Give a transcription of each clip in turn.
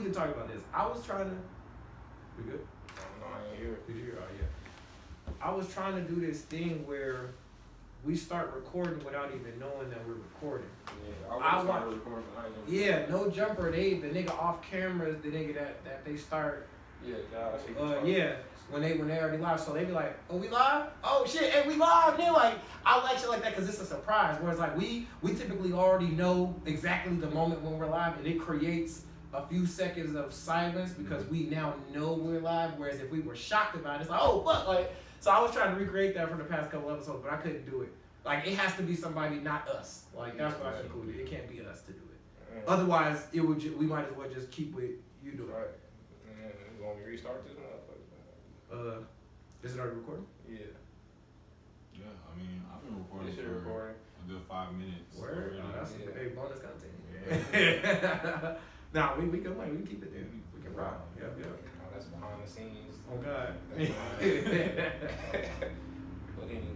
can talk about this. I was trying to. We good? No, I ain't here. Did you hear? Oh yeah. I was trying to do this thing where we start recording without even knowing that we're recording. Yeah, I was recording. Yeah, no jumper. The nigga off cameras, the nigga that they start. Yeah, Josh. Yeah. When they already live, so they be like, "Oh, we live? Oh shit, hey, we live!" And they're like, I like shit like that because it's a surprise. Whereas like we typically already know exactly the moment when we're live, and it creates a few seconds of silence because we now know we're live. Whereas if we were shocked about it, it's like, oh fuck, like. So I was trying to recreate that for the past couple episodes, but I couldn't do it. Like it has to be somebody, not us. Like that's what I concluded. It can't be us to do it. Otherwise, it would. We might as well just keep with you doing. Right. You want me to restart this motherfucker? Is it already recording? Yeah. Yeah, I mean, I've been recording for recording. a good 5 minutes. Word? Oh, that's Yeah. a bonus content. Nah, we can like, we can keep it there. We can rock. Yeah. Oh, that's behind the scenes. Oh God. But anyway.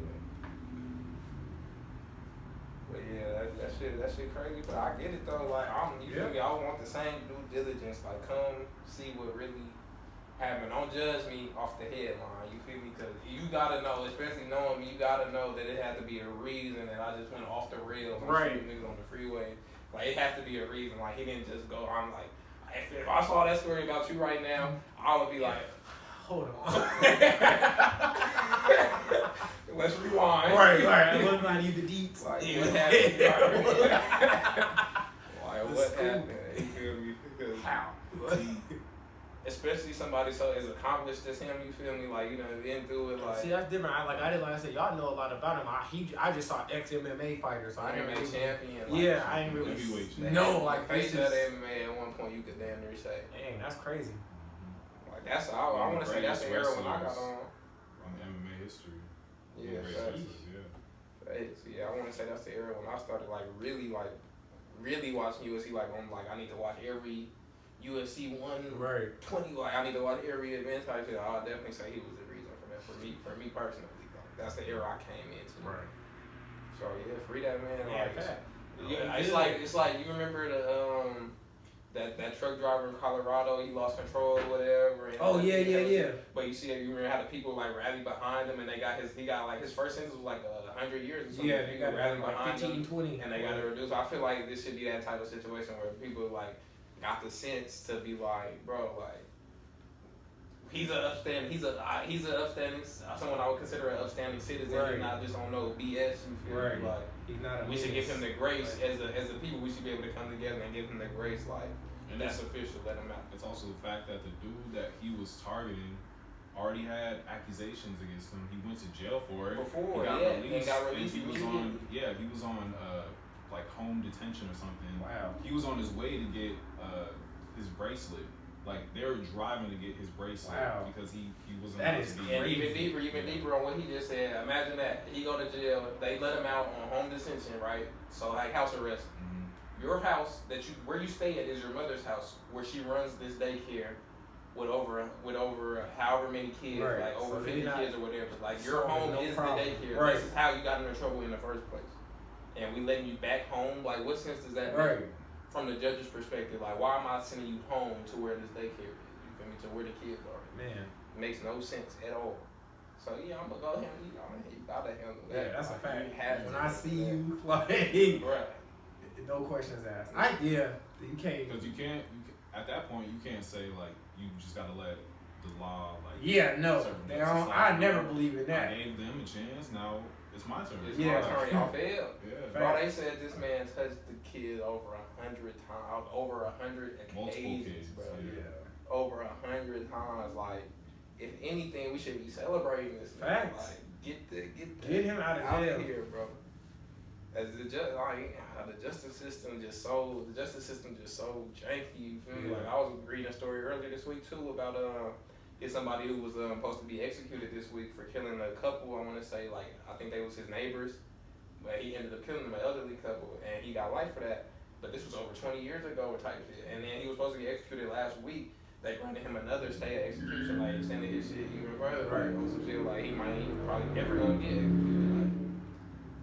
But yeah, that shit crazy. But I get it though. Like you feel me? I want the same due diligence. Like come see what really happened. Don't judge me off the headline. You feel me? Because you gotta know, especially knowing me, you gotta know that it had to be a reason that I just went off the rails. Right. Shooting niggas on the freeway. Like it has to be a reason. Like he didn't just go. I'm like, if I saw that story about you right now, I would be like, hold on. Let's rewind. Right. I look like you the deets. Like what happened? Like what happened? You feel me? Because How? especially somebody so as accomplished as him, you feel me? Like, you know, been through it. Like, see, that's different. I didn't like I said, y'all know a lot about him. I just saw ex MMA fighter, so I didn't really. champion. Like, yeah, I ain't really. No, like face of MMA at one point, you could damn near say. Dang, that's crazy. Like that's I want to say that's the era when I got on. On the MMA history. Yeah, I want to say that's the era when I started really watching UFC. Like I'm like I need to watch every UFC 120. Like I need to watch every event type shit. I'll definitely say he was the reason for that. For me personally, like, that's the era I came into. Right. So yeah, free that man. Yeah, it's like you remember the that truck driver in Colorado, he lost control or whatever. And yeah. But you remember how the people like rallied behind him, and he got his first sentence was like 100 years or something. Yeah, they got rallied like 15, 20, and they got it reduced. I feel like this should be that type of situation where people like got the sense to be like, bro, like he's an upstanding someone I would consider an upstanding citizen. Right. He's not just on no BS. You feel me? Like he's not. We should give him the grace as a people. We should be able to come together and give him the grace. Like and that's official. Let him out. It's also the fact that the dude that he was targeting already had accusations against him. He went to jail for it. Before, he got released. He was on like home detention or something. Wow. He was on his way to get his bracelet. Like they were driving to get his bracelet because he wasn't. That is crazy. Even deeper on what he just said. Imagine that he go to jail. They let him out on home detention, right? So like house arrest. Mm-hmm. Your house where you stay at is your mother's house, where she runs this daycare with over however many kids, like over 50 kids or whatever. Like your home is the daycare. Right. This is how you got into trouble in the first place. And we letting you back home. Like what sense does that make? From the judge's perspective, like why am I sending you home to where this daycare is? You feel me? To where the kids are. Man, makes no sense at all. So yeah, I'm gonna go ahead and you gotta handle that. Yeah, that's like, a fact. When I see you, right. No questions asked. You can't. Because you can't at that point you can't say like you just gotta let the law like. Yeah, no. I never believe in that. I gave them a chance. Now it's my turn. My turn. Y'all failed. Yeah. Bro, they said this man touched the kid over 100 times, over 100 occasions, bro. Yeah. Over 100 times. Like, if anything, we should be celebrating this man. Facts. Like, get him out of jail here, bro. As the justice system just so janky. You feel me? Like I was reading a story earlier this week too about it's somebody who was supposed to be executed this week for killing a couple. I want to say like I think they was his neighbors, but he ended up killing them, an elderly couple, and he got life for that. But this was over 20 years ago, type shit. And then he was supposed to get executed last week. They granted him another stay of execution, like extended his shit even further. Right. Some shit like he probably never gonna get executed. Like,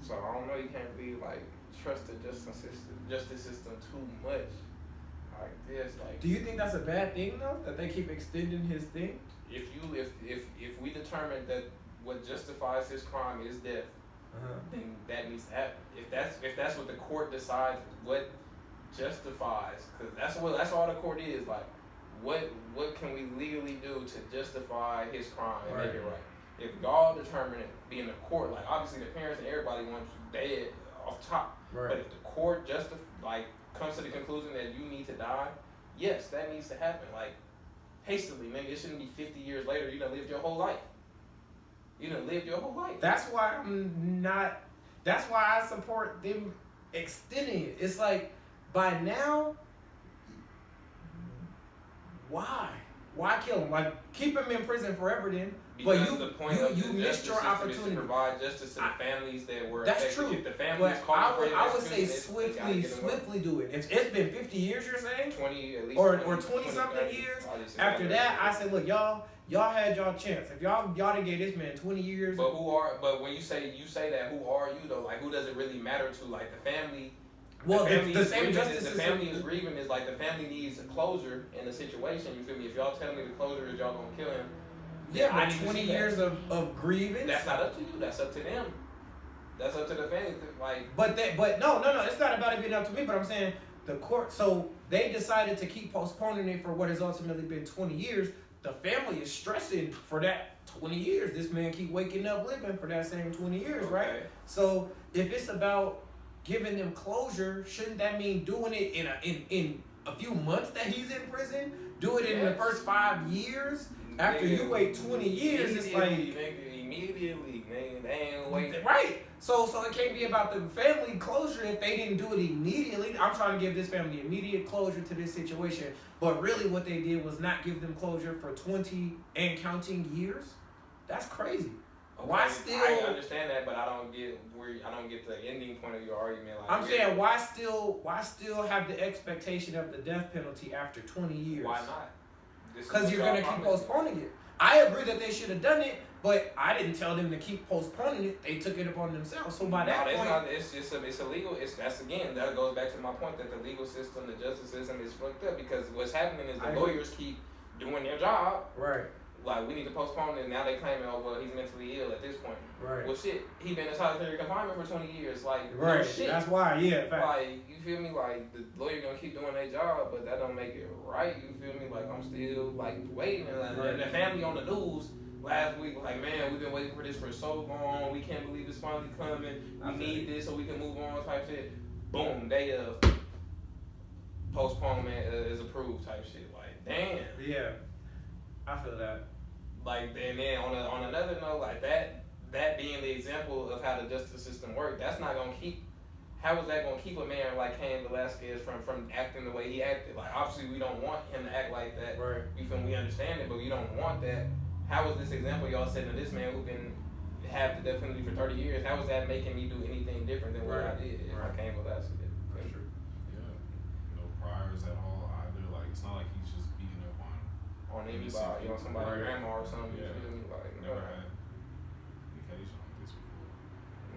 so I don't know. You can't really like trust the justice system too much. like this. Like, do you think that's a bad thing though? That they keep extending his thing? if we determine that what justifies his crime is death, then that needs to happen. If that's what the court decides, what justifies, because that's all the court is. Like, what can we legally do to justify his crime and make it right? If y'all determine it, being the court, like obviously the parents and everybody wants you dead off top. Right. But if the court comes to the conclusion that you need to die, yes, that needs to happen. Like, hastily, nigga, it shouldn't be 50 years later. You done lived your whole life. That's why that's why I support them extending it. It's like, by now, why kill him? Like, keep him in prison forever then. Because but the point of you missed your opportunity is to provide justice to the families that were that's affected. true. If the families I would say swiftly do it. It's been 50 years, you're saying? 20 at least. Or 20 something years. After that, I said, look, y'all had y'all chance. If y'all done gave this man 20 years. But when you say that, who are you though? Like, who does it really matter to? Like, the family. Well, the same justice the family is grieving is like the family needs a closure in the situation. You feel me? If y'all tell me the closure is y'all gonna kill him. Yeah, but 20 years of grievance. That's not up to you. That's up to them. That's up to the family. But no. It's not about it being up to me. But I'm saying the court. So they decided to keep postponing it for what has ultimately been 20 years. The family is stressing for that 20 years. This man keep waking up living for that same 20 years, okay. right? So if it's about giving them closure, shouldn't that mean doing it in a few months that he's in prison? Do it in the first 5 years? After you wait 20 years, it's like immediately, man. They ain't waiting. Right. So it can't be about the family closure if they didn't do it immediately. I'm trying to give this family immediate closure to this situation, but really what they did was not give them closure for 20 and counting years. That's crazy. Okay, why still? I understand that, but I don't get the ending point of your argument. Like, I'm saying why still have the expectation of the death penalty after 20 years? Why not? Because you're gonna keep postponing it. I agree that they should have done it, but I didn't tell them to keep postponing it. They took it upon themselves. So by that point, it's illegal. That goes back to my point that the legal system, the justice system is fucked up because what's happening is the lawyers keep doing their job. Right. Like, we need to postpone it. Now they claiming, oh, well, he's mentally ill at this point. Right. Well, shit, he been in solitary confinement for 20 years. Like, right. No shit. That's why, yeah. Fact. Like, you feel me? Like, the lawyer gonna keep doing their job, but that don't make it right. You feel me? Like, I'm still, like, waiting. And the family on the news last week was like, man, we've been waiting for this for so long. We can't believe it's finally coming. We need this so we can move on type shit. Boom, day of postponement is approved type shit. Like, damn. Yeah. I feel that. Like, and then on another note, like that being the example of how the justice system works, that's not gonna keep. How is that gonna keep a man like Cain Velasquez from acting the way he acted? Like, obviously we don't want him to act like that. Right. We understand it, but we don't want that. How is this example y'all setting of this man who been have the death penalty for 30 years? How is that making me do anything different than what I did if I Cain Velasquez? That's true. Yeah. No priors at all either. Like, it's not like he's just beating up on anybody, on somebody's grandma or something. Yeah. You feel me? Like, never had occasion like this before.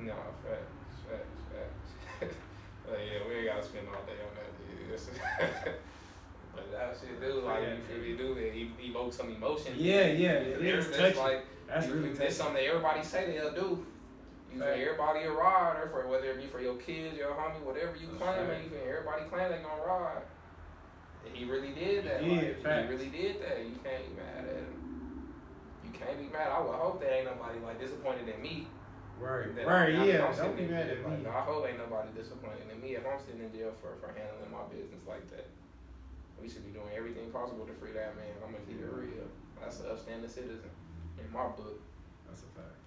No, facts. Yeah, we ain't gotta spend all day on that. But that shit do, like, you feel me, do it evoke some emotion. Yeah, it's touching. Like, that's really touching. It's something that everybody say they'll do. You feel everybody a rider, for whether it be for your kids, your homie, whatever you claim, you feel everybody claim they gonna ride. He really did that. He really did that. You can't be mad at him. You can't be mad. I would hope that ain't nobody like disappointed in me. Right. Don't be mad at me. I hope ain't nobody disappointed in me if I'm sitting in jail for handling my business like that. We should be doing everything possible to free that man. I'm gonna keep it real. That's an upstanding citizen in my book. That's a fact.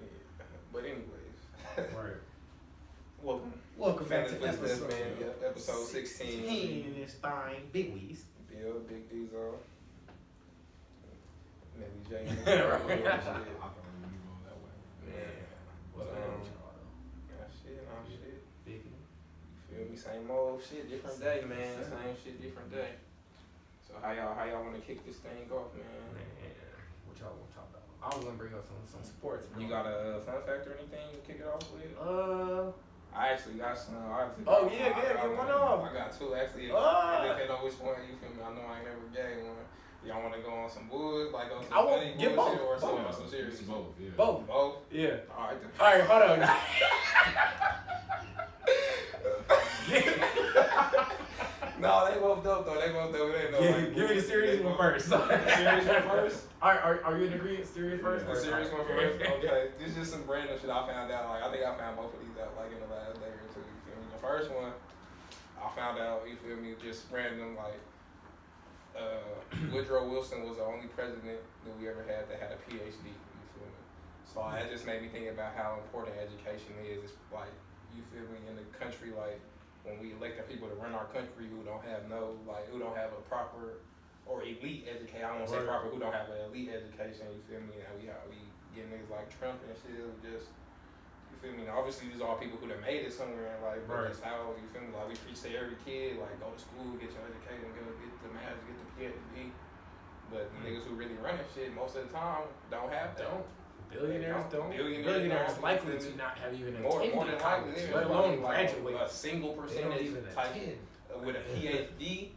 Yeah. But anyways. Right. Welcome back to episode 16. In this thing, Big Weez. Bill, Big D's on. Maybe Jay. Shit. Big. You feel me? Same old shit, different day, man. Same shit, different day. So how y'all want to kick this thing off, man? What y'all want to talk about? I was gonna bring up some sports. Bro. You got a fun fact or anything to kick it off with? I actually got some. Oh, yeah, get one off. I got two actually. Oh. It depends on which one, you feel me? I know I ain't never gave one. Y'all want to go on some bullshit, like on some I want funny get bullshit both. or some serious? Both, yeah. Both. Both? Yeah. Alright, then. Alright, hold on. No, they both dope though. They both dope. They know. Yeah, give me the serious one first. Serious one first? Are you in agreement? Serious first? The serious one first? Okay. This is just some random shit I found out. Like, I think I found both of these out like in the last day or two. You feel me? The first one, I found out, you feel me, just random, like, Woodrow Wilson was the only president that we ever had that had a PhD. You feel me? So that just made me think about how important education is. It's like, you feel me, in the country, like, when we elect the people to run our country who don't have a proper or elite education. I don't want to say proper, who don't have an elite education, you feel me? And we get niggas like Trump and shit who just, you feel me? Now, obviously, these are all people who done made it somewhere in life, but that's how, you feel me? Like, we preach to every kid, like, go to school, get your education, get the master's, get the PhD. But the niggas who really running shit most of the time don't have that. Billionaires don't. Billionaires likely to not have even more attended than college, likely, let alone graduate. A single percentage type with a PhD,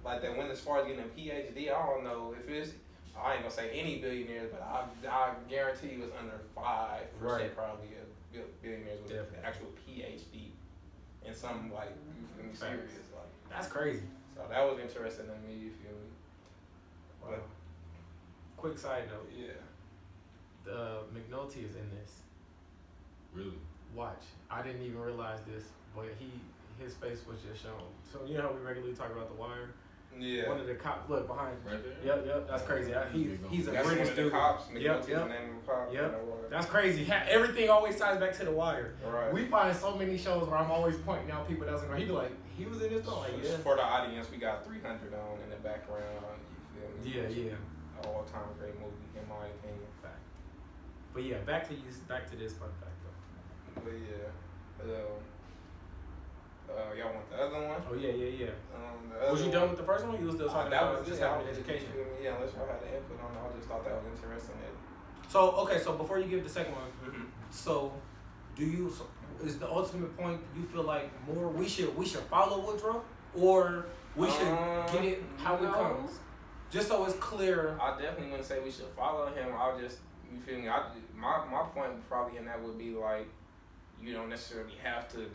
like that went as far as getting a PhD. I don't know if it's. I ain't gonna say any billionaires, but I guarantee it was under 5% probably of billionaires with an actual PhD in something like, you feel me, serious. Like, that's crazy. So that was interesting to me. You feel me? Wow. But, quick side note. Yeah. McNulty is in this. Really? Watch. I didn't even realize this, but his face was just shown. So you know how we regularly talk about The Wire? Yeah. One of the cops. Look behind. Right there. Yep. That's crazy. He's a British British one of the dude. cops. Yep. The name of the cop. Yep. That's crazy. Everything always ties back to The Wire. Right. We find so many shows where I'm always pointing out people that was in there. He be like, he was in this one. Like, yeah. For the audience, we got 300 on in the background. You feel me? Yeah. All-time great movie, in my opinion. Fact. But yeah, back to this fun fact though. But yeah, y'all want the other one? Oh yeah. The other Was you done with the first one? You was still talking that about was just it. having education? Yeah, unless y'all had an input on it, I just thought that was interesting. So before you give the second one, so is the ultimate point? You feel like more we should follow Woodrow, or we should get it how it comes? Just so it's clear. I definitely wouldn't say we should follow him. You feel me? My point probably in that would be like, you don't necessarily have to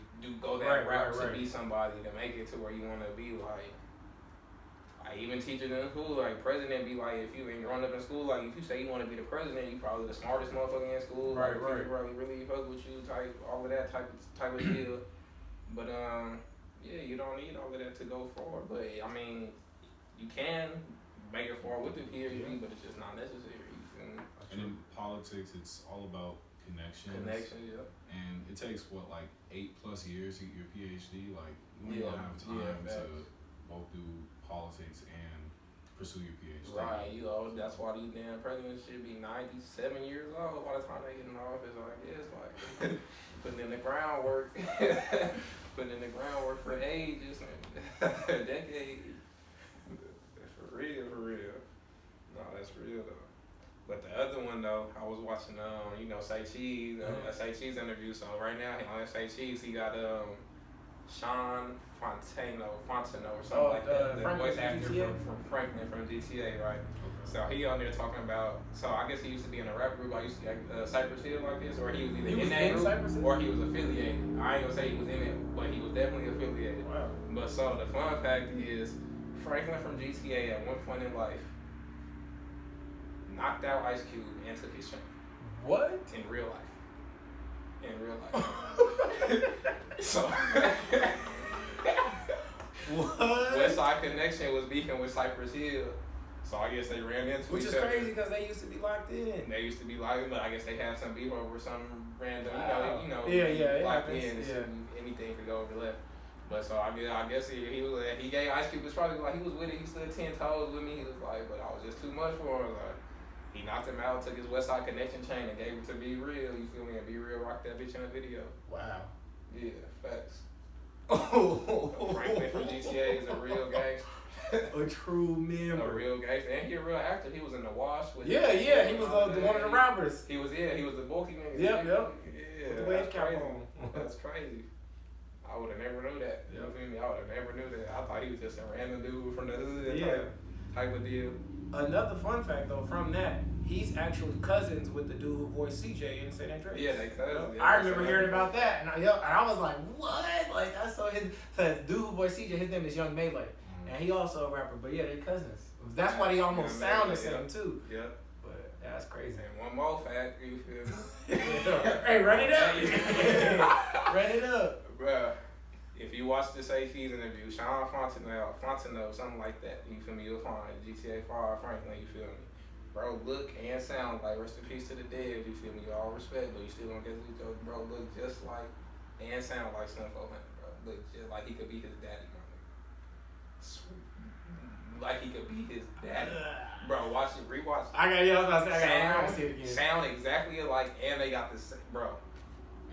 go that route to be somebody to make it to where you want to be. Like even teachers in school, like president, be like, if you ain't growing up in school, like if you say you want to be the president, you probably the smartest motherfucker in school. People probably really fuck with you, type all of that type of deal. But yeah, you don't need all of that to go forward. But I mean, you can make it forward with the PhD, but it's just not necessary. You feel me? And in politics, it's all about connections. Yeah. And it takes like 8+ years to get your PhD. Like you don't have time to go through politics and pursue your PhD. Right. That's why these damn presidents should be 97 years old by the time they get in office. I guess like putting in the groundwork, for ages and decades. For real. No, that's real though. But the other one though, I was watching Say Cheese, Say Cheese interview. So right now on Say Cheese, he got Sean Fontano or something like that. The voice actor from Franklin from GTA, right? Okay. So he on there talking about. So I guess he used to be in a rap group. I used to like Cypress Hill like this, or he was either in that group or he was affiliated. I ain't gonna say he was in it, but he was definitely affiliated. Wow. But so the fun fact is, Franklin from GTA at one point in life knocked out Ice Cube and took his chain. What? In real life. So what? West Side Connection was beefing with Cypress Hill. So I guess they ran into Which each is other. crazy because they used to be locked in. They used to be locked in, but I guess they had some beef over some random, locked in. Anything could go over left. But so I guess he gave Ice Cube was probably like he was with it. He stood 10 toes with me. He was like, but I was just too much for him. Like he knocked him out, took his West Side Connection chain and gave it to Be Real. You feel me? And Be Real rocked that bitch in a video. Wow. Yeah, facts. Franklin from GTA is a real gangster. A true member. A real gangster. And he a real actor. He was in The Wash. With he was one of the robbers. He was the bulky nigga. Yep. Yeah, with the wave cap on. That's crazy. I would have never knew that. You know what I mean? I would have never knew that. I thought he was just a random dude from the hood type of deal. Another fun fact though from that, he's actually cousins with the dude who voiced CJ in San Andreas. Yeah, they cousins. I remember hearing about that, and I was like, what? Like I saw his dude who voiced CJ. His name is Young Melee, and he also a rapper. But yeah, they cousins. That's why they almost sound the same too. Yeah. But that's crazy. And one more fact, you feel me? Hey, run it up. Run it up, bruh. If you watch this AC's interview, Sean Fontenot, something like that, you feel me? You'll find GTA 5 Franklin, you feel me? Bro, look and sound like rest in peace to the dead, you feel me? All respect, but you still don't get these jokes, bro. Look just like and sound like Slim 400, bro. Look just like he could be his daddy, bro. Like he could be his daddy. Bro, watch it, rewatch it. I was about to say, I gotta see it again. Sound exactly alike, and they got the same, bro.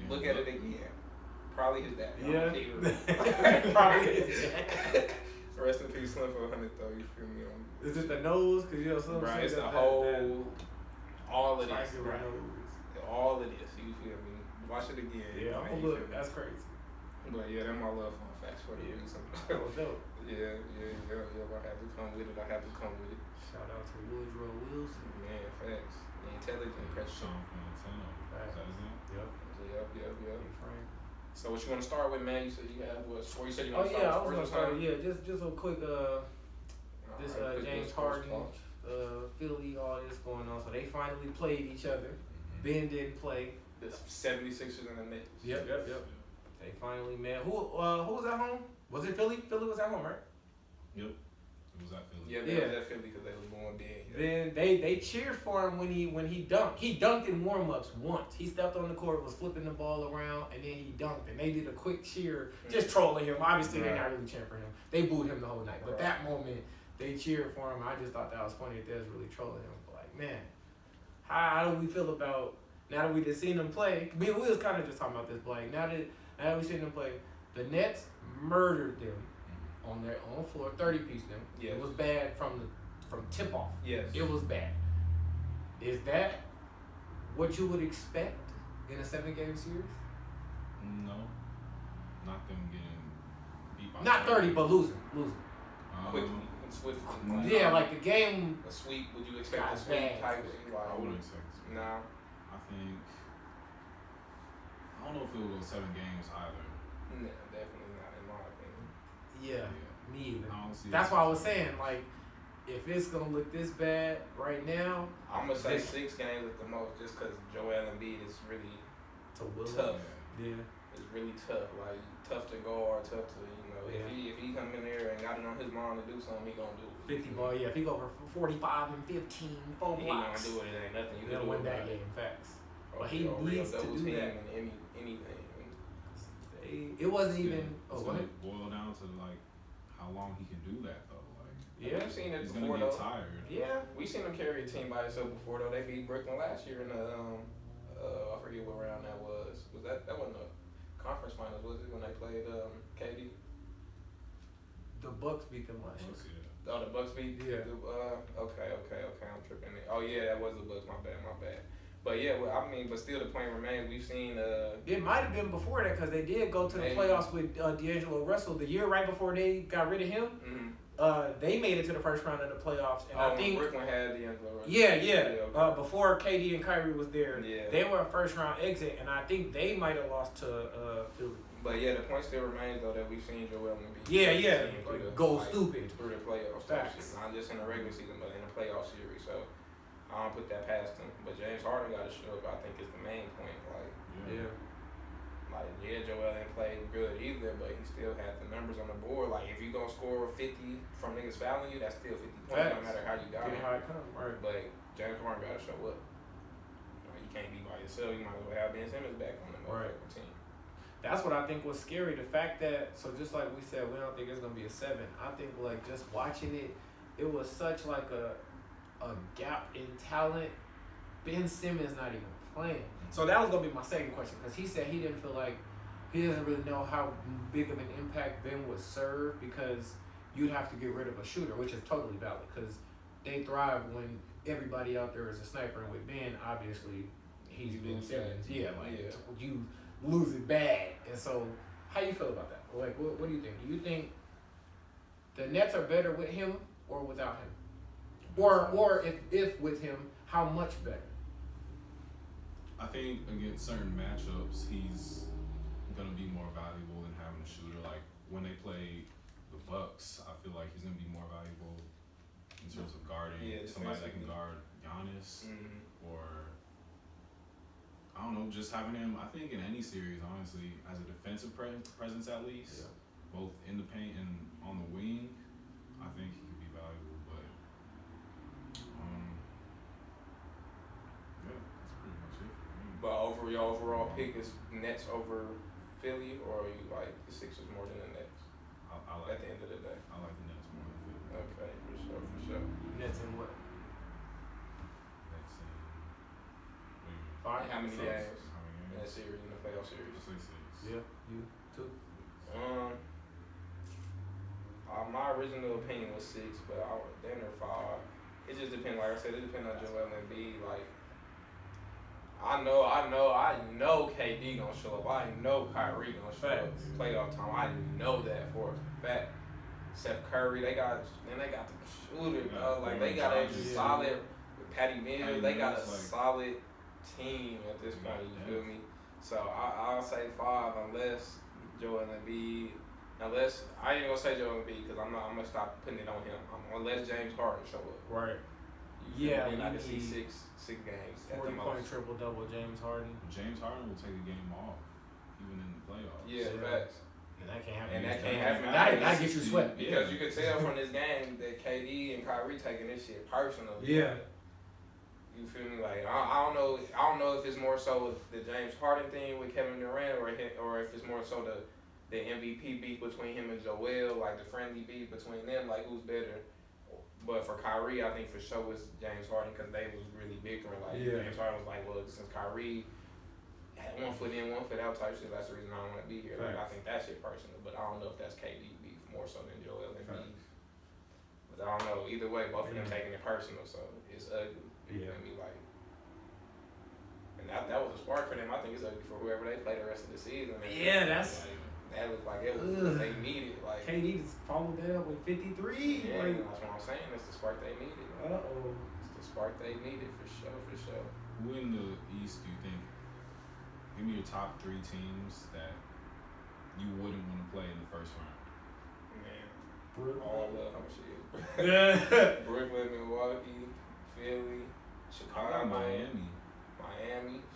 Look at it again. Probably his daddy. Yeah. Probably his daddy. Rest in peace, Slim 400, though. You feel me? Is it the nose? Cause you know some. Bro, it's the whole. All of this, bro. All of this. You feel me? Watch it again. Yeah, I'm gonna look. That's crazy. But yeah, that's my love fun facts for the reason. That was dope. Yeah. I have to come with it. Shout out to Woodrow Wilson. Man, facts. The intelligent person. Sean Fontenot. Is that his name? Yep. So what you want to start with, man? You said you had what? Or you said you Oh want to yeah, start I was gonna start. Yeah, just a quick this James Harden, Philly, all this going on. So they finally played each other. Ben didn't play. The 76ers and the Knicks. Yep. They finally met. Who was at home? Was it Philly? Philly was at home, right? Yep. It was at Philly. Yeah, they was at Philly because they was born dead. Then they cheered for him when he dunked. He dunked in warm-ups once. He stepped on the court, was flipping the ball around, and then he dunked. And they did a quick cheer, just trolling him. Obviously, they're not really cheering for him. They booed him the whole night. But that moment, they cheered for him. I just thought that was funny that they was really trolling him. But like, man, how do we feel about, now that we just seen them play, we was kind of just talking about this, but like, now that we seen them play, the Nets murdered them on their own floor, 30-piece them. Yes. It was bad from tip-off. Yes. It was bad. Is that what you would expect in a 7-game series? No. Not them getting beat by Not 30, but losing. Quickly and swiftly. Yeah, like the game. A sweep, would you expect a sweep type thing? I wouldn't expect a sweep. No. I don't know if it will go 7 games either. No, definitely not in my opinion. Yeah, me either. I don't see That's why I was saying, like, if it's going to look this bad right now. I'm going to say 6 games at the most just because Joel Embiid is really tough. Yeah. It's really tough. Like, tough to guard, tough to, if he come in there and got it on his mind to do something, he going to do it. 50 ball, yeah. If he go for 45 and 15, 4 blocks. He going to do it. It ain't nothing you can do. He'll win that game, facts. But he needs to do that. Anything. It wasn't even. It's going to boil down to, like, how long he can do that, though. Like, yeah, we've seen it he's before, gonna get though. tired. Yeah. We seen him carry a team by himself before, though. They beat Brooklyn last year in the, I forget what round that was. That wasn't a conference finals, was it, when they played KD? The Bucks beat them last year. Oh, the Bucks beat? Yeah. Okay, I'm tripping. Oh, yeah, that was the Bucks. My bad. But yeah, but still the point remains. We've seen. It might have been before that because they did go to the playoffs with D'Angelo Russell the year right before they got rid of him. Mm-hmm. They made it to the first round of the playoffs, and I think Brooklyn had D'Angelo Russell. Yeah. Okay. Before KD and Kyrie was there, yeah. They were a first round exit, and I think they might have lost to Philly. But yeah, the point still remains though that we've seen Joel Embiid. Yeah. Go stupid through the playoffs. Facts. Not just in the regular season, but in the playoff series. So I don't put that past him. But James Harden got to show up. I think is the main point. Joel ain't played good either, but he still had the numbers on the board. Like if you gonna score 50 from niggas fouling you, that's still 50 points. No matter how you got it. How it come, right? But James Harden got to show up. You can't be by yourself. You might as well have Ben Simmons back on the team. That's what I think was scary. The fact that, so just like we said, we don't think it's gonna be a 7. I think like just watching it, it was such like a gap in talent. Ben Simmons not even playing. So that was gonna be my second question because he said he didn't feel like he doesn't really know how big of an impact Ben would serve because you'd have to get rid of a shooter, which is totally valid because they thrive when everybody out there is a sniper. And with Ben, obviously, he's Ben Simmons. You lose it bad. And so, how you feel about that? Like, what do you think? Do you think the Nets are better with him or without him? Or if with him, how much better? I think against certain matchups, he's gonna be more valuable than having a shooter. Like when they play the Bucks, I feel like he's gonna be more valuable in terms of guarding somebody that can guard Giannis or I don't know, just having him. I think in any series, honestly, as a defensive presence at least, both in the paint and on the wing, I think he could be valuable. But yeah, that's pretty much it for me. But your overall pick is Nets over Philly, or you like the Sixers more than the Nets? I like at the end of the day. I like the Nets more than Philly. Okay, for sure. Nets in what? Nets in Five. How many games How many in games? that series, in the playoff series? Six. Yeah, you too. My original opinion was 6, but then they're 5. It just depends. Like I said, it depends on Joel Embiid. Like I know KD gonna show up. I know Kyrie gonna show up. Playoff time. I know that for a fact. Steph Curry, they got the shooter, dog. Like they got a solid with Patty Mills. They got a solid team at this point. You feel me? So I'll say 5 unless Joel Embiid. Unless I ain't gonna say Joel Embiid because I'm gonna stop putting it on him. Unless James Harden show up. Right. Yeah, I can see six games. 40-point triple-double James Harden. James Harden will take a game off, even in the playoffs. Yeah, facts. And that can't happen. And that can't happen. That gets you swept. Because you could tell from this game that KD and Kyrie taking this shit personally. Yeah. You feel me? Like I don't know if it's more so the James Harden thing with Kevin Durant or if it's more so the MVP beef between him and Joel, like the friendly beef between them, like who's better. But for Kyrie, I think for sure it's James Harden because they was really bickering. Like James Harden was like, well, since Kyrie had 1 foot in, 1 foot out type shit, that's the reason I don't want to be here. Like, I think that shit personal, but I don't know if that's KD beef more so than Joel and beef. But I don't know. Either way, both of them taking it personal, so it's ugly. You know me, like, and that was a spark for them. I think it's ugly for whoever they play the rest of the season. That's. That looked like it was what they needed. Like KD just followed that up with 53. Yeah, like, that's what I'm saying. It's the spark they needed. It's the spark they needed for sure. Who in the East do you think? Give me your top 3 teams that you wouldn't want to play in the first round. Man, all of them. Shit. Brooklyn, Milwaukee, Philly, Chicago, Miami,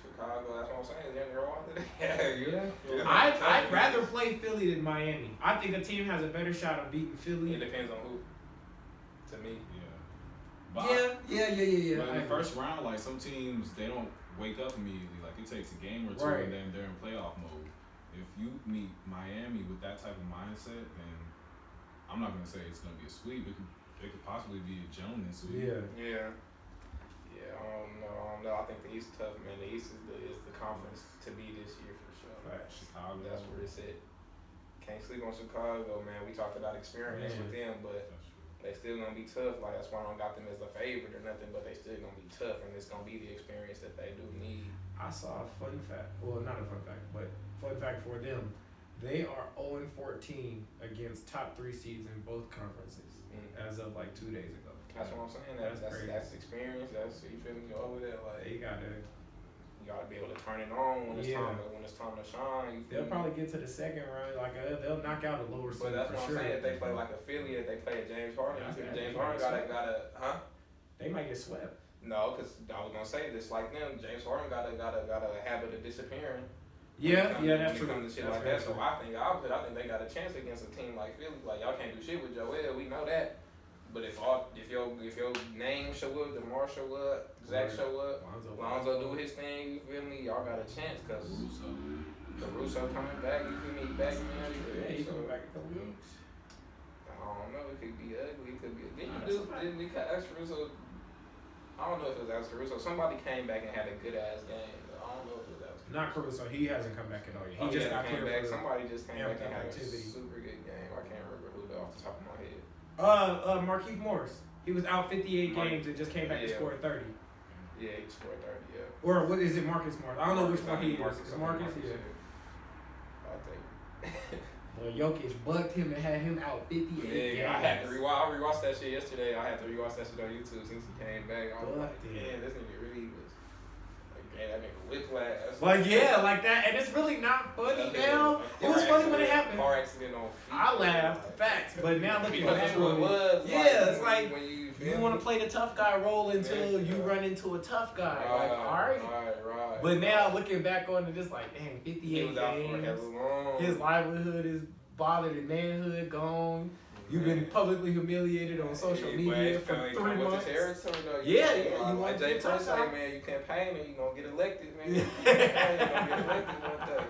Chicago. That's what I'm saying. They're all yeah. I'd rather play Philly than Miami. I think a team has a better shot of beating Philly. It depends on who. To me. Yeah. But in the first round, like some teams, they don't wake up immediately. Like it takes a game or 2, and then they're in playoff mode. If you meet Miami with that type of mindset, then I'm not gonna say it's gonna be a sweep. It could possibly be a gentleman's sweep. Yeah. I don't know. I think the East is tough, man. The East is the conference to be this year for sure. Chicago. That's where it's at. Can't sleep on Chicago, man. We talked about experience with them, but they still gonna be tough. Like that's why I don't got them as a favorite or nothing, but they still gonna be tough, and it's gonna be the experience that they do need. I saw a fun fact. Well, not a fun fact, but fun fact for them. They are 0-14 against top 3 seeds in both conferences as of like 2 days ago. That's what I'm saying. That's experience. That's you feel me over there. Like you gotta be able to turn it on when it's time to shine. They'll probably get to the second round. Like they'll knock out a lower seed. But that's for what I'm sure. saying. If they play like a Philly, if they play at James Harden, James Harden gotta. They might get swept. No, because I was gonna say this like them. James Harden got a habit of disappearing. Yeah, that's true. Shit like that. So I think they got a chance against a team like Philly. Like y'all can't do shit with Joel. We know that. But if your name show up, DeMar show up, Zach show up, Lonzo do his thing, you feel me? Y'all got a chance because Caruso coming back, you feel me? Back in there. He's coming back in a couple weeks. I don't know. It could be ugly. It could be. Didn't we ask Caruso? I don't know if it was Alex Caruso. Somebody came back and had a good ass game. I don't know if it was Alex Caruso. Not Caruso. He hasn't come back at all yet. He just got cleared back. Somebody just came back and had a super good game. I can't remember who off the top of my head. Markieff Morris. He was out 58 games and just came back and scored 30. Yeah, he scored 30, yeah. Or what is it, Marcus Morris? I don't know which one he is. It's Marcus, yeah. I think. Well, Jokic bucked him and had him out 58 Yeah, I had to rewatch that shit yesterday. I had to rewatch that shit on YouTube since he came back. I was like, yeah, this nigga really was like, that nigga whiplash. Like, yeah, like that. And it's really not funny now. It was funny when it happened. Car accident on feet. I laughed, facts. But now looking back That's what it was. yeah, it's like when you want to play the tough guy role until you run into a tough guy. Like, all right. But now looking back on it, it's like, dang, 58 games. His livelihood is bothered, his manhood gone. You've been publicly humiliated on social media for 3 months. Yeah, you like Jay Prince say, man, you campaign and you gonna get elected, man. You gonna get elected one day.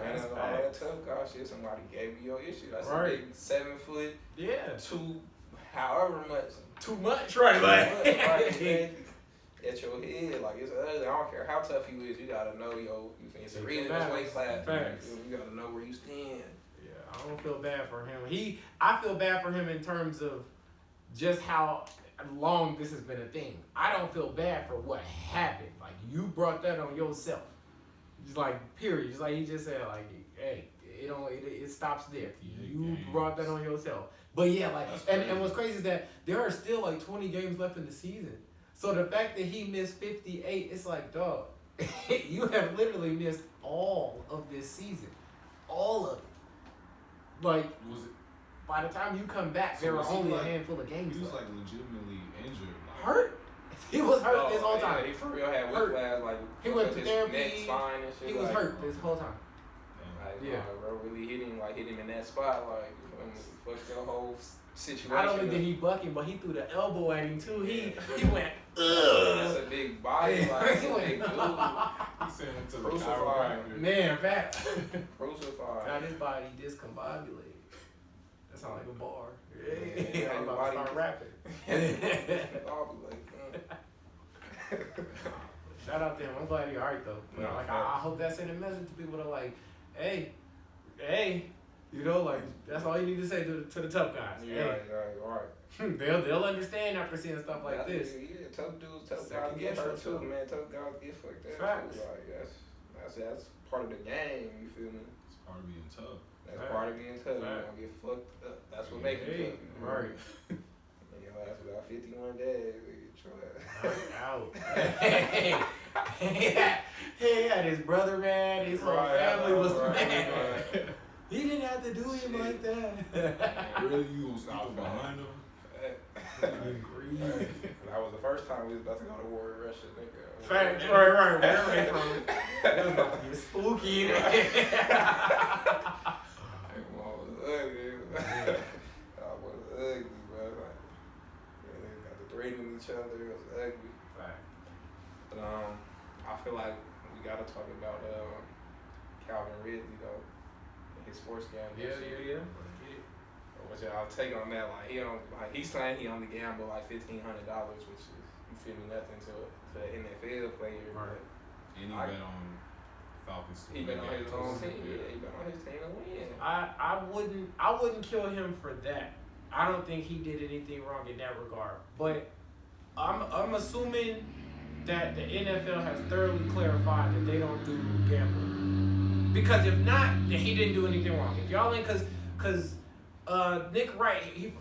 And all that tough guy shit, somebody gave you your issue. That's a big 7 foot. Yeah. 2, however much. Too much, right? Like, at your head, like it's ugly. I don't care how tough you is, you gotta know it's a reason this weight class. You gotta know where you stand. Yeah, I don't feel bad for him. I feel bad for him in terms of just how long this has been a thing. I don't feel bad for what happened. Like, you brought that on yourself. Just like, period. Just like he just said, like, hey, it stops there. You brought that on yourself. But yeah, like, and what's crazy is that there are still like 20 games left in the season. So the fact that he missed 58, it's like, dog, you have literally missed all of this season. All of it. Like, by the time you come back, there were only a handful of games He was left. like legitimately injured. Like, Hurt? He was hurt this whole time. He for real had whiplash, like he went to his therapy. neck, spine, and shit. He was hurt this whole time. Like, bro, really hit him in that spot, like, fucked your whole situation. Not only did he buck him, but he threw the elbow at him too. He went, That's a big body, like, he big dude. He sent him to the chiropractor. Man, fat. Crucified. Got his body discombobulated. That sounds like a bar. Yeah, I'm about to start rapping. Shout out to him. I'm glad he's alright though. But No, like, I hope that sent a message to people that are like, hey, you know, like, that's all you need to say to the tough guys. Yeah, right. They'll understand after seeing stuff like this. Yeah, tough dudes, tough guys get hurt too, man. Tough guys get fucked up Facts. too. Like, that's part of the game. You feel me? It's part of being tough. That's part of being tough. You don't get fucked up. That's what makes you tough. Right. Your ass got 51 days. Out. He had his brother mad. His whole family was mad. He didn't have to do him like that. Really, you gonna stop behind him? That was the first time we was about to go to war in Russia, nigga. Facts, right. Where are they from? That was about to get spooky. I was ugly. I was ugly, bro. Like, they got to threatening each other. It was ugly. Fact. But I feel like we gotta talk about Calvin Ridley though, and his sports gambling. Yeah. What's y'all take on that? Like he's saying he only gambled like $1,500, which is, you feel me, nothing to an NFL player. Right. And he bet on Falcons to He bet win on his games. own team. Yeah, he bet on his team to win. I wouldn't kill him for that. I don't think he did anything wrong in that regard. But I'm assuming that the NFL has thoroughly clarified that they don't do gambling. Because if not, then he didn't do anything wrong. If y'all ain't, cause Nick Wright, he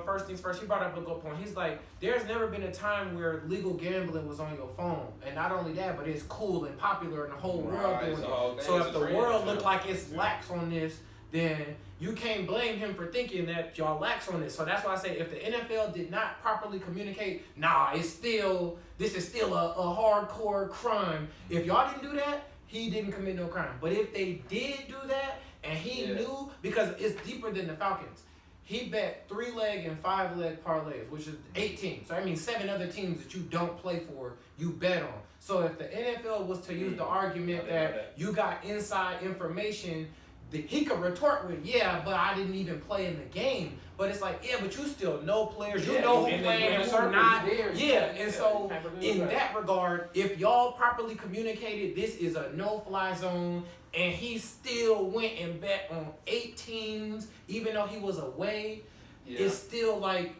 first things first, he brought up a good point. He's like, there's never been a time where legal gambling was on your phone, and not only that, but it's cool and popular in the whole world doing it. So if the world look like it's lax on this, then you can't blame him for thinking that y'all lax on this. So that's why I say if the NFL did not properly communicate, this is still a hardcore crime. If y'all didn't do that, he didn't commit no crime. But if they did do that, and he knew, because it's deeper than the Falcons, he bet 3-leg and 5-leg parlays, which is 8 teams. So I mean 7 other teams that you don't play for, you bet on. So if the NFL was to use the argument that you got inside information, he could retort with, but I didn't even play in the game. But it's like, but you still know players. You know who playing and who not. And so in that regard, if y'all properly communicated this is a no-fly zone, and he still went and bet on 8 teams, even though he was away, it's still like,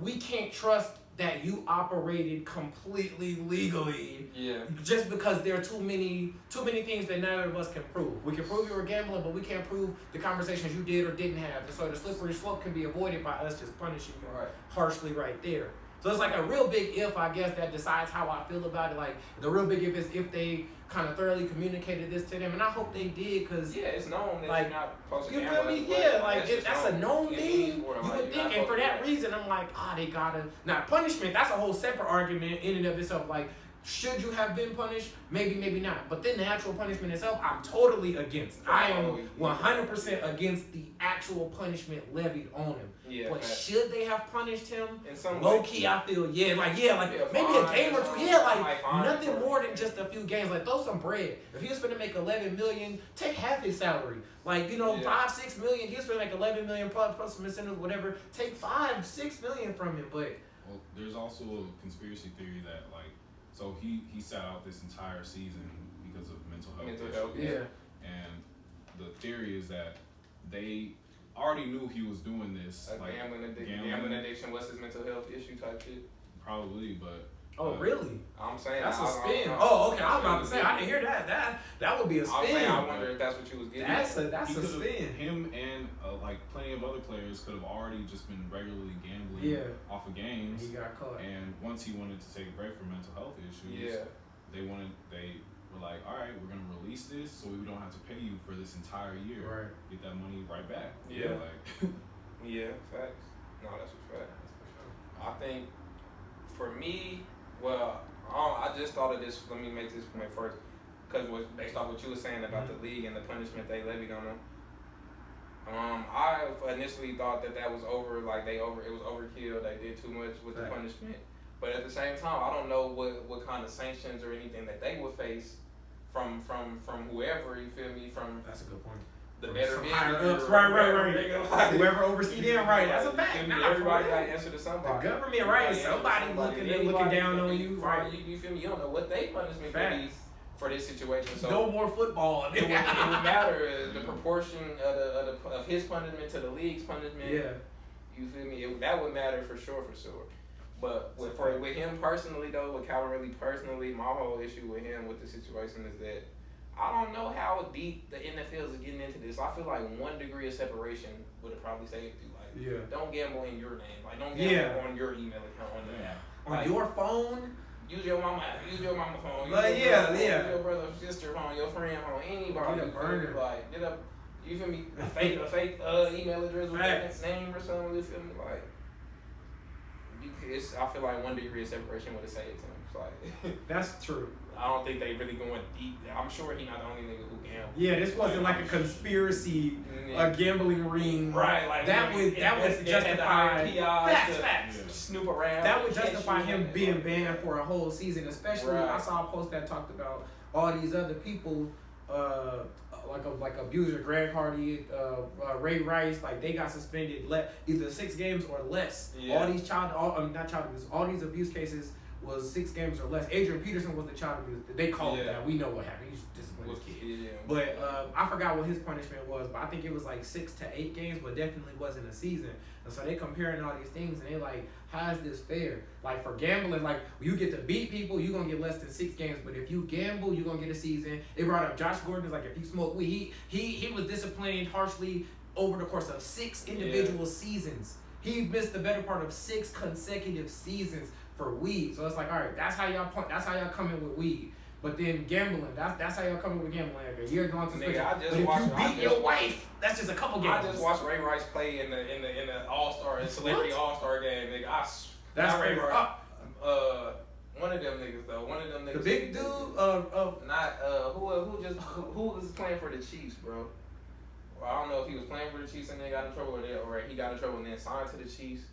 we can't trust that you operated completely legally. Yeah. Just because there are too many things that neither of us can prove. We can prove you were gambling, but we can't prove the conversations you did or didn't have. And so the slippery slope can be avoided by us just punishing you harshly right there. So it's like a real big if, I guess, that decides how I feel about it. Like, the real big if is if they kind of thoroughly communicated this to them. And I hope they did, because... Yeah, it's known that like, you're not supposed to you gamble. feel me? Yeah, like, that's a known In thing. any sport, You like, would you're think, not and for that supposed to reason, I'm like, they gotta... Now, punishment, that's a whole separate argument in and of itself. Like, should you have been punished? Maybe, maybe not. But then the actual punishment itself, I'm totally against. I am 100% against the actual punishment levied on him. Yeah, but should they have punished him? In some Low way. key, I feel, maybe a game or two. Yeah, like, nothing more than just a few games. Like, throw some bread. If he was finna make $11 million, take half his salary. Like, $5, $6 million, he was finna make $11 million plus some incentives, whatever. Take $5, $6 million from him, but... Well, there's also a conspiracy theory that, like, so he sat out this entire season because of mental health issues. Yeah. And the theory is that they already knew he was doing this. Like gambling addiction was his mental health issue type shit. Probably, but oh really? I'm saying that's a spin. I Okay. I was about to say I didn't hear that. That would be a spin. I'm saying I wonder if that's what you was getting. That's a spin. Him and like plenty of other players could have already just been regularly gambling off of games. He got caught. And once he wanted to take a break from mental health issues, they were like, all right, we're gonna release this so we don't have to pay you for this entire year. Right. Get that money right back. Yeah. Like. Yeah, facts. No, that's a fact. That's for sure. I think for me, well, I just thought of this. Let me make this point first, because based off what you were saying about the league and the punishment they levied on them. I initially thought that was over. Like it was overkill. They did too much with the punishment. But at the same time, I don't know what kind of sanctions or anything that they would face from whoever. You feel me? From that's a good point. The better higher ups, right. Like, whoever oversees them, right? That's a fact. Everybody got to answer to somebody. The government, right? Somebody looking down on you, right? You feel me? You don't know what they punishment for this situation. So no more football. It would matter the proportion of his punishment to the league's punishment. Yeah. You feel me? That would matter for sure. But with him personally, though, with Calvin really personally, my whole issue with him with the situation is that I don't know how deep the NFL is getting into this. I feel like 1 degree of separation would have probably saved you. Like, don't gamble in your name. Like, don't gamble on your email account on the app. On your phone. Use your mama phone. Use your brother, sister phone, your friend phone, anybody. Get a burner. Like, get up. You feel me? A fake email address with that name or something. You feel me? Like, because I feel like 1 degree of separation would have saved him. It's like that's true. I don't think they really going deep. I'm sure he's not the only nigga who gambled. Yeah, this wasn't like a conspiracy, a gambling ring. Right, like that would justify facts. Snoop around. That would justify him being banned for a whole season. Especially, I saw a post that talked about all these other people, like abuser Greg Hardy, Ray Rice, like they got suspended either 6 games or less. Yeah. All these all these abuse cases was 6 games or less. Adrian Peterson was the child abuse. They called it that. We know what happened. He's disciplined his kid. Yeah. But I forgot what his punishment was, but I think it was like 6 to 8 games, but definitely wasn't a season. And so they comparing all these things, and they like, how is this fair? Like for gambling, like you get to beat people, you're gonna get less than 6 games. But if you gamble, you're gonna get a season. They brought up Josh Gordon, like if you smoke weed, he was disciplined harshly over the course of 6 individual seasons. He missed the better part of 6 consecutive seasons for weed. So it's like, all right, that's how y'all come in with weed. But then gambling, that's how y'all come in with gambling. Like a year long suspension. But if you beat your wife, that's just a couple games. I just watched Ray Rice play in the All-Star, Celebrity All-Star game, nigga. That's Ray crazy. Rice. One of them niggas though. One of them niggas. The big dude. Who was playing for the Chiefs, bro? Well, I don't know if he was playing for the Chiefs and then got in trouble, or he got in trouble and then signed to the Chiefs.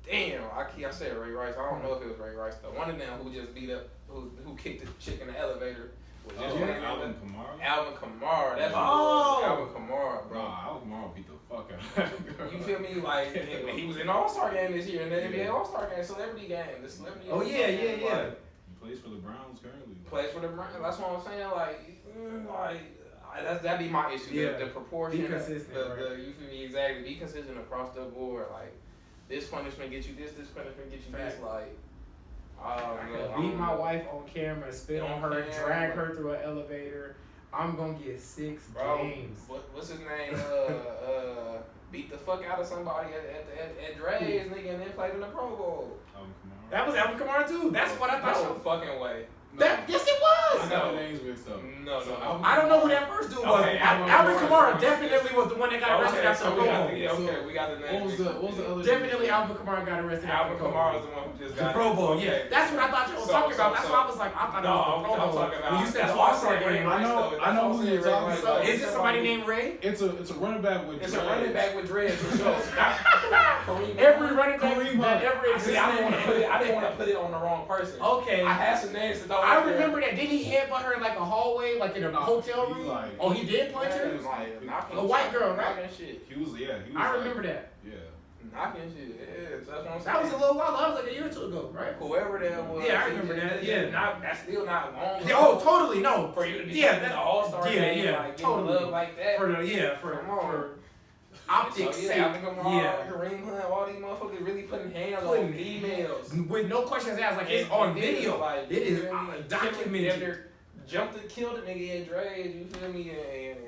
Damn, I said Ray Rice. I don't know if it was Ray Rice though. One of them who just beat up, who kicked the chick in the elevator. Was just Alvin Kamara. Alvin Kamara. That's Alvin Kamara, bro. Nah, Alvin Kamara beat the fuck out of that girl. You feel me? Like he was in the All-Star game this year, in the NBA All-Star game, celebrity game, the celebrity. Oh yeah. He plays for the Browns currently. Plays for the Browns. That's what I'm saying. That'd be my issue. Yeah. The proportion. Be consistent. You feel me? Exactly. Be consistent across the board. Like, this punishment get you this punishment get you this. Fact. Like, I could beat my wife on camera, spit on her, drag her through an elevator. I'm gonna get 6 games. What's his name? Beat the fuck out of somebody at Dre's, nigga, and then played in the Pro Bowl. That was Alvin Kamara too. That's what I thought. No fucking way. That yes, it was. I got the names mixed up. No. I don't know who that first dude was. Okay, Alvin Kamara definitely was the one that got arrested after the Pro Bowl. We got the name. What was the other? Definitely Alvin Kamara got arrested after Alvin the Pro Bowl. Kamara was the one who just The got Pro Bowl, yeah. Okay. That's what I thought you were talking about. That's why I was like, I thought it was the Pro Bowl. When you said the All-Star game, I know who you're talking about. Is it somebody named Ray? It's a running back with. It's a running back with dreads for sure. Every running back that ever existed. I didn't want to put it on the wrong person. Okay. I had some names to throw I out there. remember that. Did he headbutt her in like a hallway, like in a hotel room? Oh, he did punch her? A white girl, right? Knocking shit. He was. I remember that. Yeah. Knocking shit. Yeah, that's what I'm saying. That was a little while. That was like a year or two ago, right? Whoever that was. Yeah, I remember that. Yeah. That's still not long. Oh, totally. No. For you to be Yeah, in the that's All-Star game, yeah, like, totally. love like that. For optics sake. Yeah. Kareem Hunt, all these motherfuckers really putting hands on females. With no questions asked, like it's on video. Like, it is documented. Jumped and killed a nigga at Dre's, you feel me? And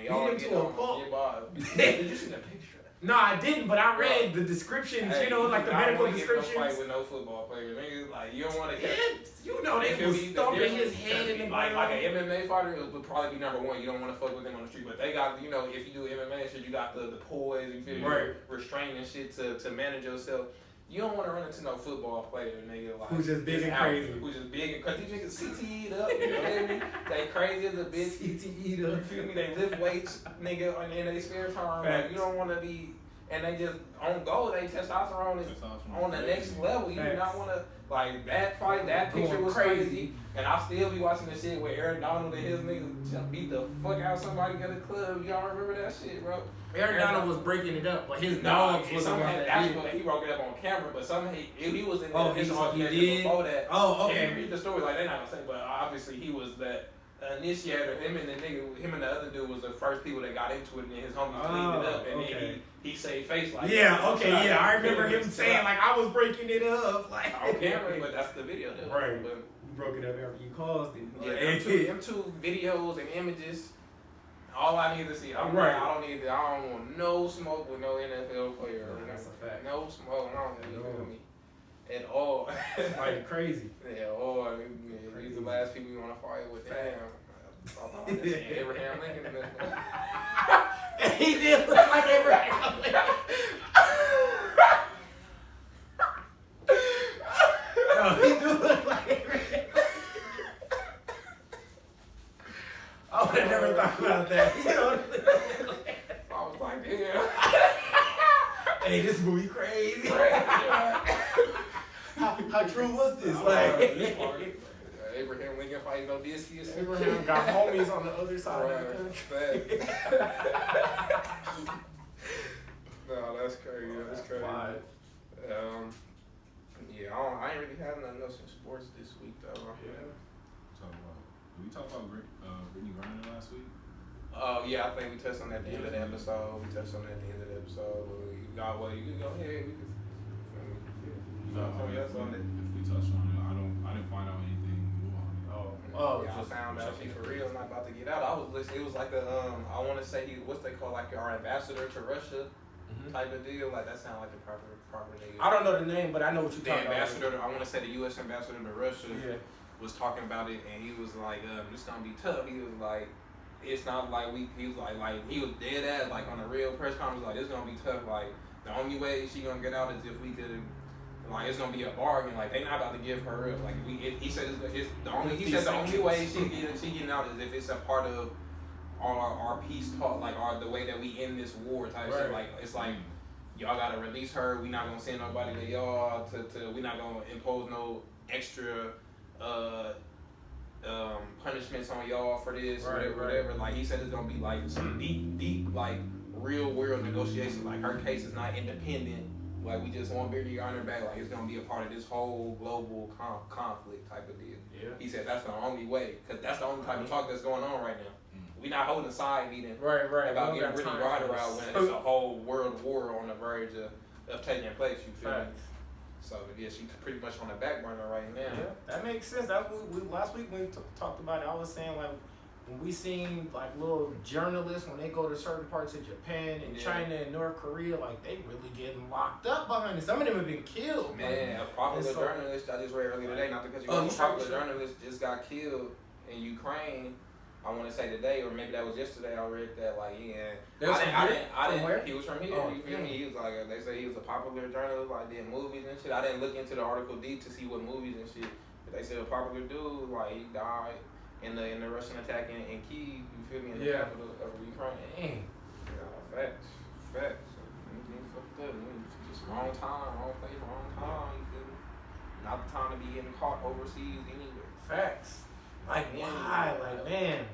y'all Beat him get to a on pulp. your body. Did you see the picture? No, I didn't, but I read the descriptions, Hey, like the medical descriptions. You don't fight with no football player. Niggas, like, you don't want to catch. You know, they was stomping his head in the ground. Like an MMA fighter, it would probably be number one. You don't want to fuck with them on the street. But they got, if you do MMA shit, you got the poise, you feel me? Restraining shit to manage yourself. You don't want to run into no football player, nigga. Like, who's just big and crazy. Who's just big and crazy. These niggas CTE'd up, you feel me? They crazy as a bitch. CTE'd up. You feel me? They lift weights, nigga, in their spare time. Like, you don't want to be, and they just, on go, they testosterone is on the next level. You do not want to, like, that fight, that picture was crazy. And I still be watching the shit where Aaron Donald and his niggas just beat the fuck out somebody at a club. Y'all remember that shit, bro? Aaron Donald was breaking it up, but his dogs was the one that's what he broke it up on camera. But somehow he was in the initial altercation before that. Oh, okay. And read the story, like, they not gonna say, but obviously he was that initiator. Him and the other dude was the first people that got into it, and his homies cleaned it up, and then he saved face like I remember him saying like I was breaking it up like on camera, but that's the video though. Right. But you broke it up after you caused it. Yeah, them two videos and images. All I need to see. I don't want no smoke with no NFL player. That's a fact. No smoke. I don't need me at all. Like crazy. Yeah, or these are the last people you want to fight with. Damn. Abraham Lincoln. He did look like Abraham Lincoln. No, he do look like Abraham. I would have never thought about that. I was like, damn. Hey, this movie crazy. How true was this? Abraham Lincoln fighting Odysseus. Abraham got homies on the other side of the country. No, that's crazy. That's crazy. I ain't really had nothing else in sports this week though. Did we talk about Brittany Griner last week? Yeah, I think we touched on that at the end of the episode. You can go ahead. If we touched on it, I didn't find out anything new on it. I found out she for real not about to get out. I was listening. It was like I want to say what's they call like our ambassador to Russia type of deal. Like that sounds like the proper name. I don't know the name, but I know what you're talking about. The ambassador. I want to say the U.S. ambassador to Russia was talking about it, and he was like, "It's gonna be tough." He was like, "It's not like we." He was like he was dead ass like on a real press conference. Like it's gonna be tough. Like the only way she gonna get out is if we could. Like it's gonna be a bargain. Like they not about to give her up. Like he said it's the only. He said the only way she getting out is if it's a part of our peace talk, like the way that we end this war type shit. Like it's like y'all gotta release her. We not gonna send nobody to y'all. We not gonna impose no extra punishments on y'all for this, whatever. Like he said, it's gonna be like some deep, like real world negotiations. Like her case is not independent. Like we just want Brittany Griner back. Like it's gonna be a part of this whole global conflict type of deal. Yeah. He said that's the only way, cause that's the only type of talk that's going on right now. We not holding side meeting about getting Brittany Griner out when it's a whole world war on the verge of taking place. You feel me? Facts. So yeah, she's pretty much on the back burner right now. Yeah, that makes sense. That's what we last week when we talked about it. I was saying like when we seen like little journalists when they go to certain parts of Japan and China and North Korea, like they really getting locked up behind it. Some of them have been killed. Man, a popular journalist I just read earlier today, not because a popular journalist just got killed in Ukraine. I want to say today, or maybe that was yesterday. I read that like I didn't. Where? He was from here. You feel me? He was like they say he was a popular journalist, like did movies and shit. I didn't look into the article deep to see what movies and shit. But they said a popular dude, like he died in the Russian attack in Kyiv. You feel me? In the capital of Ukraine. Dang. Facts. Fucked up. Just wrong time, wrong place, wrong time. You feel me? Not the time to be getting caught overseas anywhere. Facts. Like why? Like man,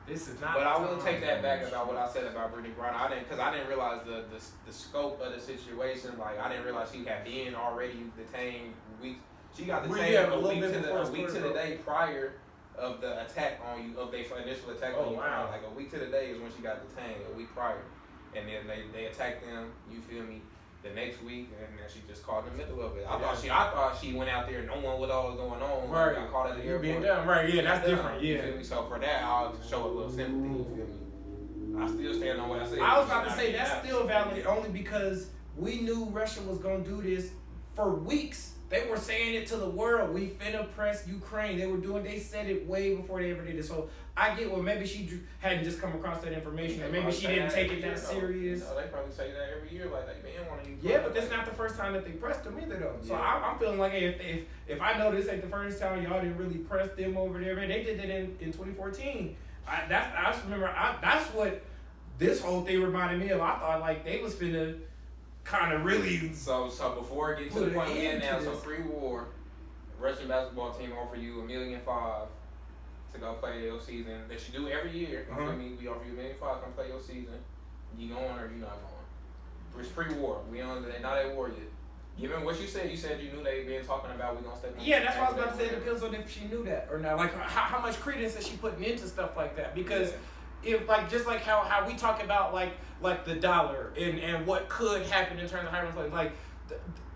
this is not. But I will take that back about what I said about Brittany Griner. I didn't realize the scope of the situation. Like I didn't realize she had been already detained weeks. She got detained a week to the day prior of the attack on you, of their initial attack on you. Wow. Like a week to the day is when she got detained, a week prior, and then they attacked them. You feel me? The next week, and then she just caught in the middle of it. I thought she went out there knowing what all was going on. Right. Got caught at the airport. Being done. Right. Yeah, that's different. Yeah. You feel me? So for that, I'll show a little sympathy. You feel me? I still stand on what I said. I was about to say that's still valid only because we knew Russia was gonna do this for weeks. They were saying it to the world. We finna press Ukraine. They said it way before they ever did it. So I get well, maybe she hadn't just come across that information, and maybe she didn't take it that serious. No, they probably say that every year, like they been wanting you. Yeah, but that's not the first time that they pressed them either, though. So I'm feeling like if I know this ain't the first time y'all didn't really press them over there, man, they did that in 2014. That's what this whole thing reminded me of. I thought like they was finna kind of really. So before it gets to the point we in now, so pre-war, Russian basketball team offer you $1.5 million to go play your season that you do every year. You feel me? We offer you $1.5 million, come play your season. You going or you not going? It's pre-war. We not at war yet. Given what you said you knew they been talking about we gonna step in. Yeah, that's what I was about to say. It depends on if she knew that or not. Like how much credence is she putting into stuff like that? Because if like just like how we talk about like the dollar and what could happen in terms of hyperinflation, like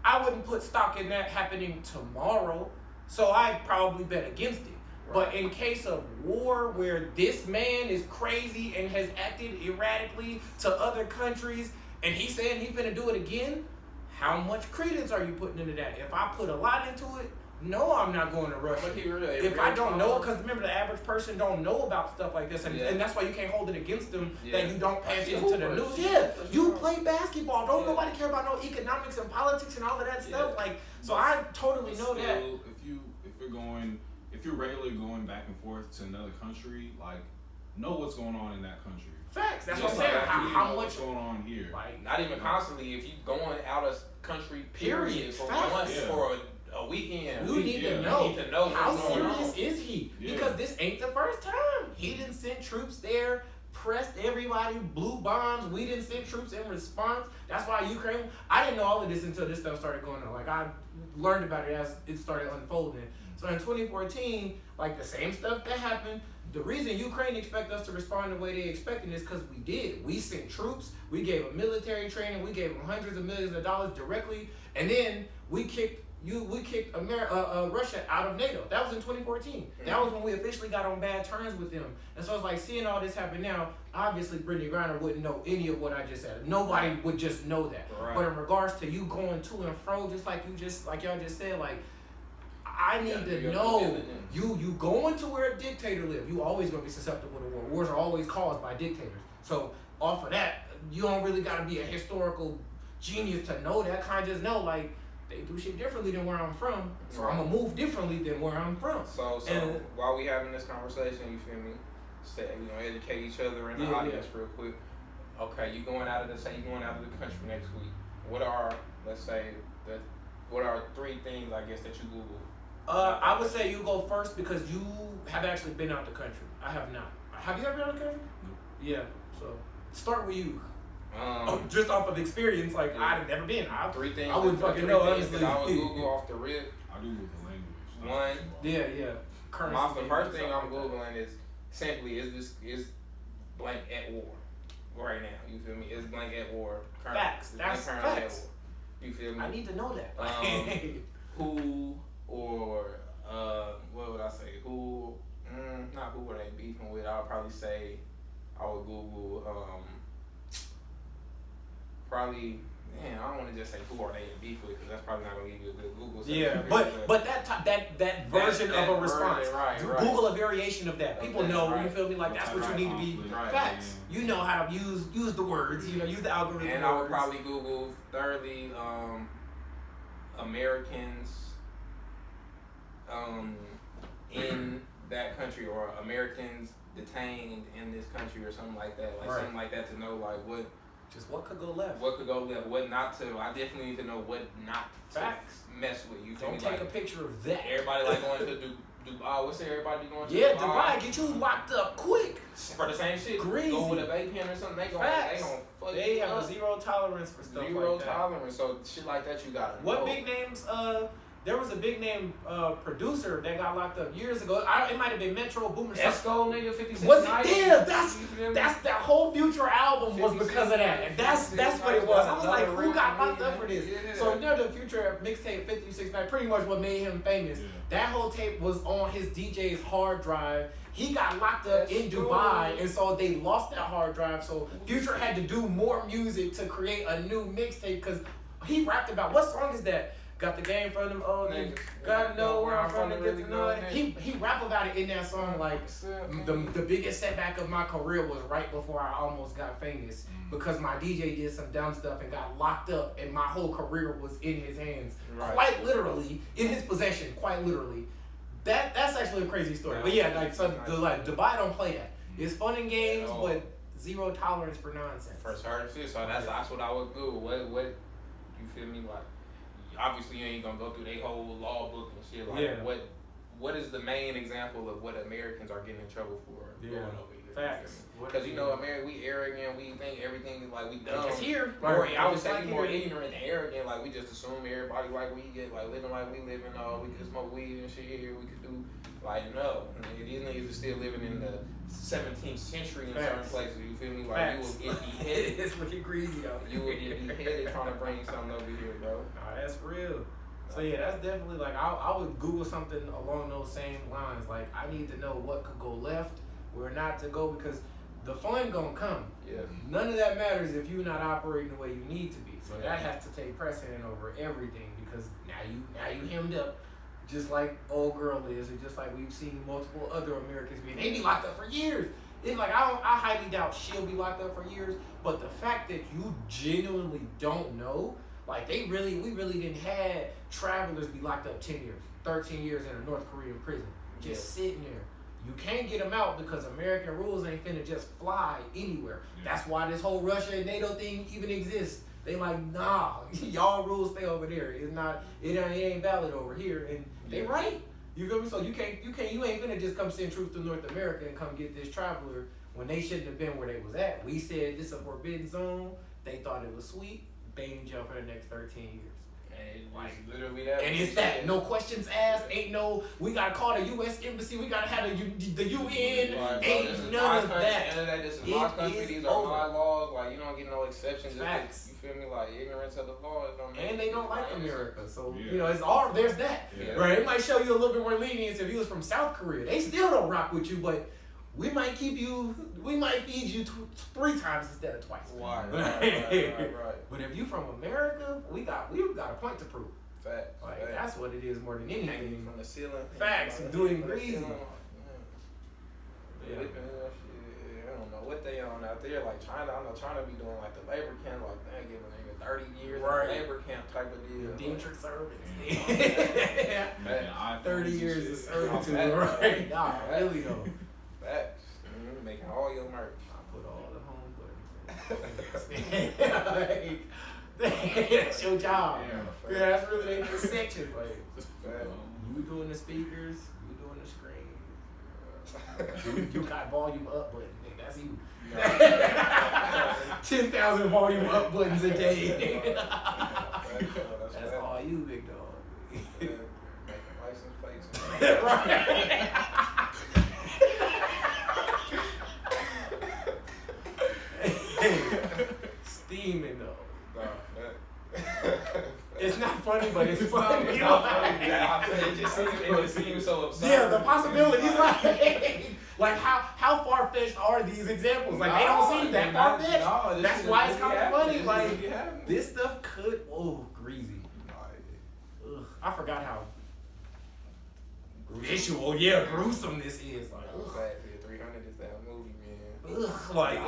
I wouldn't put stock in that happening tomorrow. So I'd probably bet against it. But in case of war where this man is crazy and has acted erratically to other countries and he's saying he's gonna do it again, how much credence are you putting into that? If I put a lot into it, no, I'm not going to Russia. If I don't know, because remember the average person don't know about stuff like this, and that's why you can't hold it against them that you don't pay attention to the news. Yeah, you play basketball. Don't nobody care about no economics and politics and all of that stuff. Like, so I totally know that. If you're regularly going back and forth to another country, like know what's going on in that country. Facts. That's what I'm saying. How much going on here? Like not even constantly. If you going out of country, period, for months, for a weekend, you need to know how serious is he? Because this ain't the first time. He didn't send troops there, pressed everybody, blew bombs. We didn't send troops in response. That's why Ukraine. I didn't know all of this until this stuff started going on. Like I learned about it as it started unfolding. So in 2014, like the same stuff that happened. The reason Ukraine expect us to respond the way they expected is because we did. We sent troops. We gave them military training. We gave them hundreds of millions of dollars directly, and then we kicked Russia out of NATO. That was in 2014. Mm-hmm. That was when we officially got on bad terms with them. And so it's like seeing all this happen now. Obviously, Brittany Griner wouldn't know any of what I just said. Nobody would just know that. Right. But in regards to you going to and fro, just like y'all just said, like. I need to know you going to where a dictator lives. You always gonna be susceptible to war. Wars are always caused by dictators. So off of that, you don't really gotta be a historical genius to know that. Kind of just know like they do shit differently than where I'm from. So I'm gonna move differently than where I'm from. So while we having this conversation, you feel me? We gonna educate each other in the audience real quick. Okay, you going out of the country next week. What are three things I guess that you Google? I would say you go first because you have actually been out the country. I have not. Have you ever been out the country? No. Yeah. So start with you. Just off of experience, like I've never been. Three things. I wouldn't fucking know honestly. I would Google off the rip. I do with the language. One. Yeah. The first thing I'm Googling is simply is blank at war. right now. You feel me? It's blank at war. Facts. That's currently at facts. war. You feel me? I need to know that. Who or what would I say? Who? Not who are they beefing with? I'll probably say I would Google probably. Man, I don't want to just say who are they in beef with because that's probably not gonna give you a good Google. Yeah, but that version of a response. Right. Google a variation of that. People know. Right. You feel me? Like that's what you need to be. Right. Facts. You know how to use the words. You know, use the algorithm. And I would probably Google thirdly Americans in that country or Americans detained in this country or something like that. Like something like that to know like what. Just what could go left? What could go left? What not to? I definitely need to know what not to mess with. You don't take a picture of that. Everybody like going to Dubai. What's everybody going to? Yeah, Dubai. Get you locked up quick for the same shit. Greasy. Go with a vape pen or something. They gonna fuck They you have up. a zero tolerance for stuff Zero like that. tolerance. So shit like that you gotta. What big names? There was a big name producer that got locked up years ago. It might have been Metro Boomin. Esco, nigga, 56. Was it? Yeah, that's that whole Future album was because of that. And that's what it was. I was like, who got locked up for this? Yeah. So the Future mixtape 56 Night, pretty much what made him famous. Yeah. That whole tape was on his DJ's hard drive. He got locked up in Dubai, and so they lost that hard drive. So Future had to do more music to create a new mixtape because he rapped about what song is that? Got the game from them old niggas. Gotta know where I'm from to get to know it. He rap about it in that song like the biggest setback of my career was right before I almost got famous because my DJ did some dumb stuff and got locked up and my whole career was in his hands. Right. Quite literally, in his possession, quite literally. That's actually a crazy story. But yeah, Dubai don't play that. It's fun and games, but zero tolerance for nonsense. For certain shit. So that's what I would do. What you feel me like? Obviously, you ain't gonna go through their whole law book and shit. Like, what is the main example of what Americans are getting in trouble for going over here? Facts. Because America, we arrogant. We think everything is like we dumb. It's here. I would say we more ignorant and arrogant. Like we just assume everybody like we get, like living like we living. We can smoke weed and shit here. We could do no. These niggas are still living in the 17th century in certain places. You feel me? Like you will get beheaded. It's looking greasy out here. You will get beheaded trying to bring something over here, bro. Nah, that's real. So yeah, that's definitely like I would Google something along those same lines. Like I need to know what could go left, where not to go, because the fun gonna come. Yeah. None of that matters if you're not operating the way you need to be. So that has to take precedent over everything because now you hemmed up. Just like old girl is, or just like we've seen multiple other Americans be. They be locked up for years. It's like I highly doubt she'll be locked up for years. But the fact that you genuinely don't know, like we really didn't have travelers be locked up 10 years, 13 years in a North Korean prison, just sitting there. You can't get them out because American rules ain't finna just fly anywhere. Yeah. That's why this whole Russia and NATO thing even exists. They like, nah, y'all rules stay over there. It ain't valid over here, and they right. You feel me? So you ain't finna just come send troops to North America and come get this traveler when they shouldn't have been where they was at. We said this is a forbidden zone. They thought it was sweet. They in jail for the next 13 years. And like literally that. And it's that. No questions asked. Ain't no. We gotta call the U.S. embassy. We gotta have the UN. Right, ain't none of that. This is my country. These are my laws. Like you don't get no exceptions. Facts. You feel me? Like ignorance of the law. And they don't like America. So it's all there's that. Yeah. Right. It might show you a little bit more lenience if you was from South Korea. They still don't rock with you, but we might feed you 3 times instead of twice. Right. But if you from America, we've got a point to prove. Facts. Like that's what it is more than anything. Hanging from the ceiling. Facts. Doing greasy. Yeah. I don't know what they on out there. Like China, I know China be doing like the labor camp, like they giving nigga 30 years of labor camp type of deal. Indentured service. 30 years of servitude, right? Nah, really though. Facts. Making all your merch. I put all the home buttons. That's your job. Yeah, that's really their section. Like, you doing the speakers, you doing the screen. You got volume up button. That's you. 10,000 volume up buttons a day. That's all you, big dog. Making license plates. Right. but it's funny. It's not funny. It just seems so absurd. Yeah, the possibilities, like how far fetched are these examples? Like they don't seem that far fetched. No, that's why it's kind of funny. Like this this stuff could greasy. Ugh, I forgot how visual, gruesome this is. Like, ugh. 300 is that movie, man. Ugh, like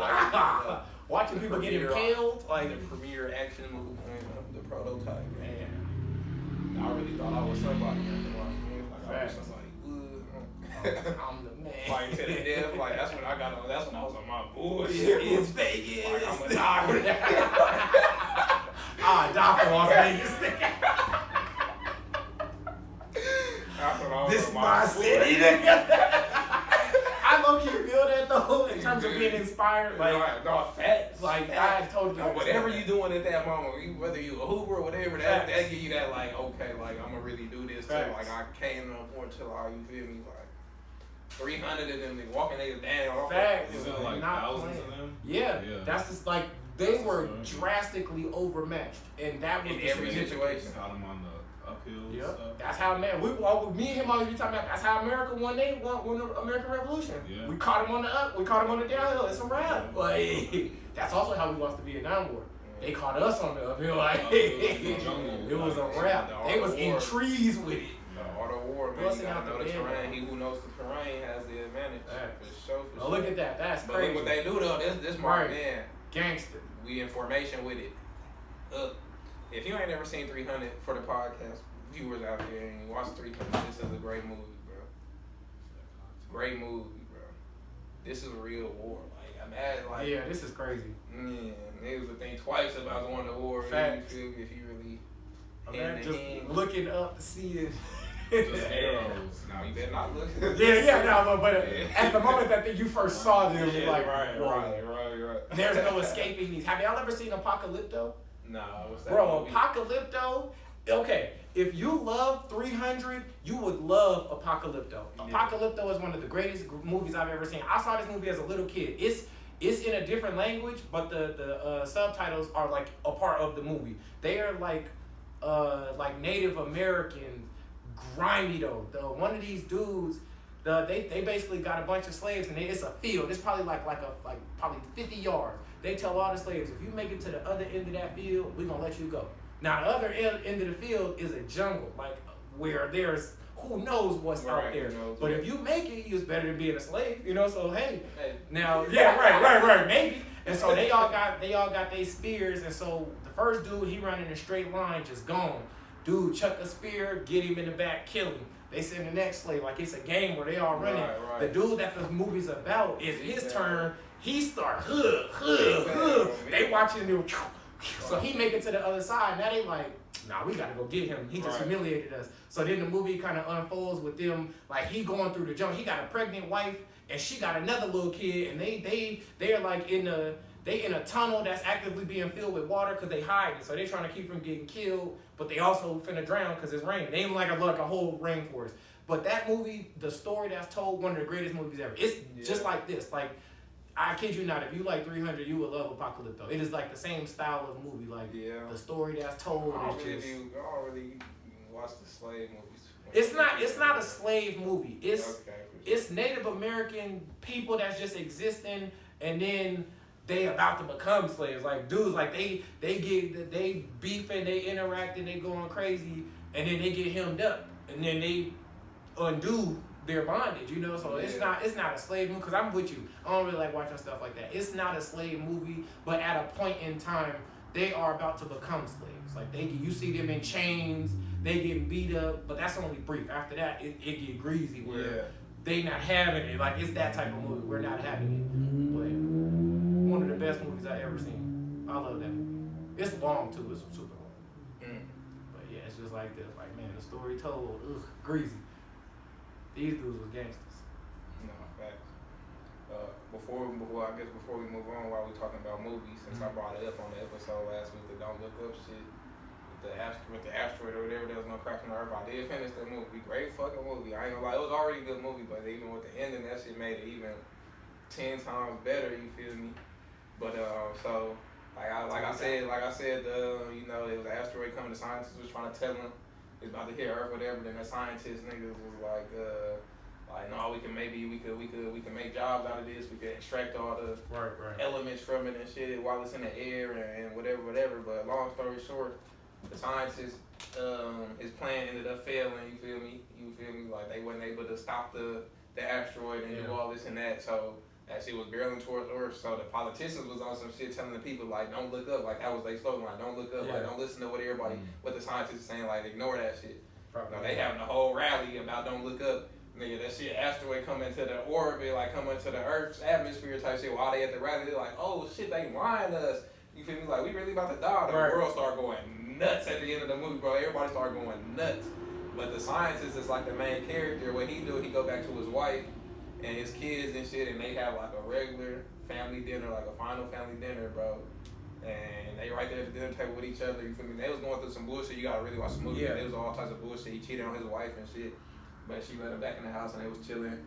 watching people get impaled, like the premiere action movie, man, the prototype, man. I really thought I was somebody after watching it. Like I was somebody. I'm the man. Fighting to the death. Like that's when I got on. That's when I was on my bullshit. It's Vegas. Like I'm a die. Die for Las Vegas. This is my city. I low-key feel that though, in terms of being inspired. Like, no, facts. Like, I totally whatever you doing at that moment, whether you a Hoover or whatever, that give you that, like, okay, like, I'm gonna really do this too. Like, I can't afford to, like, you feel me? Like, 300 of them, they walking niggas down. Facts. Is it like thousands of them? Yeah. That's just like, they were drastically overmatched. And that was in every situation. Got them on the uphill. Yep. Stuff. That's how me and him always be talking about. That's how America won the American Revolution. Yeah. We caught him on the up. We caught him on the downhill. It's a wrap. Like that's also how we lost the Vietnam War. They caught us on the uphill. Like it was a wrap. They was in trees with it. The art of war, man. You gotta know the terrain. He who knows the terrain has the advantage. For sure. Oh, look at that. That's but crazy. Look what they do though. This mark, man. Gangster. We in formation with it. If you ain't never seen 300 for the podcast viewers out there and you watch 300, this is a great movie, bro. Great movie, bro. This is a real war. Like imagine, like yeah, this is crazy. Niggas would think twice about going to war. Facts. If you really just looking up to see it. Just arrows. No, you better not look. But at the moment that you first saw them, you're like, right. There's no escaping these. Have y'all ever seen Apocalypto? No, what's that? Bro, movie? Apocalypto. Okay, if you love 300, you would love Apocalypto. Yeah. Apocalypto is one of the greatest movies I've ever seen. I saw this movie as a little kid. It's in a different language, but the subtitles are like a part of the movie. They are like Native American, grimy though. One of these dudes, they basically got a bunch of slaves and it's a field. It's probably like probably 50 yards. They tell all the slaves, if you make it to the other end of that field, we're gonna let you go. Now the other end of the field is a jungle, like where there's who knows what's out there. But if you make it, it's better than being a slave, you know. So hey. Now right, maybe. And so they all got their spears, and so the first dude he running in a straight line, just gone. Dude chuck a spear, get him in the back, kill him. They send the next slave, like it's a game where they all running. Right. The dude that the movie's about is his turn. He start They watching him. So he make it to the other side. Now they like, nah, we gotta go get him. He just humiliated us. So then the movie kind of unfolds with them, like he going through the jungle. He got a pregnant wife and she got another little kid, and they're like in a tunnel that's actively being filled with water because they hiding. So they trying to keep from getting killed, but they also finna drown because it's raining. They ain't like a whole rainforest. But that movie, the story that's told, one of the greatest movies ever. It's just like this. Like, I kid you not, if you like 300, you will love Apocalypto. It is like the same style of movie. Like, the story that's told I is don't just... really watch the slave movies. It's not a slave movie. It's Native American people that's just existing, and then they about to become slaves. Like dudes, like they beefing, they interacting, they going crazy, and then they get hemmed up, and then they undo their bondage, you know. So it's not a slave movie, because I'm with you. I don't really like watching stuff like that. It's not a slave movie, but at a point in time, they are about to become slaves. Like you see them in chains, they get beat up, but that's only brief. After that, it get greasy where they not having it. Like it's that type of movie. We're not having it. But one of the best movies I ever seen. I love that movie. It's long too. It's super long. But yeah, it's just like this. Like man, the story told. Greasy. These dudes was gangsters. No, facts. Before we move on, while we're talking about movies, since I brought it up on the episode last week, the Don't Look Up shit, with the asteroid or whatever, there was no cracks on the earth. I did finish that movie. Great fucking movie. I ain't gonna lie, it was already a good movie, but even with the ending, that shit made it even 10 times better. You feel me? But so like I said, you know, it was an asteroid coming. The scientists was trying to tell them it's about to hit Earth, whatever. Then the scientist niggas was like, no, we can make jobs out of this. We can extract all the elements from it and shit while it's in the air and whatever. But long story short, the scientist, his plan ended up failing. You feel me? Like they wasn't able to stop the asteroid and do all this and that. So that shit was barreling towards Earth. So the politicians was on some shit telling the people like, don't look up. Like that was their slogan. Like don't look up. Like don't listen to what the scientists are saying. Like ignore that shit. No, they having a whole rally about don't look up. Nigga, that shit asteroid come into the orbit, like come into the Earth's atmosphere type shit. While they at the rally, they're like, oh shit, they lying to us. You feel me? Like we really about to die. The world start going nuts at the end of the movie, bro. Everybody start going nuts. But the scientist is like the main character. What he do, he go back to his wife and his kids and shit, and they have like a regular family dinner, like a final family dinner, bro. And they right there at the dinner table with each other. You feel me? They was going through some bullshit. You gotta really watch the movie. Yeah. It was all types of bullshit. He cheated on his wife and shit. But she let him back in the house and they was chilling.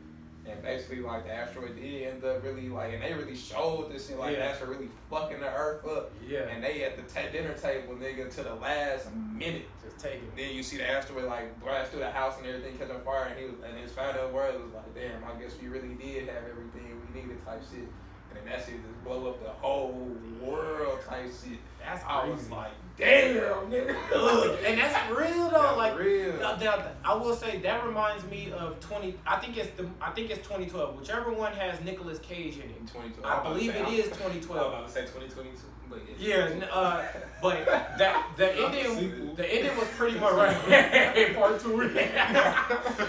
And basically, like, the asteroid did end up really, like, and they really showed this shit, like, the asteroid really fucking the Earth up. Yeah. And they at the dinner table, nigga, to the last minute. Just taking it. Then you see the asteroid, like, blast through the house and everything catch on fire. And his final word was like, damn, I guess we really did have everything we needed type shit. And then that shit just blow up the whole world type shit. That's crazy. I was like, damn, nigga. And that's real though. That's like real. I will say that reminds me of 20. I think it's 2012. Whichever one has Nicolas Cage in it. 2012. I believe it is 2012. I was about to say 2022. But but the ending was pretty much right. Part 2.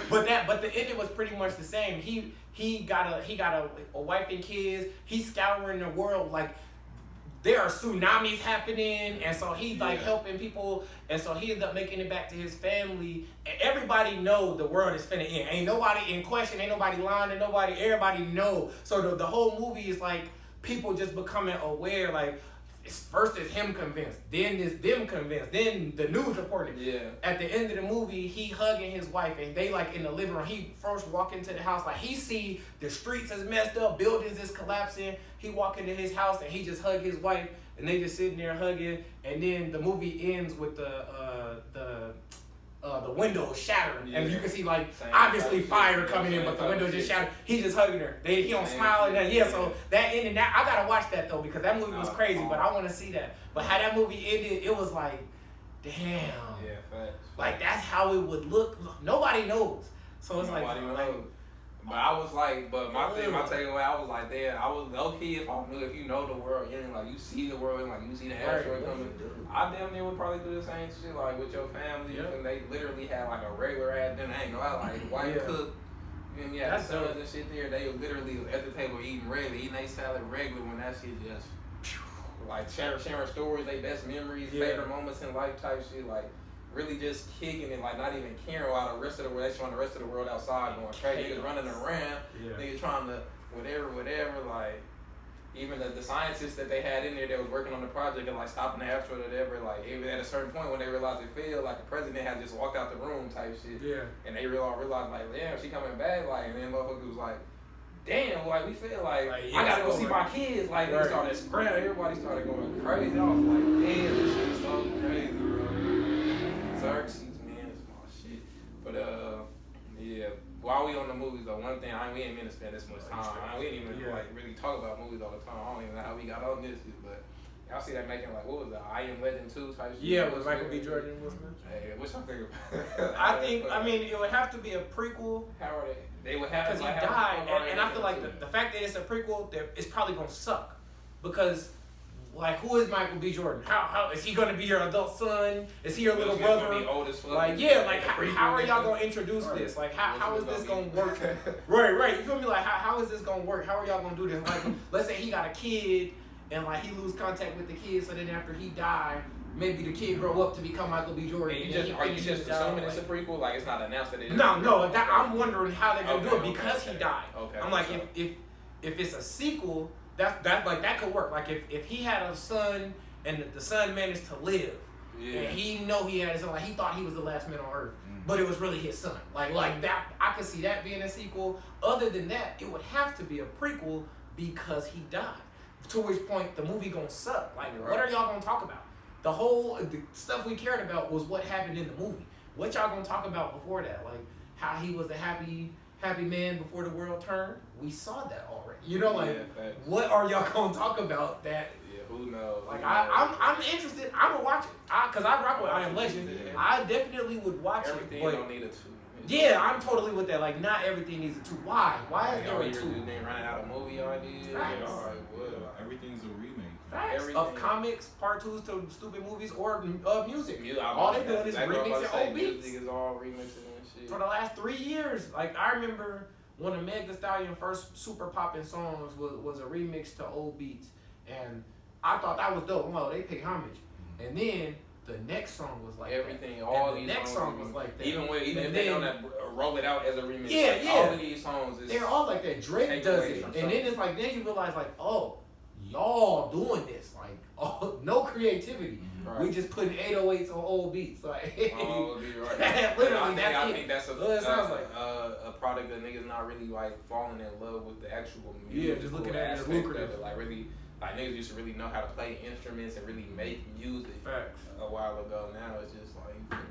but the ending was pretty much the same. He got a wife and kids. He's scouring the world like. There are tsunamis happening, and so he's like helping people, and so he ended up making it back to his family. And everybody know the world is finna end. Ain't nobody in question, ain't nobody lying to nobody. Everybody know. So the whole movie is like people just becoming aware. Like first it's him convinced, then it's them convinced, then the news reporting. Yeah. At the end of the movie, he hugging his wife, and they like in the living room. He first walk into the house, like he see the streets is messed up, buildings is collapsing. He walk into his house and he just hug his wife, and they just sitting there hugging. And then the movie ends with the windows shattering, and you can see like obviously fire coming in, but the windows just shattered. He just hugging her. He don't smile and that. So that ended. That I gotta watch that though because that movie was crazy. But I want to see that. But how that movie ended, it was like, damn. Yeah, facts. Like that's how it would look. Nobody knows. So it's nobody knows. But I was like, my takeaway, I was like, damn, I was low key if you know the world, and like you see the world, and like you see the asteroid coming, I damn near would probably do the same shit like with your family, and they literally had like a regular ass dinner. I ain't gonna lie, like white cook, and the sons and shit there. They literally was at the table eating regular, eating they salad regular when that shit just like sharing stories, they best memories, favorite moments in life type shit, like. Really just kicking it, like not even caring while the rest of the world, they showing the rest of the world outside going crazy, niggas running around, niggas trying to whatever, like even the scientists that they had in there that was working on the project and like stopping the asteroid or whatever, like even at a certain point when they realized it failed, like the president had just walked out the room type shit. Yeah. And they realized like, damn, she coming back, like, and then motherfuckers was like, damn, like we feel like I gotta go see my kids, like they started spreading, everybody started going crazy. I was like, damn, this shit is so crazy, bro. Xerxes, man, it's my shit. But while we on the movies though, one thing we ain't meant to spend this much time. We ain't even like really talk about movies all the time. I don't even know how we got on this, but y'all see that making like what was it, I Am Legend 2 type shit? Yeah, with Michael B. Jordan and Will Smith. Hey, what y'all think about? I mean, it would have to be a prequel. How are they? They would have because he died, and I feel like the fact that it's a prequel, it's probably gonna suck because. Like, who is Michael B. Jordan? How is he gonna be your adult son? Is he your little brother? Old as fuck. Like, how are y'all gonna introduce this? Like, how is this gonna work? Right. You feel me? Like, how is this gonna work? How are y'all gonna do this? Like, let's say he got a kid, and like he lose contact with the kid, so then after he died, maybe the kid grow up to become Michael B. Jordan. Are you just assuming it's a prequel? Like, it's not announced that it is. No. I'm wondering how they're gonna do it because he died. Okay. I'm like, if it's a sequel. That could work. Like if he had a son and the son managed to live, and he had his son, like he thought he was the last man on earth, but it was really his son. Like that, I could see that being a sequel. Other than that, it would have to be a prequel because he died. To which point the movie gonna suck. Like what are y'all gonna talk about? The stuff we cared about was what happened in the movie. what y'all gonna talk about before that? Like how he was a happy man before the world turned. We saw that already. You know, like what are y'all gonna talk about that? Yeah, who knows? Like I'm interested. I'm gonna watch it. Cause I rock with I Am Legend. Yeah. I definitely would watch everything it. But don't need a 2. yeah, I'm totally with that. Like not everything needs a 2. Why? Why is there a 2? They running out of movie ideas. Facts. Everything's a remake. Facts Everything. of comics, part 2s to stupid movies or music. All All they doing is remixing old beats. Music is all remixing and shit. For the last 3 years, like I remember one of Meg Thee Stallion's first super popping songs was a remix to old beats, and I thought that was dope. Well, they pay homage, and then the next song was like everything. That. All and these the next songs song was like that. Even and if they don't roll it out as a remix. Yeah, like, yeah. All of these songs is They're all like that. Drake does it, and then it's like then you realize like, oh, y'all doing this like, oh, no creativity. Right. We just putting 808s on old beats like. Oh, you're right. Literally, I think that's like. a product that niggas not really like falling in love with the actual music. Yeah, just looking at it as lucrative. Like really, like niggas used to really know how to play instruments and really make music. Facts. A while ago. Now it's just like.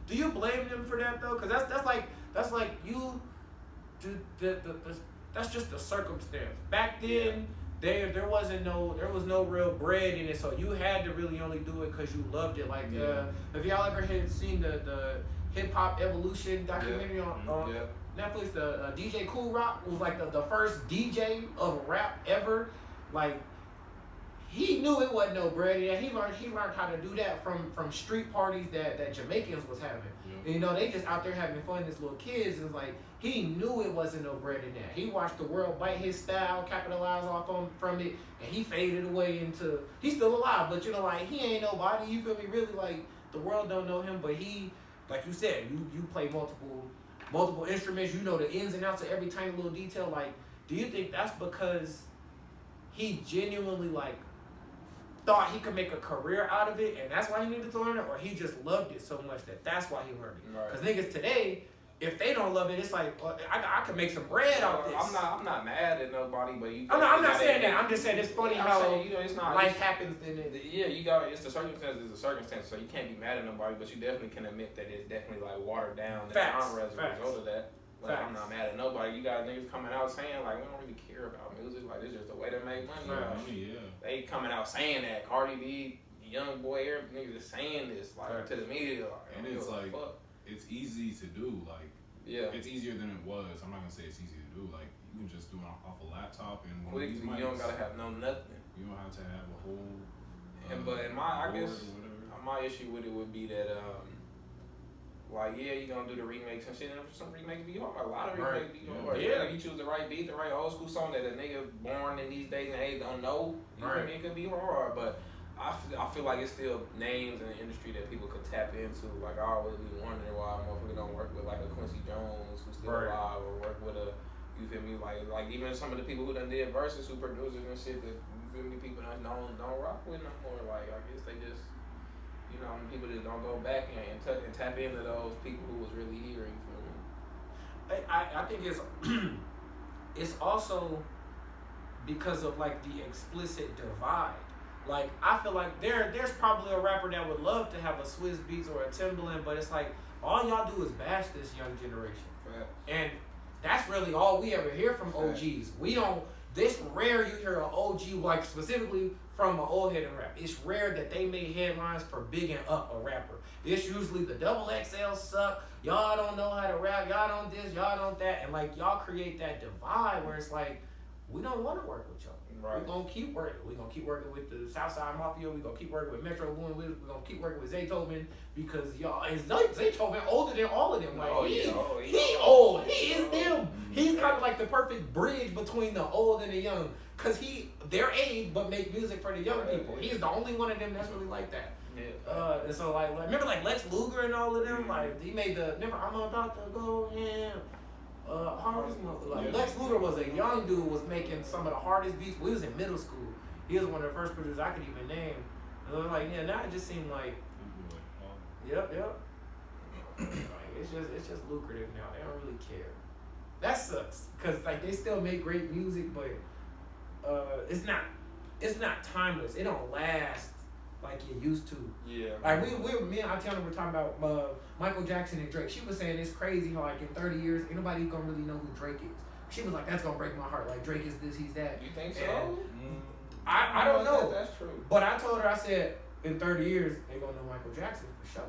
Do you blame them for that though? Cause that's like you. That's just the circumstance. Back then, there was no real bread in it, so you had to really only do it because you loved it. Like, have y'all ever had seen the hip hop evolution documentary on Netflix? The DJ Cool Rock was like the first DJ of rap ever. Like, he knew it wasn't no bread in it. He learned how to do that from street parties that Jamaicans was having. And, you know, they just out there having fun as little kids. And it's like, he knew it wasn't no bread in that. He watched the world bite his style, capitalize from it, and he faded away into, he's still alive, but you know, like, he ain't nobody, you feel me? Really, like, the world don't know him, but he, like you said, you play multiple instruments, you know the ins and outs of every tiny little detail. Like, do you think that's because he genuinely, like, thought he could make a career out of it, and that's why he needed to learn it, or he just loved it so much that's why he learned it? Because niggas today, if they don't love it, it's like, well, I can make some bread out this. I'm not mad at nobody, but you. I'm not saying that. I'm just saying it's funny how it's not, life happens. In it. Yeah, it's the circumstance. It's a circumstance, so you can't be mad at nobody, but you definitely can admit that it's definitely like watered down. Facts. As a result of that. Like, I'm not mad at nobody. You got niggas coming out saying like, we don't really care about music. Like, it's just a way to make money. They coming out saying that. Cardi B, young boy, every niggas is saying this like to the media. Like, and it's like, it's easy to do. Like, it's easier than it was. I'm not gonna say it's easy to do. Like, you can just do it off a laptop and one of these mics. You don't gotta have nothing. You don't have to have a whole. I guess my issue with it would be that like, you gonna do the remakes and shit, and some remakes be hard. A lot of remakes be hard. Yeah, like you choose the right beat, the right old school song that a nigga born in these days and age don't know. You know what I mean? It could be hard, but I feel like it's still names in the industry that people could tap into. Like, I always be wondering why motherfuckers don't work with like a Quincy Jones who's still alive, or work with a, you feel me? Like even some of the people who done did verses, who producers and shit that, you feel me, people don't rock with no more. Like, I guess they just, you know, people just don't go back and tap into those people who was really here. You feel me? I think it's also because of like the explicit divide. Like, I feel like there's probably a rapper that would love to have a Swiss Beats or a Timbaland, but it's like all y'all do is bash this young generation. And that's really all we ever hear from OGs. We don't. This rare you hear an OG, like specifically from an old head in rap. It's rare that they made headlines for bigging up a rapper. It's usually the double XL suck. Y'all don't know how to rap. Y'all don't this. Y'all don't that. And like, y'all create that divide where it's like, we don't want to work with y'all. We're gonna keep working. We're gonna keep working with the Southside Mafia. We're gonna keep working with Metro Boomin. We're gonna keep working with Zaytoven because y'all is Zaytoven older than all of them. Like, he old. He is them. He's kind of like the perfect bridge between the old and the young, cause their age but make music for the young people. He's the only one of them that's really like that. And so like remember like Lex Luger and all of them. Like, he made remember I'm about to go Lex Luger was a young dude, was making some of the hardest beats. We was in middle school. He was one of the first producers I could even name. And I was like, now it just seemed like, yep. Like, it's just lucrative now. They don't really care. That sucks, cause like they still make great music, but it's not timeless. It don't last like you used to. Yeah. Like me and Atiana were talking about Michael Jackson and Drake. She was saying it's crazy how like in 30 years, ain't nobody gonna really know who Drake is. She was like, that's gonna break my heart. Like Drake is this, he's that. You think so? And I don't know. That's true. But I told her, I said, in 30 years, they gonna know Michael Jackson for sure.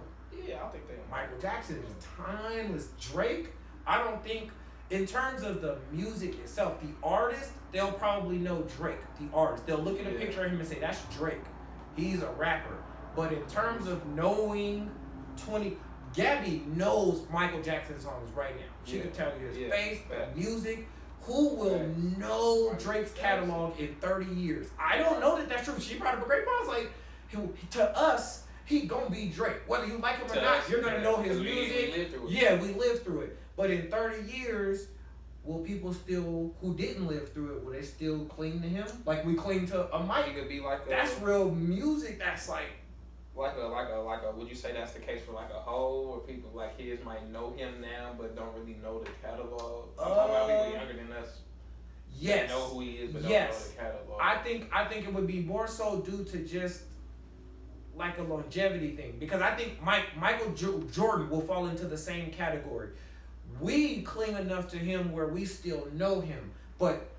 Yeah, I think they. Michael Jackson is timeless. Drake, I don't think, in terms of the music itself, the artist, they'll probably know Drake, the artist. They'll look at a picture of him and say, that's Drake. He's a rapper. But in terms of knowing Gabby knows Michael Jackson songs right now. She could tell you his face, the music. Who will know Drake's catalog in 30 years? I don't know that that's true. She brought up a great point. It's like, to us, he gonna be Drake. Whether you like him or not, you're gonna know his music. We lived through it. But in 30 years, will people still, who didn't live through it, will they still cling to him? Like we cling to a Mike. He could be like that's real music. That's like a. Would you say that's the case for like a whole, where people like kids might know him now but don't really know the catalog? I'm talking about people younger than us. Yes. They know who he is but don't know the catalog. I think it would be more so due to just like a longevity thing, because I think Michael Jordan will fall into the same category. We cling enough to him where we still know him, but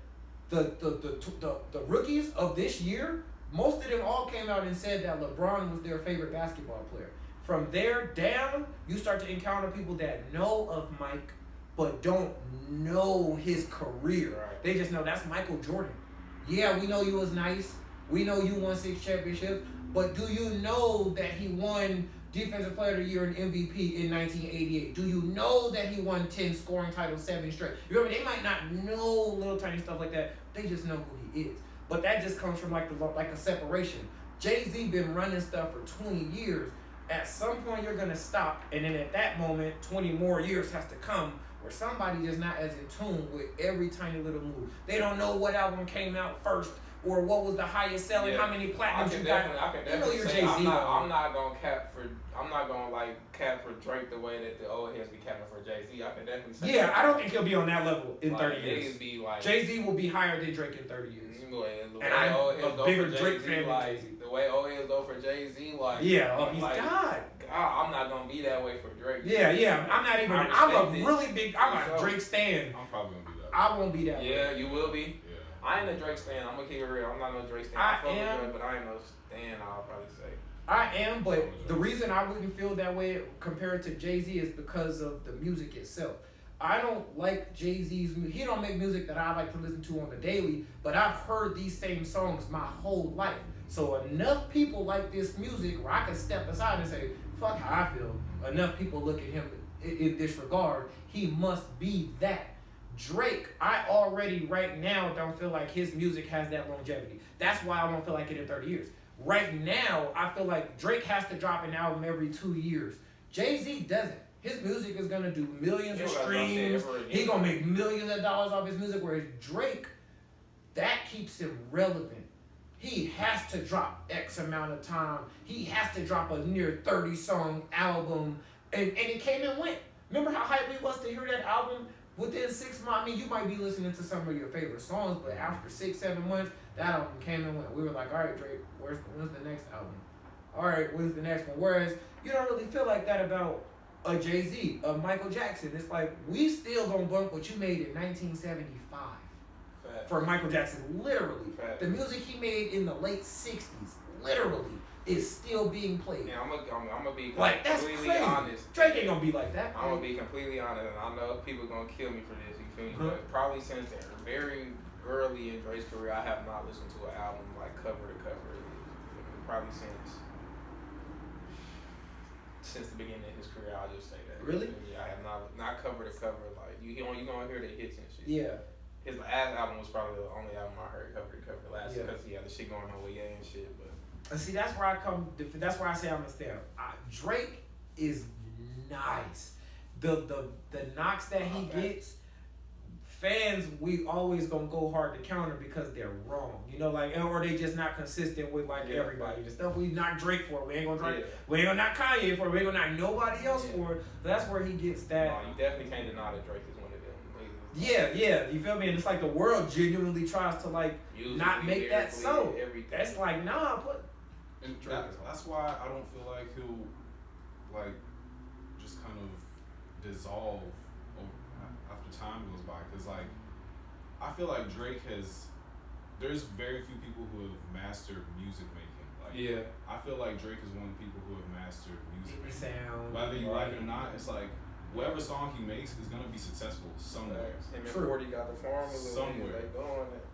the rookies of this year, most of them all came out and said that LeBron was their favorite basketball player. From there down, you start to encounter people that know of Mike, but don't know his career. Right. They just know that's Michael Jordan. Yeah, we know you was nice. We know you won 6 championships, but do you know that he won Defensive Player of the Year and MVP in 1988? Do you know that he won 10 scoring titles, 7 straight? You remember, they might not know little tiny stuff like that. They just know who he is. But that just comes from like a separation. Jay-Z been running stuff for 20 years. At some point, you're gonna stop, and then at that moment, 20 more years has to come where somebody just not as in tune with every tiny little move. They don't know what album came out first, or what was the highest selling, how many platinums you got. I can definitely say I'm not gonna cap for Drake the way that the old heads be capping for Jay-Z. I can definitely say. Yeah, I don't think he'll be on that level in 30 years. Be like, Jay-Z will be higher than Drake in 30 years. And I'm a bigger Drake fan than Jay-Z. The way old heads go for Jay-Z, like he's like, God. I'm not gonna be that way for Drake. Yeah. I'm not even. I'm a Drake stan. I'm probably gonna be that. I won't be that way. Yeah, you will be. Yeah. I ain't a Drake stan. I'm gonna keep it real. I'm not no Drake stan. I am, Drake, but I ain't no stan. I'll probably say. I am, but the reason I wouldn't feel that way compared to Jay-Z is because of the music itself. I don't like Jay-Z's music. He don't make music that I like to listen to on the daily, but I've heard these same songs my whole life. So enough people like this music where I can step aside and say, fuck how I feel. Enough people look at him in this regard. He must be that. Drake, I already right now don't feel like his music has that longevity. That's why I won't feel like it in 30 years. Right now, I feel like Drake has to drop an album every 2 years. Jay-Z doesn't. His music is gonna do millions of streams. He's gonna make millions of dollars off his music. Whereas Drake, that keeps him relevant. He has to drop X amount of time. He has to drop a near 30-song album. And it came and went. Remember how hype we was to hear that album? Within 6 months, I mean, you might be listening to some of your favorite songs, but after 6-7 months, that album came and went. We were like, all right, Drake, when's the next album? All right, when's the next one? Whereas you don't really feel like that about a Jay-Z, a Michael Jackson. It's like, we still gonna bump what you made in 1975. Fact. For Michael Jackson, literally. Fact. The music he made in the late 60s, literally, is still being played. Yeah, I'm gonna be like, that's completely crazy. honest. Drake ain't gonna be like that. I'm gonna be completely honest, and I know people gonna kill me for this, you feel me? But probably since very early in Drake's career, I have not listened to an album like cover to cover. Probably since the beginning of his career, I'll just say that. Really? Yeah, I have not cover to cover. Like you gonna hear the hits and shit. Yeah. His last album was probably the only album I heard cover to cover last because he had the shit going on with Ye and shit. But see, that's where that's where I say I'm a stan. Drake is nice. The knocks that he gets, fans, we always gonna go hard to counter because they're wrong. You know, like, or they just not consistent with like everybody. The stuff we knock Drake for, we ain't gonna Drake. We ain't gonna knock Kanye for, we ain't gonna knock nobody else for. That's where he gets that. No, you definitely can't deny that Drake is one of them. Yeah, you feel me? And it's like the world genuinely tries to like not make that so. Everything. That's like, nah, And Drake is hard. that's why I don't feel like he'll like just kind of dissolve after time goes by. Cause like I feel like Drake has. There's very few people who have mastered music making. Like Yeah. I feel like Drake is one of the people who have mastered music making. Sound. Whether you like it or not, it's like whatever song he makes is gonna be successful somewhere. Him and True. 40 got the formula. Somewhere. They doing it.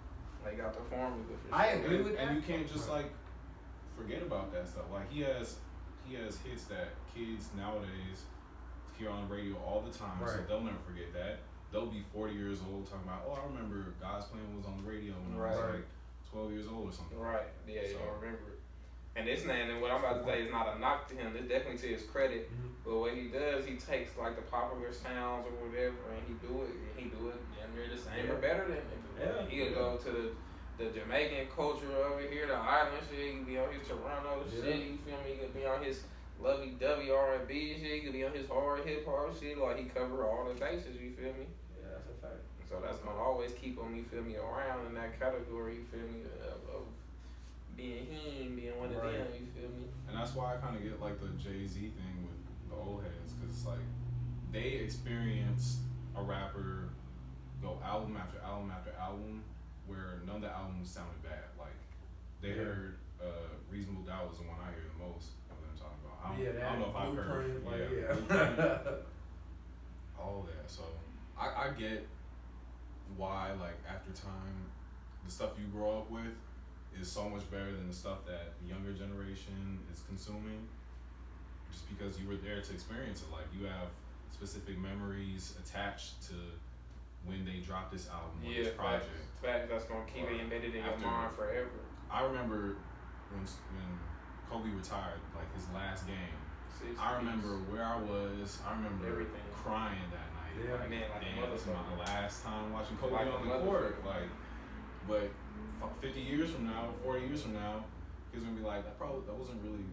They got the formula for sure. I agree with that. And you can't just like forget about that stuff. Like he has hits that kids nowadays hear on the radio all the time, so Right. they'll never forget that. They'll be 40 years old talking about, I remember God's Plan was on the radio when I was Right. like 12 years old or something. Right. Yeah, you So- don't remember it. And this man, and what I'm about to say is not a knock to him. It's definitely to his credit. Mhm. But what he does, he takes like the popular sounds or whatever, and he do it damn near the same or better than it. Yeah. He'll go to the Jamaican culture over here, the island shit. He can be on his Toronto shit. You feel me? He can be on his lovey-dovey R&B shit. He can be on his hard hip-hop shit. Like, he cover all the bases, you feel me? Yeah, that's a fact. So that's gonna always keep him, you feel me, around in that category, you feel me, of being him, being one of Right. them, you feel me? And that's why I kind of get like the Jay-Z thing with the old heads, because it's like they experienced a rapper go album after album after album where none of the albums sounded bad. Like they heard Reasonable Doubt was the one I hear the most of them talking about. I don't know if I've heard Blueprint, all that. So I get why like after time the stuff you grow up with is so much better than the stuff that the younger generation is consuming, just because you were there to experience it. Like you have specific memories attached to when they dropped this album or this project. Fact, that's gonna keep it embedded in your mind forever. I remember when Kobe retired, like his last game. I remember where I was. I remember Everything. crying that night. Yeah. Like, Man, like a damn, this is my motherfucker. last time watching Kobe Like a on the court. motherfucker. Like, but 50 years from now, 40 years from now, he's gonna be like, that wasn't really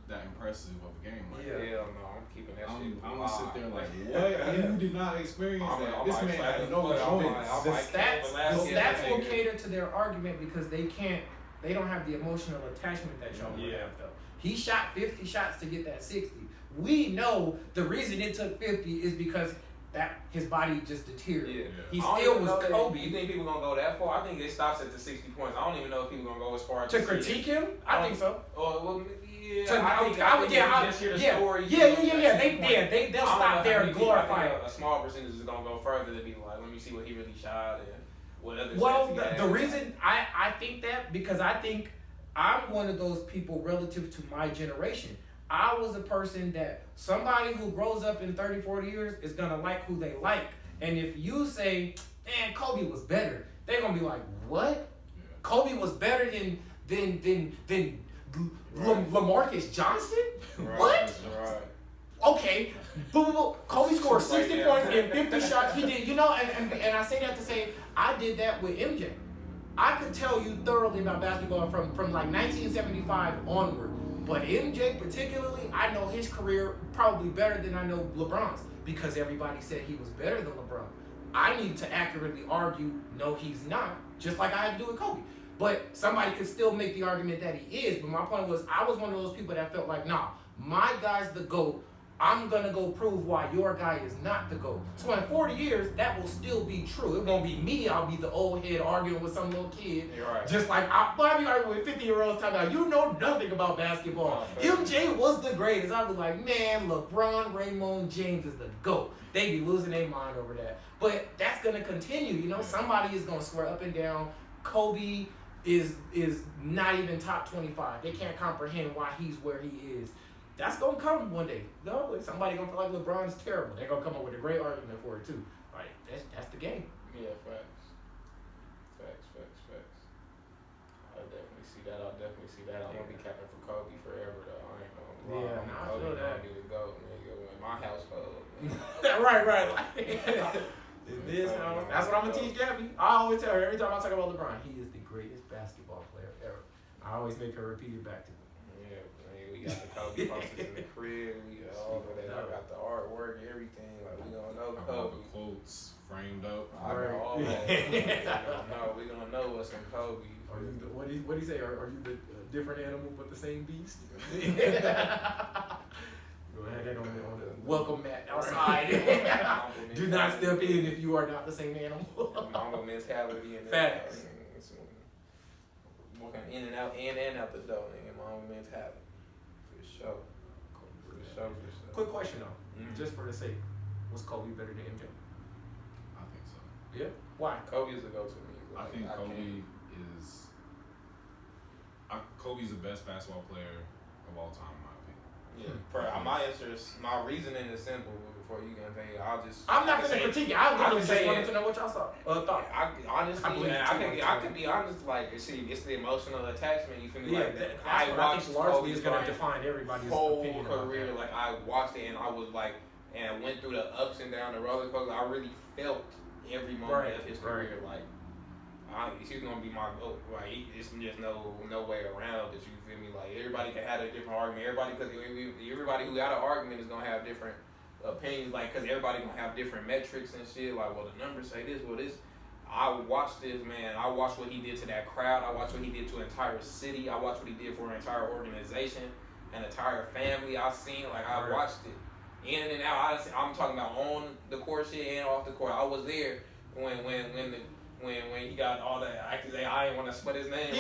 that impressive of a game. Like, Hell no, I'm keeping that shit. I'm gonna sit there like, what? You did not experience that. This man had no joints. The stats will cater to their argument because they don't have the emotional attachment that y'all would have though. He shot 50 shots to get that 60. We know the reason it took 50 is because that his body just deteriorated. Yeah. He I don't still even was know that- Kobe. You think people gonna go that far? I think it stops at the 60 points. I don't even know if people gonna go as far as To critique him? I think so. Well, yeah. To- I think if you just hear the story. They'll stop there and glorify it. A small percentage is gonna go further to be like, let me see what he really shot and what other. Well, stats he had. the reason I think that because I think I'm one of those people relative to my generation. I was a person that somebody who grows up in 30, 40 years is gonna like who they like. And if you say, man, Kobe was better, they're gonna be like, what? Yeah. Kobe was better than LaMarcus Johnson? Right, What? Right. Okay, boom, boom, boom. Kobe scored 60 Right, points yeah. and 50 shots. He did, and I say that to say I did that with MJ. I could tell you thoroughly about basketball from like 1975 onward. But MJ particularly, I know his career probably better than I know LeBron's because everybody said he was better than LeBron. I need to accurately argue, no, he's not. Just like I had to do with Kobe. But somebody could still make the argument that he is. But my point was, I was one of those people that felt like, nah, my guy's the GOAT. I'm going to go prove why your guy is not the GOAT. So in 40 years, that will still be true. It won't be me. I'll be the old head arguing with some little kid. You're right. Just like, I'll be arguing with 50-year-olds talking about, you know nothing about basketball. MJ was the greatest. I'll be like, man, LeBron, Raymond James is the GOAT. They be losing their mind over that. But that's going to continue. You know, somebody is going to swear up and down. Kobe is not even top 25. They can't comprehend why he's where he is. That's gonna come one day. No, somebody gonna feel like LeBron's terrible. They're gonna come up with a great argument for it too. Like that's the game. Yeah, facts. I definitely see that. I'm gonna be capping for Kobe forever though. I ain't gonna lie. Yeah, I'm I Kobe feel that. gonna be the GOAT, nigga, in my household. right. Like, that's what I'm gonna teach Gabby. I always tell her every time I talk about LeBron, he is the greatest basketball player ever. I always make her repeat it back to me. Yeah, man, we got the Kobe posters in the crib. We got all of that. I got the artwork, everything. Like we gonna know I got all Kobe. the quotes framed up. I got all that. We gonna know know us and Kobe. Are you the, what do you say? Are you the different animal but the same beast? Go ahead on the welcome mat outside. Do not step in if you are not the same animal. Mamba mentality and facts. Walking in and out the door, nigga. Mamba mentality. For sure. For sure. Quick question though, just for the sake, was Kobe better than MJ? I think so. Yeah. Why? Kobe is the go-to me. I think Kobe's the best basketball player of all time, in my opinion. Yeah. For my answer is, my reasoning is simple. Before you can say, I'm not gonna critique it. I just wanted to know what y'all thought. Honestly, I could be honest. Like, see, it's the emotional attachment. You feel me? Yeah, like, I watched largely is gonna define everybody's whole opinion career. Like, I watched it and I was like, and I went through the ups and downs, the roller coaster. I really felt every moment of his career. Like, he's gonna be my GOAT. Like, it's just no way around it. You feel me? Like, everybody can have a different argument. Everybody who got an argument is gonna have different opinions. Like, cause everybody gonna have different metrics and shit. Like, well, the numbers say this. Well, this. I watched this, man. I watched what he did to that crowd. I watched what he did to an entire city. I watched what he did for an entire organization, an entire family. I seen, like, I watched it in and out. I'm talking about on the court shit and off the court. I was there when he got all the accusations. I didn't want to split his name.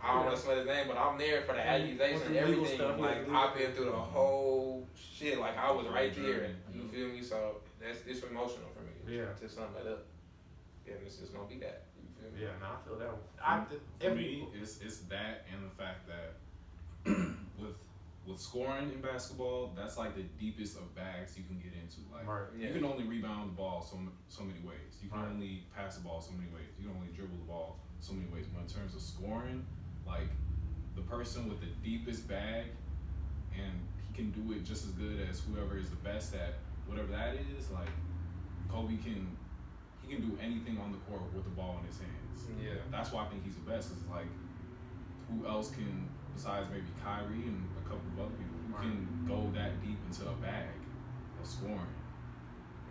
I don't want to split his name, but I'm there for the accusations and everything. Stuff, like, I've been through the whole shit. Like, I was right there. You feel me? So it's emotional for me. Yeah. To sum it up. Yeah, it's just gonna be that. You feel me? Yeah, I feel that. For me, it's that and the fact that with scoring in basketball, that's like the deepest of bags you can get into. Like, you can only rebound the ball so many ways. You can only pass the ball so many ways. You can only dribble the ball so many ways. But in terms of scoring, like, the person with the deepest bag, and he can do it just as good as whoever is the best at whatever that is. Like, Kobe can do anything on the court with the ball in his hands. Yeah, that's why I think he's the best. Cause it's like, who else can, besides maybe Kyrie and a couple of other people, who can go that deep into a bag of scoring?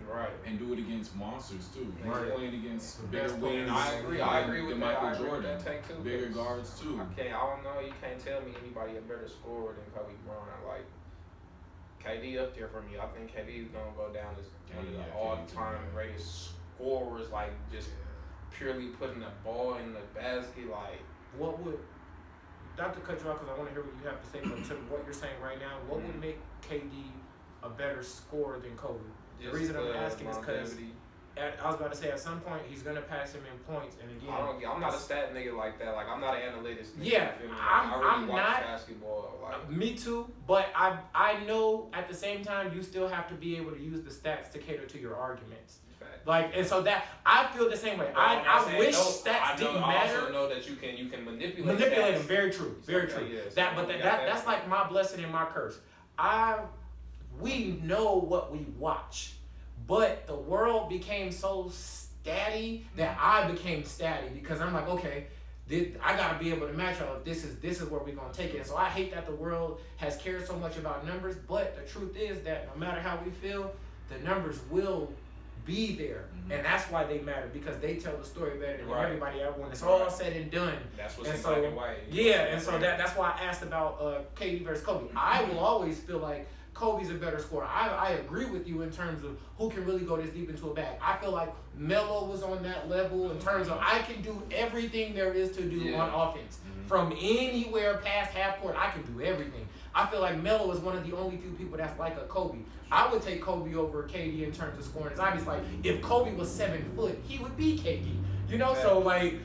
Right. And do it against monsters too. Right. Playing against bigger wings. I agree with that. Michael Jordan. Take too, bigger guards too. I don't know. You can't tell me anybody a better scorer than Kobe Bryant. Like, KD up there for me. I think KD is gonna go down as one of the all-time greatest scorers. Like, just purely putting the ball in the basket. Like, what would, not to cut you off because I want to hear what you have to say, but to what you're saying right now, what would make KD a better scorer than Kobe? The reason I'm asking is because I was about to say, at some point he's gonna pass him in points, and again, I'm not a stat nigga like that. Like, I'm not an analytics nigga. Yeah, I'm watch not basketball. Like, me too, but I know at the same time you still have to be able to use the stats to cater to your arguments. Like, and so that I feel the same way. I wish stats didn't matter. I also know that you can manipulate them. Very true. Very true. That's like my blessing and my curse. We know what we watch, but the world became so statty that I became statty because I'm like, okay, I gotta be able to match up. This is where we're gonna take it. And so I hate that the world has cared so much about numbers, but the truth is that no matter how we feel, the numbers will be there, and that's why they matter, because they tell the story better than everybody else when it's all said and done. That's what's in black and white. Yeah, and so that's why I asked about KD versus Kobe. I will always feel like Kobe's a better scorer. I agree with you in terms of who can really go this deep into a bag. I feel like Melo was on that level in terms of I can do everything there is to do on offense. From anywhere past half court, I can do everything. I feel like Melo is one of the only few people that's like a Kobe. I would take Kobe over KD in terms of scoring. It's obvious, like, if Kobe was 7 foot, he would be KD. You know, so like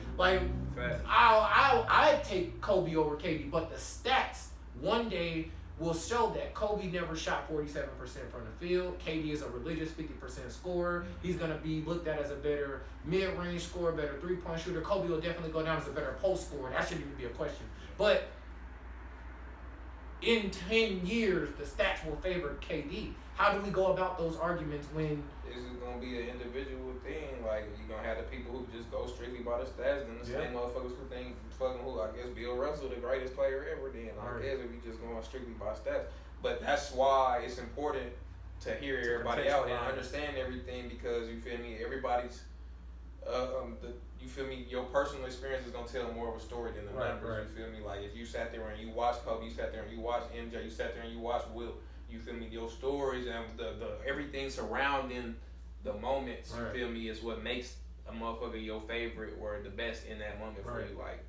I'd take Kobe over KD, but the stats one day will show that Kobe never shot 47% from the field. KD is a religious 50% scorer. He's going to be looked at as a better mid-range scorer, better three-point shooter. Kobe will definitely go down as a better post scorer. That shouldn't even be a question. But in 10 years, the stats will favor KD. How do we go about those arguments when... This is going to be an individual thing. Like, you're going to have the people who just go strictly by the stats, and the same motherfuckers who think, I guess Bill Russell, the greatest player ever, then I guess if we just going strictly by stats. But that's why it's important to hear everybody out and understand everything, because, you feel me, everybody's you feel me? Your personal experience is gonna tell more of a story than the numbers. Right. You feel me? Like if you sat there and you watched Kobe, you sat there and you watched MJ, you sat there and you watched Will. You feel me? Your stories and the everything surrounding the moments. You feel me? Is what makes a motherfucker your favorite or the best in that moment for you. Like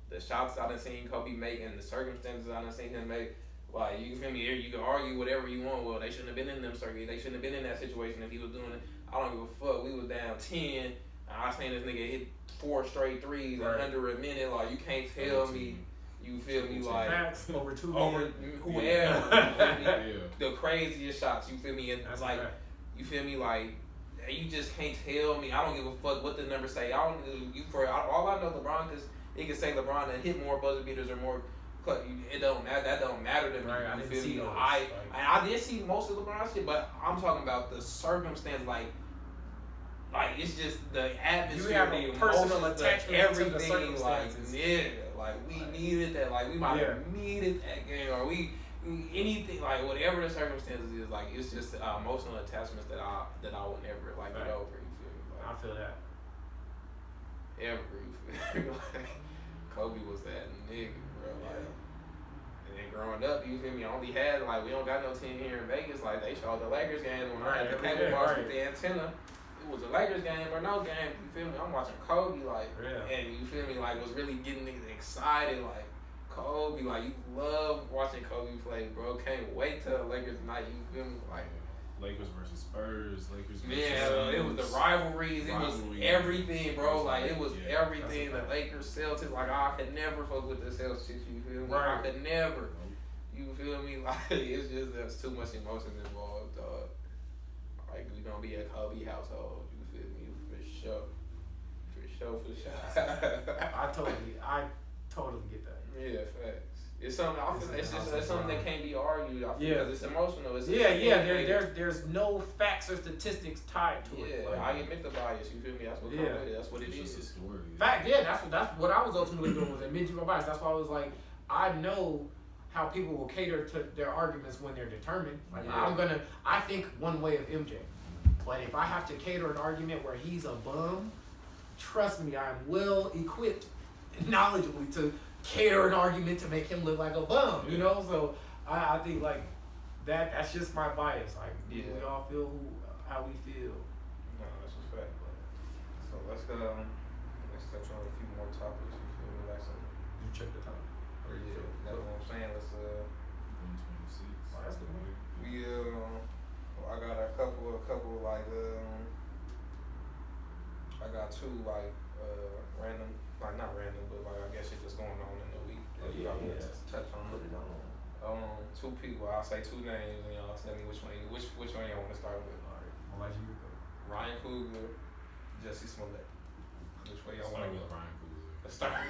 the shots I done seen Kobe make and the circumstances I done seen him make. Like you feel me? You can argue whatever you want. Well, they shouldn't have been in them circuits. They shouldn't have been in that situation if he was doing it. I don't give a fuck. We was down 10. I seen this nigga hit 4 straight threes in under a minute. Like you can't tell me. You feel me? Like facts over 2 over whoever. The craziest shots. You feel me? And that's like you feel me? Like you just can't tell me. I don't give a fuck what the numbers say. All I know LeBron, because it can say LeBron that hit more buzzer beaters or more. It don't matter. That don't matter to me. Right, I you didn't feel see me? those. I did see most of LeBron's shit, but I'm talking about the circumstance. Like it's just the atmosphere, you have the a personal emotions, attachment everything. to the circumstances. Like we needed that. Like we might have needed that game, or anything. Like whatever the circumstances is. Like it's just emotional attachments that I would never like get over. You feel me? Like, I feel that. Ever. You feel me? Like Kobe was that nigga, bro. Like. And then growing up, you feel me, I only had, like, we don't got no team here in Vegas. Like, they showed the Lakers game when I had the cable box with the antenna. It was a Lakers game or no game, you feel me? I'm watching Kobe, like, and you feel me, like, was really getting niggas excited, like, Kobe, like, you love watching Kobe play, bro. Can't wait till the Lakers night, you feel me? Like, Lakers versus Spurs, Lakers versus it was the rivalries, it was everything, bro. Like it was everything. The Lakers, Celtics, like I could never fuck with the Celtics. You feel me? I could never. You feel me? Like it's just there's too much emotion involved, dog. Like we gonna be a Kobe household. You feel me? For sure. I totally get that. Yeah, facts. It's something. I feel it's something that can't be argued. I feel because it's emotional. It's There's no facts or statistics tied to it. Yeah, I admit the bias. You feel me? That's what that's what it is. It's just a story. Fact, that's what I was ultimately doing was admitting my bias. That's why I was like, I know how people will cater to their arguments when they're determined. Like I think one way of MJ, but if I have to cater an argument where he's a bum, trust me, I am well equipped, knowledgeably to cater an argument to make him look like a bum, you know? So I think like that's just my bias. Like we all feel how we feel. No, that's a fact. So let's touch on a few more topics. You feel me? Like some. You check the time. That's what I'm saying. Let's 126. Oh, that's good. We I got a couple like I got 2 like random. Like not random, but like I guess it's just going on in the week. Touch on it. 2 people. I'll say 2 names, and y'all tell me which one y'all want to start with. All right, I'll let you go. Ryan Coogler, Jesse Smollett. Which way y'all want to go? Ryan Coogler. Let's start.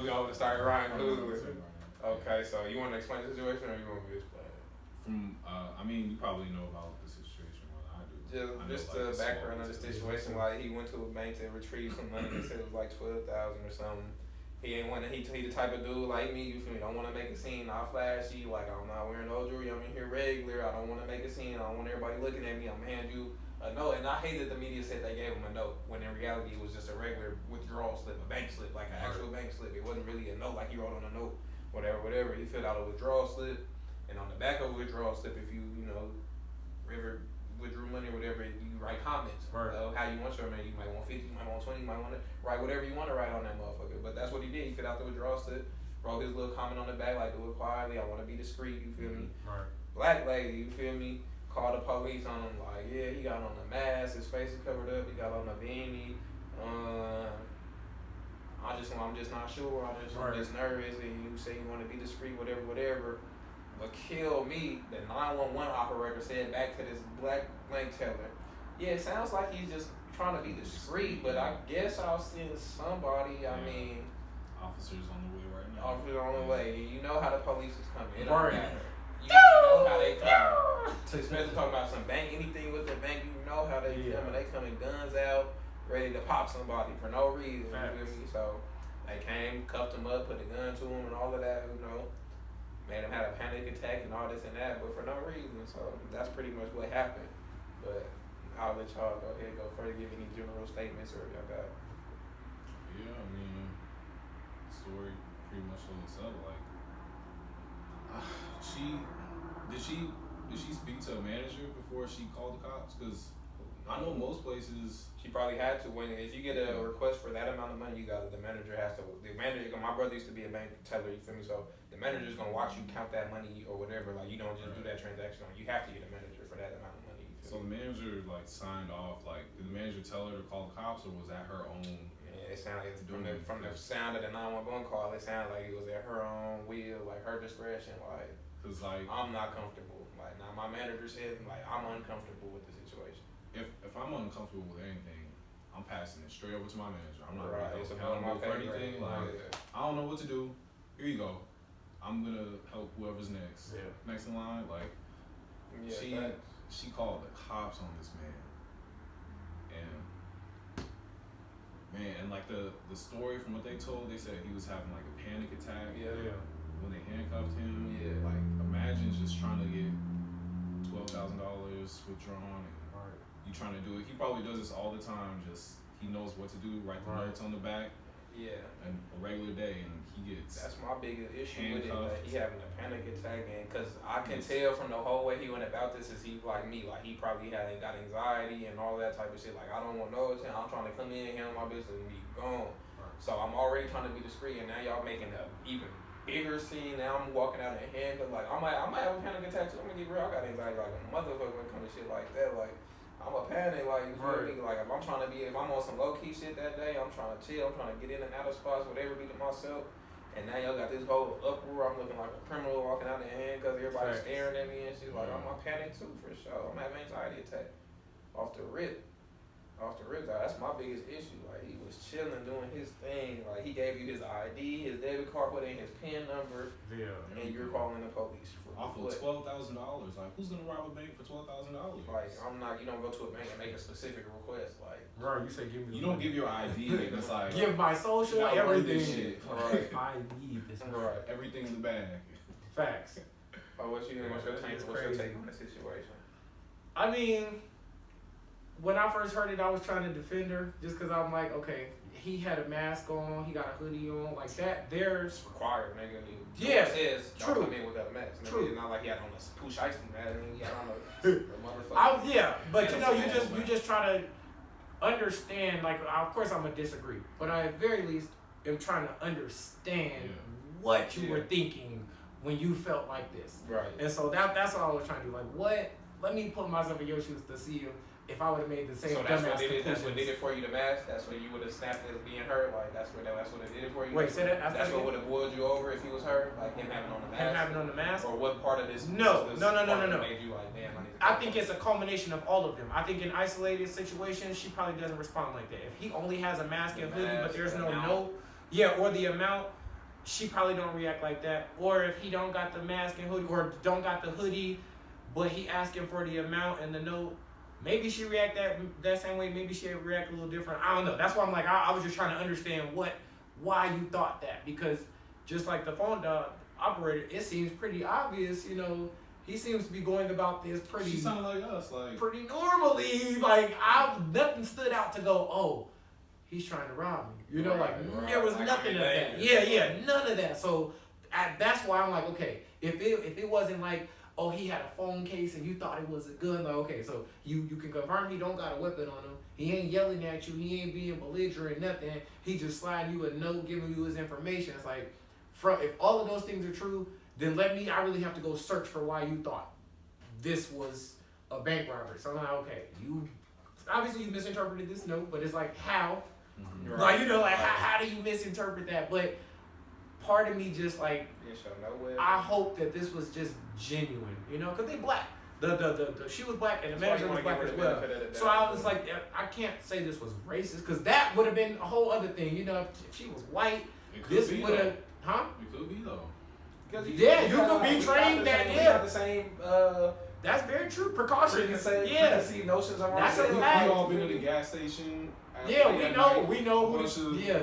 We all want to start with Ryan Coogler. Okay, so you want to explain the situation, or you want me to explain it? I mean, you probably know about the situation more than I do. Just the background of the situation, like he went to a bank to retrieve some money. They said it was like $12,000 or something. He ain't want to. He the type of dude like me. You feel me? Don't want to make a scene. Not flashy. Like I'm not wearing no jewelry. I'm in here regular. I don't want to make a scene. I don't want everybody looking at me. I'm gonna hand you a note. And I hate that the media said they gave him a note when in reality it was just a regular withdrawal slip, a bank slip, like an actual bank slip. It wasn't really a note like he wrote on a note. Whatever. He filled out a withdrawal slip, and on the back of a withdrawal slip, if you River withdrew money or whatever, you write comments of how you want your money. You might want 50, you might want 20, you might want to write whatever you want to write on that motherfucker. But that's what he did. He filled out the withdrawal slip, wrote his little comment on the back, like, do it quietly, I want to be discreet, you feel me? Right. Black lady, you feel me? Called the police on him, like, yeah, he got on the mask, his face is covered up, he got on the beanie. I'm just not sure. I'm just nervous, and you say you want to be discreet, whatever. But kill me, the 911 operator said back to this black bank teller, yeah, it sounds like he's just trying to be discreet, but I guess I'll send somebody. I mean, officers on the way right now. Officers on the way. You know how the police is coming. It Right. don't matter. You know how they come. Especially talking about some bank, anything with the bank, you know how they come. And they coming guns out, ready to pop somebody for no reason. Facts. You feel me? So they came, cuffed him up, put a gun to him, and all of that. Made him have a panic attack and all this and that, but for no reason. So that's pretty much what happened. But I'll let y'all go ahead, go further, give any general statements or y'all got. Yeah, I mean, the story pretty much told itself. Like, did she speak to a manager before she called the cops? Because I know most places. She probably had to. If you get a request for that amount of money, the manager has to. The manager, my brother used to be a bank teller. You feel me? So the manager's gonna watch you count that money or whatever. Like you don't just do that transaction. You have to get a manager for that amount of money. So the manager like signed off. Like, did the manager tell her to call the cops, or was that her own? Yeah, it sounded from the sound of the 911 call. It sounded like it was at her own will, like her discretion. Like, cause like I'm not comfortable. Like now my manager said like I'm uncomfortable with the situation. If I'm uncomfortable with anything, I'm passing it straight over to my manager. I'm not right. really It's accountable for anything. Right. Like, I don't know what to do. Here you go. I'm gonna help whoever's next. Yeah. Next in line. Like, Yeah, she called the cops on this man. And like the story from what they told, they said he was having like a panic attack. Yeah. When they handcuffed him. Yeah. Like, imagine just trying to get $12,000 withdrawn and you trying to do it. He probably does this all the time. Just he knows what to do. Write the notes on the back. Yeah. And a regular day, and he gets. That's my biggest issue with it. handcuffed. Like he having a panic attack, and because I can tell from the whole way he went about this, is he like me? Like he probably got anxiety and all that type of shit. Like I don't want no attention. I'm trying to come in, handle my business, and be gone. Right. So I'm already trying to be discreet, and now y'all making a even bigger scene. Now I'm walking out in handcuffs. Like I might have a panic attack too. I'm gonna get real. I got anxiety like a motherfucker when it comes to shit like that. Like. I'm a panic, like, you feel me? Like, if I'm on some low-key shit that day, I'm trying to chill, I'm trying to get in and out of spots, whatever, be to myself. And now y'all got this whole uproar, I'm looking like a criminal walking out in hand because everybody's staring at me and shit. Like, I'm a panic too, for sure. I'm having anxiety attack. Off the rip, that's my biggest issue. Like, he was chilling, doing his thing. Like, he gave you his ID, his debit card, put in his PIN number, and you're calling the police. Off of $12,000, like who's gonna rob a bank for $12,000? Like I'm not. You don't go to a bank and make a specific request. Like right, you say give me. You don't give your ID. And it's like give my social, everything. Shit. Right. I need this. Right. Everything in the bag. Facts. Oh, what's your take on the situation? I mean, when I first heard it, I was trying to defend her just because I'm like, okay, he had a mask on, he got a hoodie on, like that. There's required, nigga. Yeah, says true. Come in without a mask. True. It's not like he had on a Pooh Shiesty mask. He had on a motherfucker. Yeah, but you know, you just try to understand. Like, of course, I'm gonna disagree, but I at very least am trying to understand what you were thinking when you felt like this. Right. And so that's all I was trying to do. Like, what? Let me put myself in your shoes to see if I would have made the same. So that's what did it for you, the mask. That's what you would have snapped as being her. Like that's what it did it for you. Wait, say that. That's what would have boiled you over if he was her, like him having on the mask. Him having on the mask. Or what part of this? No. Made you like, damn, I think it's a culmination of all of them. I think in isolated situations, she probably doesn't respond like that. If he only has a mask and hoodie, but there's no note, or the amount, she probably don't react like that. Or if he don't got the mask and hoodie, or don't got the hoodie, but he asking for the amount and the note, maybe she react that same way. Maybe she react a little different. I don't know. That's why I'm like, I was just trying to understand why you thought that, because just like the phone operator, it seems pretty obvious, you know. He seems to be going about this pretty. She sounded like us, like pretty normally. Like nothing stood out to go, oh, he's trying to rob me. You know, there was nothing of that. Yeah, none of that. So that's why I'm like, okay, if it wasn't like, oh, he had a phone case and you thought it was a gun, like, okay, so you can confirm he don't got a weapon on him. He ain't yelling at you. He ain't being belligerent, nothing. He just sliding you a note, giving you his information. It's like, if all of those things are true, then I really have to go search for why you thought this was a bank robbery. So I'm like, okay, obviously you misinterpreted this note, but it's like, how? Mm-hmm. Like, you know, like, how do you misinterpret that? But part of me just like, I hope that this was just genuine, you know, because they black. She was black and the manager was black as well. So I was like, I can't say this was racist, because that would have been a whole other thing, you know. If she was white, this would have, huh? It could be though. Yeah, you could be trained that. Yeah, the same. That's very true. Precautions. Preconceived notions around. That's a fact. We all been at the gas station. Yeah, we know who.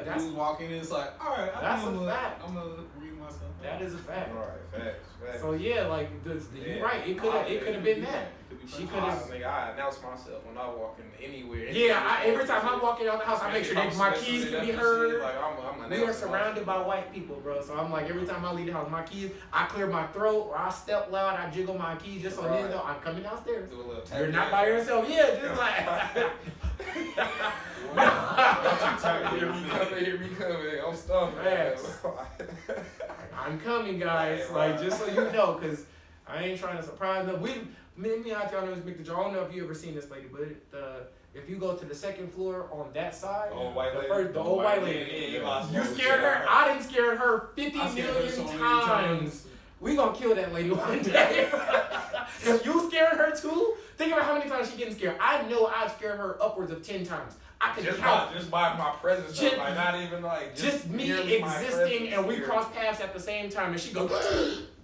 That's walking in. It's like, all right, that's a fact. I'm gonna read myself. That is a fact. All right, facts. So yeah, like you're right. It could have been that. It could be She couldn't. Nigga, I announce myself when I walk in anywhere. Yeah, every time I walk in out the house, I make sure that my keys can be heard. Like, we are surrounded by white people, bro. So I'm like, every time I leave the house, my keys, I clear my throat or I step loud, I jiggle my keys just so niggas know I'm coming downstairs. Do a little You're not by yourself. Yeah, just like. Hear me coming. I'm stuffed. I'm coming, guys. Like, just so you know, because I ain't trying to surprise them. Me and I'll always make the joke. I don't know if you ever seen this lady, but if you go to the second floor on that side, the old white lady, you scared her. I done scared her 50 million times. We gonna kill that lady one day. If you scared her too, think about how many times she getting scared. I know I've scared her upwards of 10 times. I could count. Just by my presence, like not even like just me existing, and we cross paths at the same time, and she goes,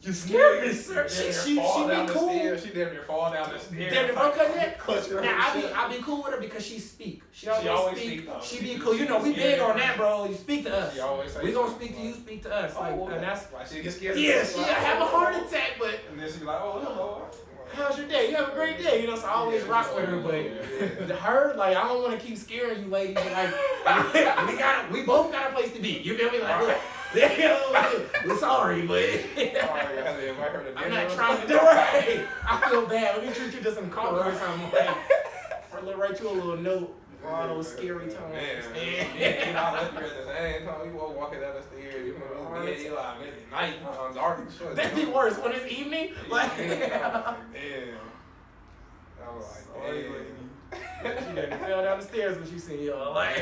"You scared me, sir." She be cool. She damn near fall down the stairs. Damn near broke her neck. Now I be cool with her because she speak. She always speak. She be cool. You know we big on that, bro. You speak to us. She always say we gonna speak to you. Speak to us. Like, and that's why she get scared. Yeah, she have a heart attack, but and then she be like, "Oh, hello. How's your day? You have a great day." You know, so I always rock with her, but her, like, I don't want to keep scaring you ladies, but like, we both got a place to be. You feel me? Like, we're sorry, but I'm not trying to do it. I feel bad. Let me treat you to some coffee or something. Like, or write you a little note for all those scary times. Man, I left you at the same time. You were walking down the stairs. You know, you like night, dark and shit. That'd be worse when it's evening. Like, damn. I was like, damn. She done fell down the stairs when she seen y'all. Like,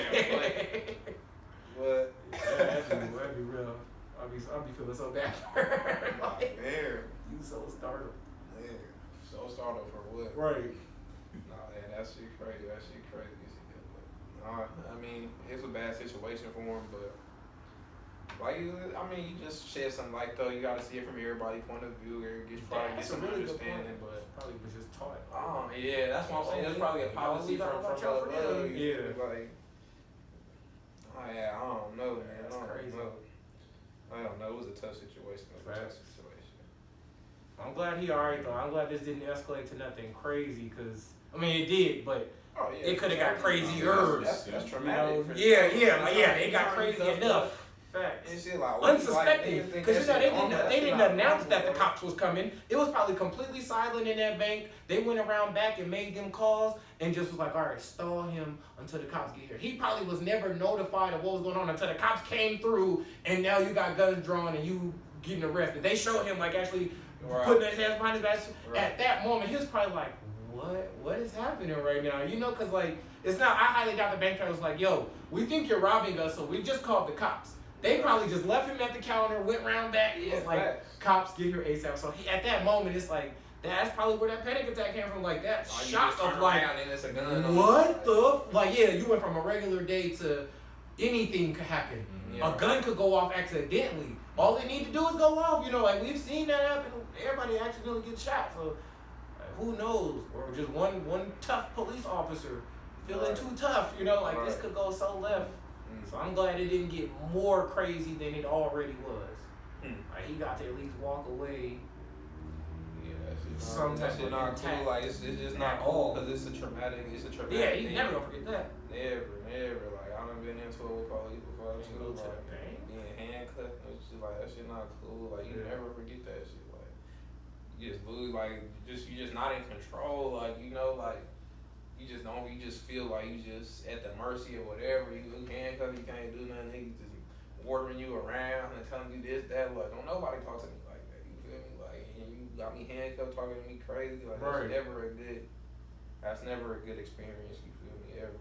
what? That'd be real. I'll be feeling so bad for her. Like, damn. You so startled. Man, so startled for what? Right. Nah, man, that shit crazy. That shit crazy. Nah, I mean, it's a bad situation for him, but like, I mean, you just shed some light though. You gotta see it from everybody's point of view. Probably get some really understanding, but probably was just taught. Oh yeah, that's what I'm saying. There's probably a policy from like, oh yeah, I don't know, man. That's crazy. I don't know. It was a tough situation. I'm glad he alright though. I'm glad this didn't escalate to nothing crazy, cause I mean it did, but it could have got crazier. That's traumatic. It got crazy enough. Facts. Unsuspecting, because they didn't announce that the cops was coming. It was probably completely silent in that bank. They went around back and made them calls and just was like, all right, stall him until the cops get here. He probably was never notified of what was going on until the cops came through, and now you got guns drawn and you getting arrested. They showed him like actually putting his hands behind his back. At that moment, he was probably like, what is happening right now? You know, because like it's not. I highly doubt the bank teller was like, yo, we think you're robbing us, so we just called the cops. They probably just left him at the counter, went round back. It's like, cops, get here ASAP. So at that moment, it's like, that's probably where that panic attack came from. Like, that shock of like, what the? Like, yeah, you went from a regular day to anything could happen. A gun could go off accidentally. All they need to do is go off. You know, like, we've seen that happen. Everybody accidentally gets shot. So, like, who knows? Or just one tough police officer feeling too tough. You know, like, this could go so left. So I'm glad it didn't get more crazy than it already was. Like, he got to at least walk away. Yeah, that shit not cool. Like, it's just not cool because it's a traumatic. Yeah, he never gonna forget that. Never. Like, I done been into it with police before. Like, being handcuffed, it's just like that shit not cool. Like, you never forget that shit. Like, you just lose. Like, you just not in control. Like, you know, like. You just feel like you just at the mercy of whatever. You handcuffed, you can't do nothing. He just ordering you around and telling you this, that. Like, don't nobody talk to me like that. You feel me? Like, and you got me handcuffed, talking to me crazy. Like, that's never a good experience. You feel me? Ever.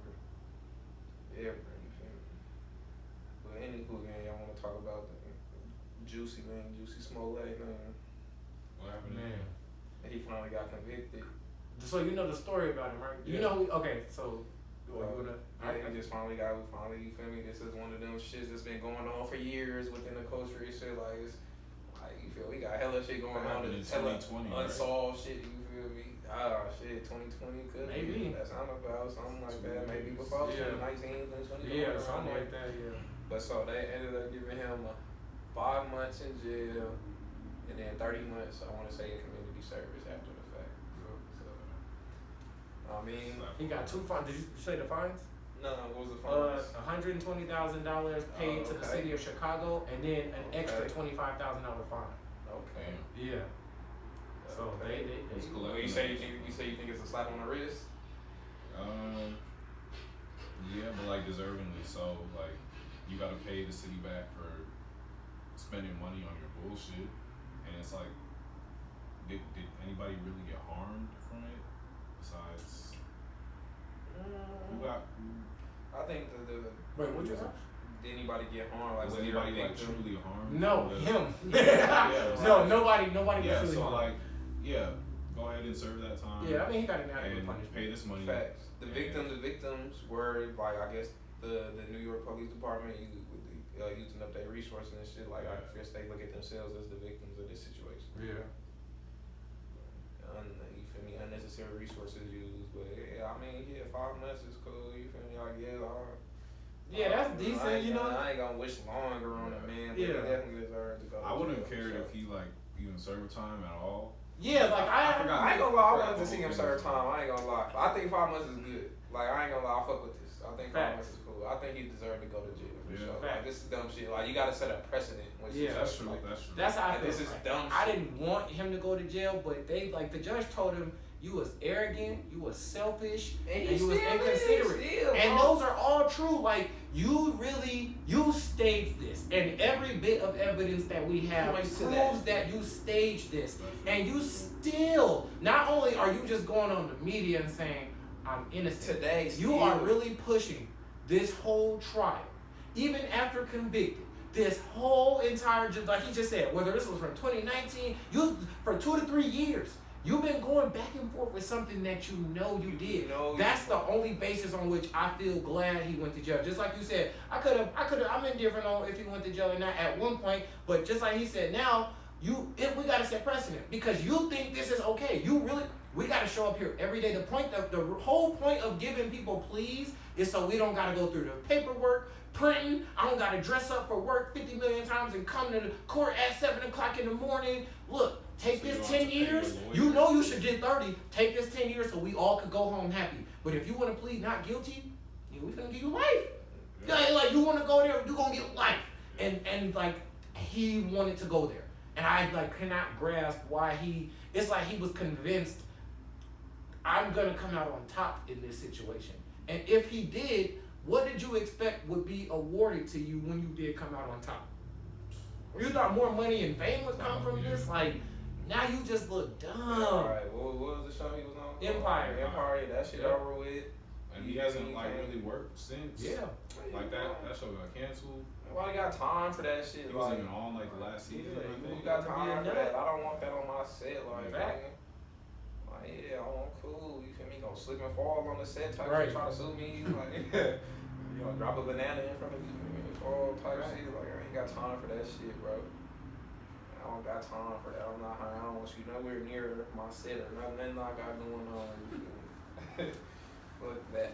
You feel me? But anywho, man, y'all want to talk about the Juicy Smollett, man. What happened, man? He finally got convicted. So you know the story about him, right? You know, okay, so you feel me? This is one of them shits that's been going on for years within the culture. It's shit like, you feel we got hella shit going on in 2020, unsolved shit. You feel me? 2020 could maybe that sound about something like that. Maybe before 2019, 2020. Yeah, something like that. Yeah. But so they ended up giving him 5 months in jail, and then 30 months. I want to say in community service after the fact. So I mean, He got 2 fines. Did you say the fines? no, what was the fines? $120,000 paid to the okay. city of Chicago, and then an extra Okay. $25,000 fine. Okay. Yeah. So Okay. they It's Well, collecting. you say you think it's a slap on the wrist? Yeah, but like deservingly so. Like, you gotta pay the city back for spending money on your bullshit, and it's like, did anybody really get harmed from it? Besides, who got? I think the Wait, what you ask? did anybody get harmed? Like, Was was anybody there a like victim? truly harmed? No, Yeah. him. Yeah, No, like- nobody Yeah, was really so harmed. like, yeah, go ahead and serve that time. Yeah, I mean he got an adequate and punishment. pay this money. Facts. The And- victims were like, I guess the New York Police Department using up their resources and shit. Like, I guess they look at themselves as the victims of this situation. Yeah. You feel me? Unnecessary resources used, but yeah, I mean, yeah, 5 months is cool. You feel me? Like, Yeah, that's decent, you know. I ain't gonna wish longer on it, man. But he Yeah. definitely deserves to go. I to wouldn't have jail, cared so. if he like even served time at all. Yeah, like I forgot. I ain't gonna lie, I wanted to Forgot see the him whole serve thing. time. I ain't gonna lie. I think 5 months is good. Like, I ain't gonna lie, I fuck with this. I think 5 Facts. months is cool. I think he deserved to go to jail for Yeah. sure. Facts. Like, this is dumb shit. Like, you gotta set a precedent. When Yeah. That's true. Like, That's true. That's how I Like, feel. this is Like, dumb I shit. didn't want him to go to jail, but the judge told him you was arrogant, you was selfish, and he you was still is, inconsiderate. still, And bro. those are all true. Like you staged this, and every bit of evidence that we have Points to proves that. that you staged this. And you still, not only are you just going on the media and saying I'm innocent, Today, you still. are really pushing this whole trial, even after convicted. This whole entire, like he just said, whether this was from 2019, for 2 to 3 years, you've been going back and forth with something that you know you did. That's the only basis on which I feel glad he went to jail. Just like you said, I'm indifferent on if he went to jail or not at one point, but just like he said, now we gotta set precedent because you think this is okay. We gotta show up here every day. The whole point of giving people pleas is so we don't gotta go through the paperwork, printing. I don't gotta dress up for work 50 million times and come to the court at 7 o'clock in the morning. Look, take So you this don't have 10 to pay your years. lawyer. You know you should get 30. Take this 10 years so we all could go home happy. But if you want to plead not guilty, we finna give you life. Yeah, like you want to go there, you gonna get life. And like he wanted to go there, and I like cannot grasp why it's like he was convinced I'm gonna come out on top in this situation. And if he did, what did you expect would be awarded to you when you did come out on top? You thought more money and fame would come from this? Like, now you just look dumb. Alright, what was the show he was on? Empire. Empire, yeah, that shit Yep. over with. And he hasn't like really worked since. Yeah. Like that show got canceled. Nobody got time for that shit. He Like, wasn't even on like the last season. Yeah, I who think. got time for that? I don't want that on my set. Like, Fact. man. Like, yeah, I'm cool. You feel me? Gonna slip and fall on the set type Right. shit, try to sue me. Like, you know, drop a banana in front of you, fall type Right. shit. Like, I ain't got time for that shit, bro. I don't got time for that. I'm not. I don't want you nowhere near my set or nothing I got going on. You feel me? Fuck that.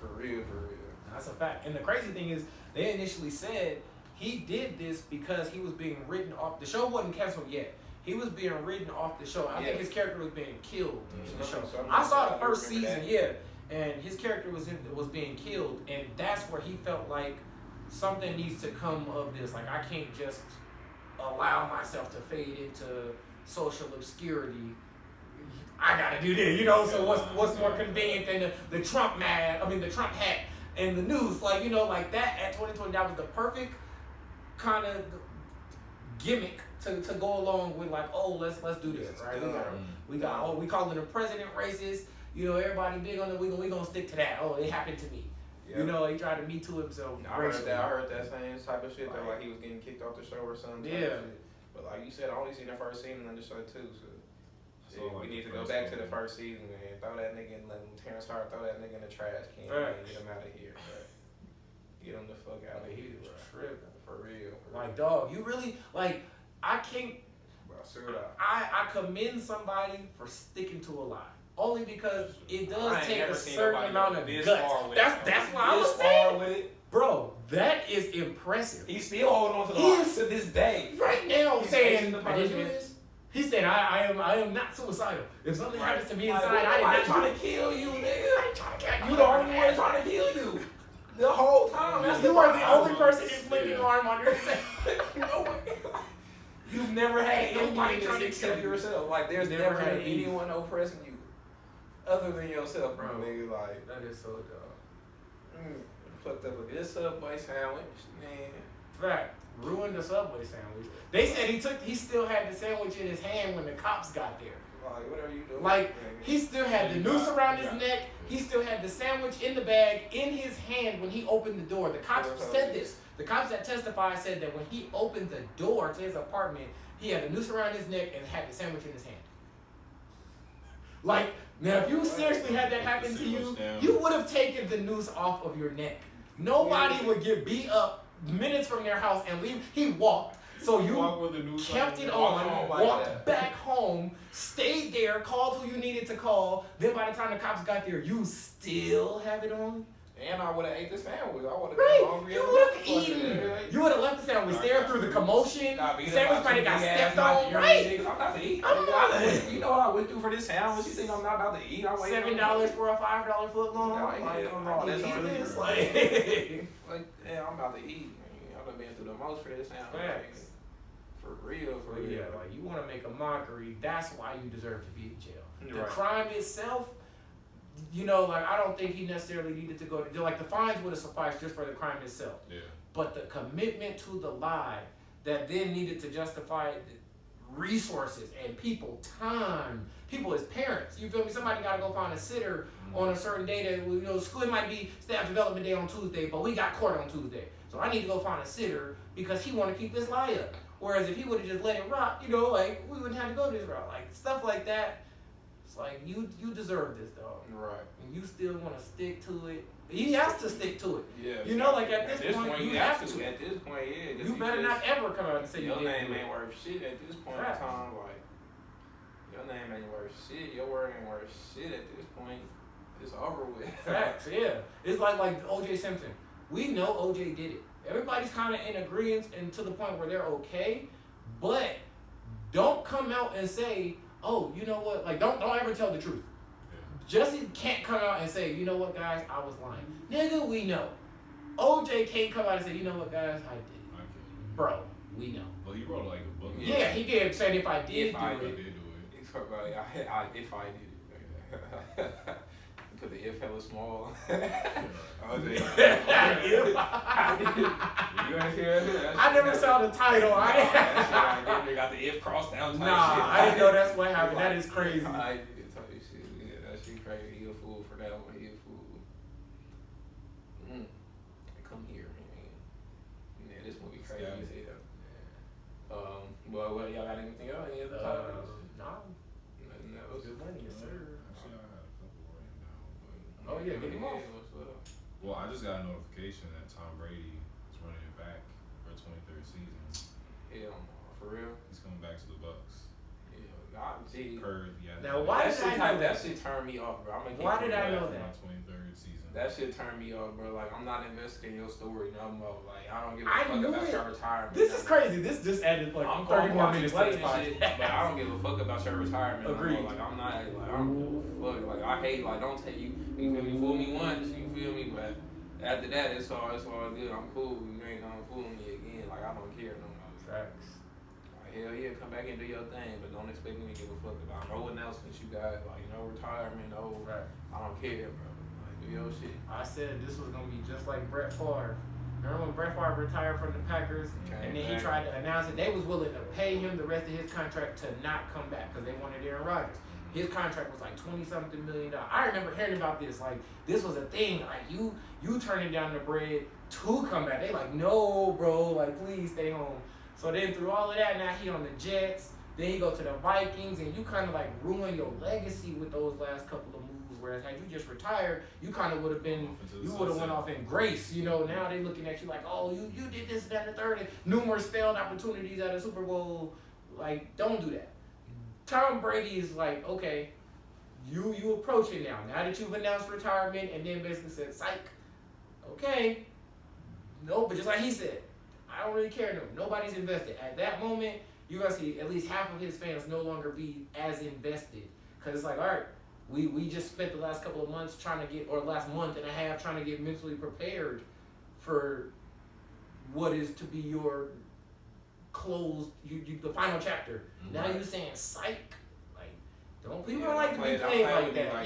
For real, for real. That's a fact. And the crazy thing is, they initially said he did this because he was being written off. The show wasn't canceled yet. He was being written off the show. I think his character was being killed in the show. I saw the first season, and his character was being killed, and that's where he felt like something needs to come of this. Like I can't just allow myself to fade into social obscurity. I gotta do this, So what's more convenient than the Trump the Trump hat and the news, like that at 2020. That was the perfect kind of gimmick to go along with, like, oh, let's do this, right? We calling the president racist. Everybody big on it. We gonna stick to that. Oh, it happened to me. Yep. He tried to Me Too himself. I heard that same type of shit. Like he was getting kicked off the show or something. Yeah. But like you said, I only seen the first season of the show too. So yeah, like we need to the go first back to one. the first season, man. Throw that nigga in, let Terrence Howard throw that nigga in the trash can, Right. man. Get him out of here, bro. Get him the fuck out of here, bro. Tripping. For real. Like, dog, you really, like, I can't, Bro, sure that. I commend somebody for sticking to a lie. Only because it I does ain't take never a seen certain nobody amount go of this guts. far with That's it. why I was This far saying, with it. bro, that is impressive. He's still holding on to the He lie is- to this day. Right now He's saying, facing the I didn't do punishment. this, He said, I am not suicidal. If something happens to me Like, inside, I did nobody not trying to kill you, nigga. I trying to kill You the only one trying to kill you. The whole time. That's You are the problem. only person inflicting harm on yourself. No way. You've never had Nobody anybody trying to except kill you. yourself. Like there's Never never had been beef. anyone oppressing you other than yourself, bro. Bro. Nigga, like That is so dumb. fucked up with this Subway sandwich, man. Fact, ruined the Subway sandwich. They said he still had the sandwich in his hand when the cops got there. Like what are you doing? Like, nigga? he still had the noose around his neck. He still had the sandwich in the bag in his hand when he opened the door. The cops said this. The cops that testified said that when he opened the door to his apartment, he had the noose around his neck and had the sandwich in his hand. Like, now if you seriously had that happen to you, you would have taken the noose off of your neck. Nobody would get beat up minutes from their house and leave. He walked. So you kept it on, walked back home, stayed there, called who you needed to call. Then by the time the cops got there, you still have it on? And I would have ate the sandwich. I would have Right. been hungry. You would have eaten. You would have left the sandwich there through the commotion. Sandwich might have got stepped on. Right. I'm about to eat. I'm not. You know what I went through for this sandwich? You think I'm not about to eat? I'm waiting $7 for a $5 foot long. That's this. Like, yeah, I'm about to eat. I've been through the most for this sandwich. Facts. For real, for real. Yeah, like you want to make a mockery. That's why you deserve to be in jail. The Right. crime itself, you know, like I don't think he necessarily needed to go to jail. Like the fines would have sufficed just for the crime itself. Yeah. But the commitment to the lie that then needed to justify resources and people, time, people as parents. You feel me? Somebody got to go find a sitter on a certain day that, you know, school might be staff development day on Tuesday, but we got court on Tuesday. So I need to go find a sitter because he want to keep this lie up. Whereas if he would have just let it rock, you know, like we wouldn't have to go this route. Like stuff like that. It's like you deserve this, dog. Right. And you still want to stick to it. He has to stick to it. Yeah. You know, like at this point, you have to. At this point, yeah. You better not ever come out and say you your didn't name do it. ain't worth shit at this point Right. in time. Like, your name ain't worth shit. Your word ain't worth shit at this point. It's over with. Facts, yeah. It's like O.J. Simpson. We know O.J. did it. Everybody's kind of in agreement and to the point where they're okay, but don't come out and say, oh, you know what? Like, don't ever tell the truth. Jesse can't come out and say, you know what, guys, I was lying. Nigga, we know. OJ can't come out and say, you know what, guys, I did it. Bro, we know. Well, he wrote like a book. Yeah, he did. Said if I did If I do it. did do it. If I did it. Because the if hella small. I never saw the title. They got the if crossed down type Nah, shit. I didn't know that's what happened. That is crazy. I did tell you shit. Yeah, that shit crazy. He a fool for that one. He a fool. Come here, man. Yeah, this movie crazy as hell. Well, y'all got anything else? Any other topics? No. Nothing else. Good money, yes, sir. Actually, I had a couple written down, but Oh, yeah, get them off. What's up? well, I just got a notification that Tom Brady is running it back for a 23rd season. Hell no, for real? He's coming back to the Bucks. Nah, see. Now, why did I know that that? shit turned me off, bro. Why did I know For that? my 23rd season. That shit turned me off, bro. Like, I'm not investigating your story no more. Like, I don't give a I fuck knew about it. your retirement. This is crazy. This just added like I'm 30 more watching minutes to this play and shit, podcast. but I don't give a fuck about your retirement. Agreed. No more. Like, I'm not, like, I don't give a fuck. Like, I hate, like, don't take you feel me, fool me once, you feel me, but after that, it's all good. I'm cool. You ain't gonna fool me again. Like, I don't care no more. Facts. Like, hell yeah, come back and do your thing, but don't expect me to give a fuck about no announcements you got, like, no retirement, no, Right. I don't care, bro. Like, do your shit. I said this was gonna be just like Brett Favre. Remember when Brett Favre retired from the Packers, and then he tried to announce it? They was willing to pay him the rest of his contract to not come back because they wanted Aaron Rodgers. His contract was like $20-something million. I remember hearing about this. Like, this was a thing. Like, you turning down the bread to come back. They like, no, bro. Like, please stay home. So then through all of that, now he on the Jets. Then he go to the Vikings, and you kind of like ruin your legacy with those last couple of moves. Whereas had you just retired, you kind of would have been, you would have went off in grace. You know, now they looking at you like, oh, you did this, that, and the third, and numerous failed opportunities at a Super Bowl. Like, don't do that. Tom Brady is like, okay, you approach it now. Now that you've announced retirement and then basically said, psych, okay. No, but just like he said, I don't really care. No, nobody's invested. At that moment, you're gonna see at least half of his fans no longer be as invested. Cause it's like, all right, we just spent the last couple of months trying to get, or last month and a half trying to get mentally prepared for what is to be your closed, the final chapter. Now you saying psych. People don't like to be played like that.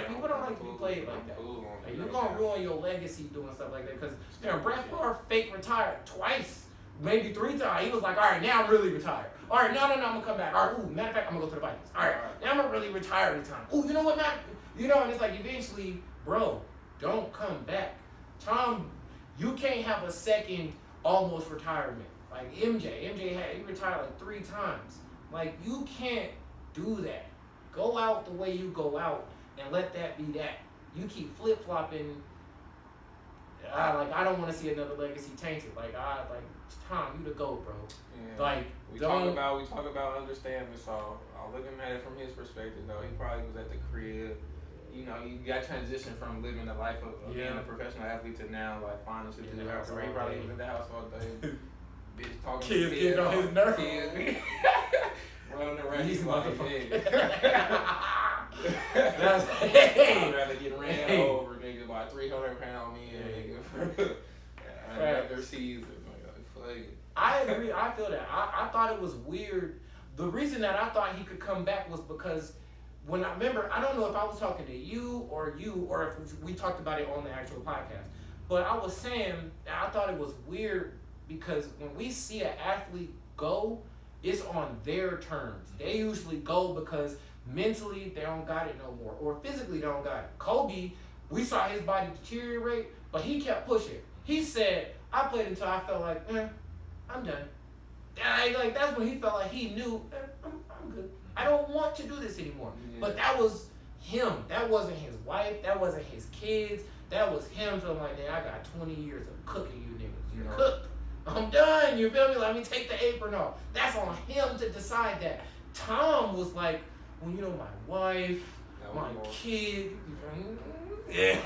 People don't like to be played like that. Like, you're gonna ruin your legacy doing stuff like that. Because Brett Favre fake retired twice, maybe 3 times. He was like, all right, now I'm really retired. All right, no, I'm gonna come back. All right, ooh, matter of fact, I'm gonna go to the Vikings. All right, now I'm gonna really retire this time. Ooh, you know what, man? And it's like eventually, bro, don't come back. Tom, you can't have a second almost retirement. Like MJ he retired like 3 times. Like, you can't do that. Go out the way you go out and let that be that. You keep flip-flopping. I don't want to see another legacy tainted. Tom, you the GOAT, bro. Yeah. We talk about understanding. So looking at it from his perspective, though, he probably was at the crib. You got transitioned from living the life of being a professional athlete to now finding shit to do after. He probably was in the house all day. Bitch talking kids to getting on his nerves. Running around these motherfuckers. I'd rather get ran over, nigga, by 300-pound men, nigga, for another season. I agree. I feel that. I thought it was weird. The reason that I thought he could come back was because when I remember, I don't know if I was talking to you, or if we talked about it on the actual podcast, but I was saying that I thought it was weird because when we see an athlete go, it's on their terms. They usually go because mentally they don't got it no more, or physically they don't got it. Kobe, we saw his body deteriorate, but he kept pushing. He said, I played until I felt like, I'm done. That's when he felt like he knew, I'm good. I don't want to do this anymore. Yeah. But that was him. That wasn't his wife. That wasn't his kids. That was him feeling like, I got 20 years of cooking you niggas. You're cooked. I'm done. You feel me? Let me take the apron off. That's on him to decide that. Tom was like, well, my wife, my kid. Yeah.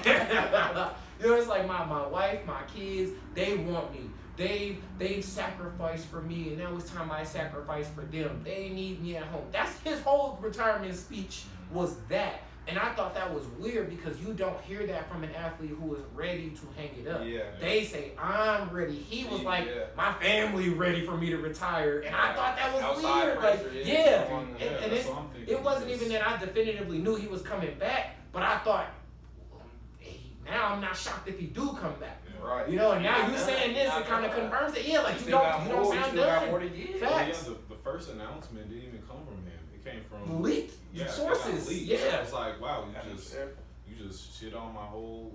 It's like my wife, my kids, they want me. They've sacrificed for me, and now it's time I sacrifice for them. They need me at home. That's his whole retirement speech was that. And I thought that was weird because you don't hear that from an athlete who is ready to hang it up. Yeah. They say, I'm ready. He was like, my family ready for me to retire. And I thought that was outside weird. And it wasn't even that I definitively knew he was coming back, but I thought, now I'm not shocked if he do come back. Right. And now you saying this, it kind of confirms it. Yeah, like you don't sound done. Facts. The first announcement didn't even come from him. It came from leaked sources. Yeah. So it's like, wow, you just shit on my whole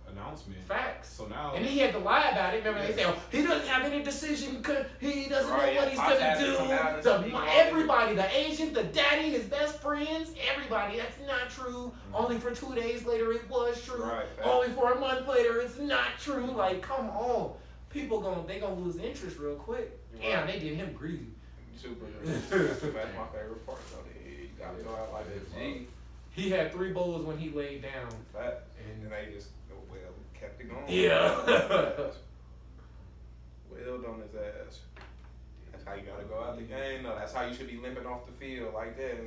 announcement. Facts. So now, and then he had to lie about it. Remember they say, he doesn't have any decision. He doesn't know what he's gonna do. Everybody, the agent, the daddy, his best friends, everybody. That's not true. Only for 2 days later it was true. Right, only for a month later it's not true. Like, come on, people gonna lose interest real quick. Damn, they did him greedy. Super. That's my favorite part. So you gotta go out like that. He had 3 bowls when he laid down. And they just kept it going. Yeah. Wailed on his ass. That's how you gotta go out the game. No, that's how you should be limping off the field like that.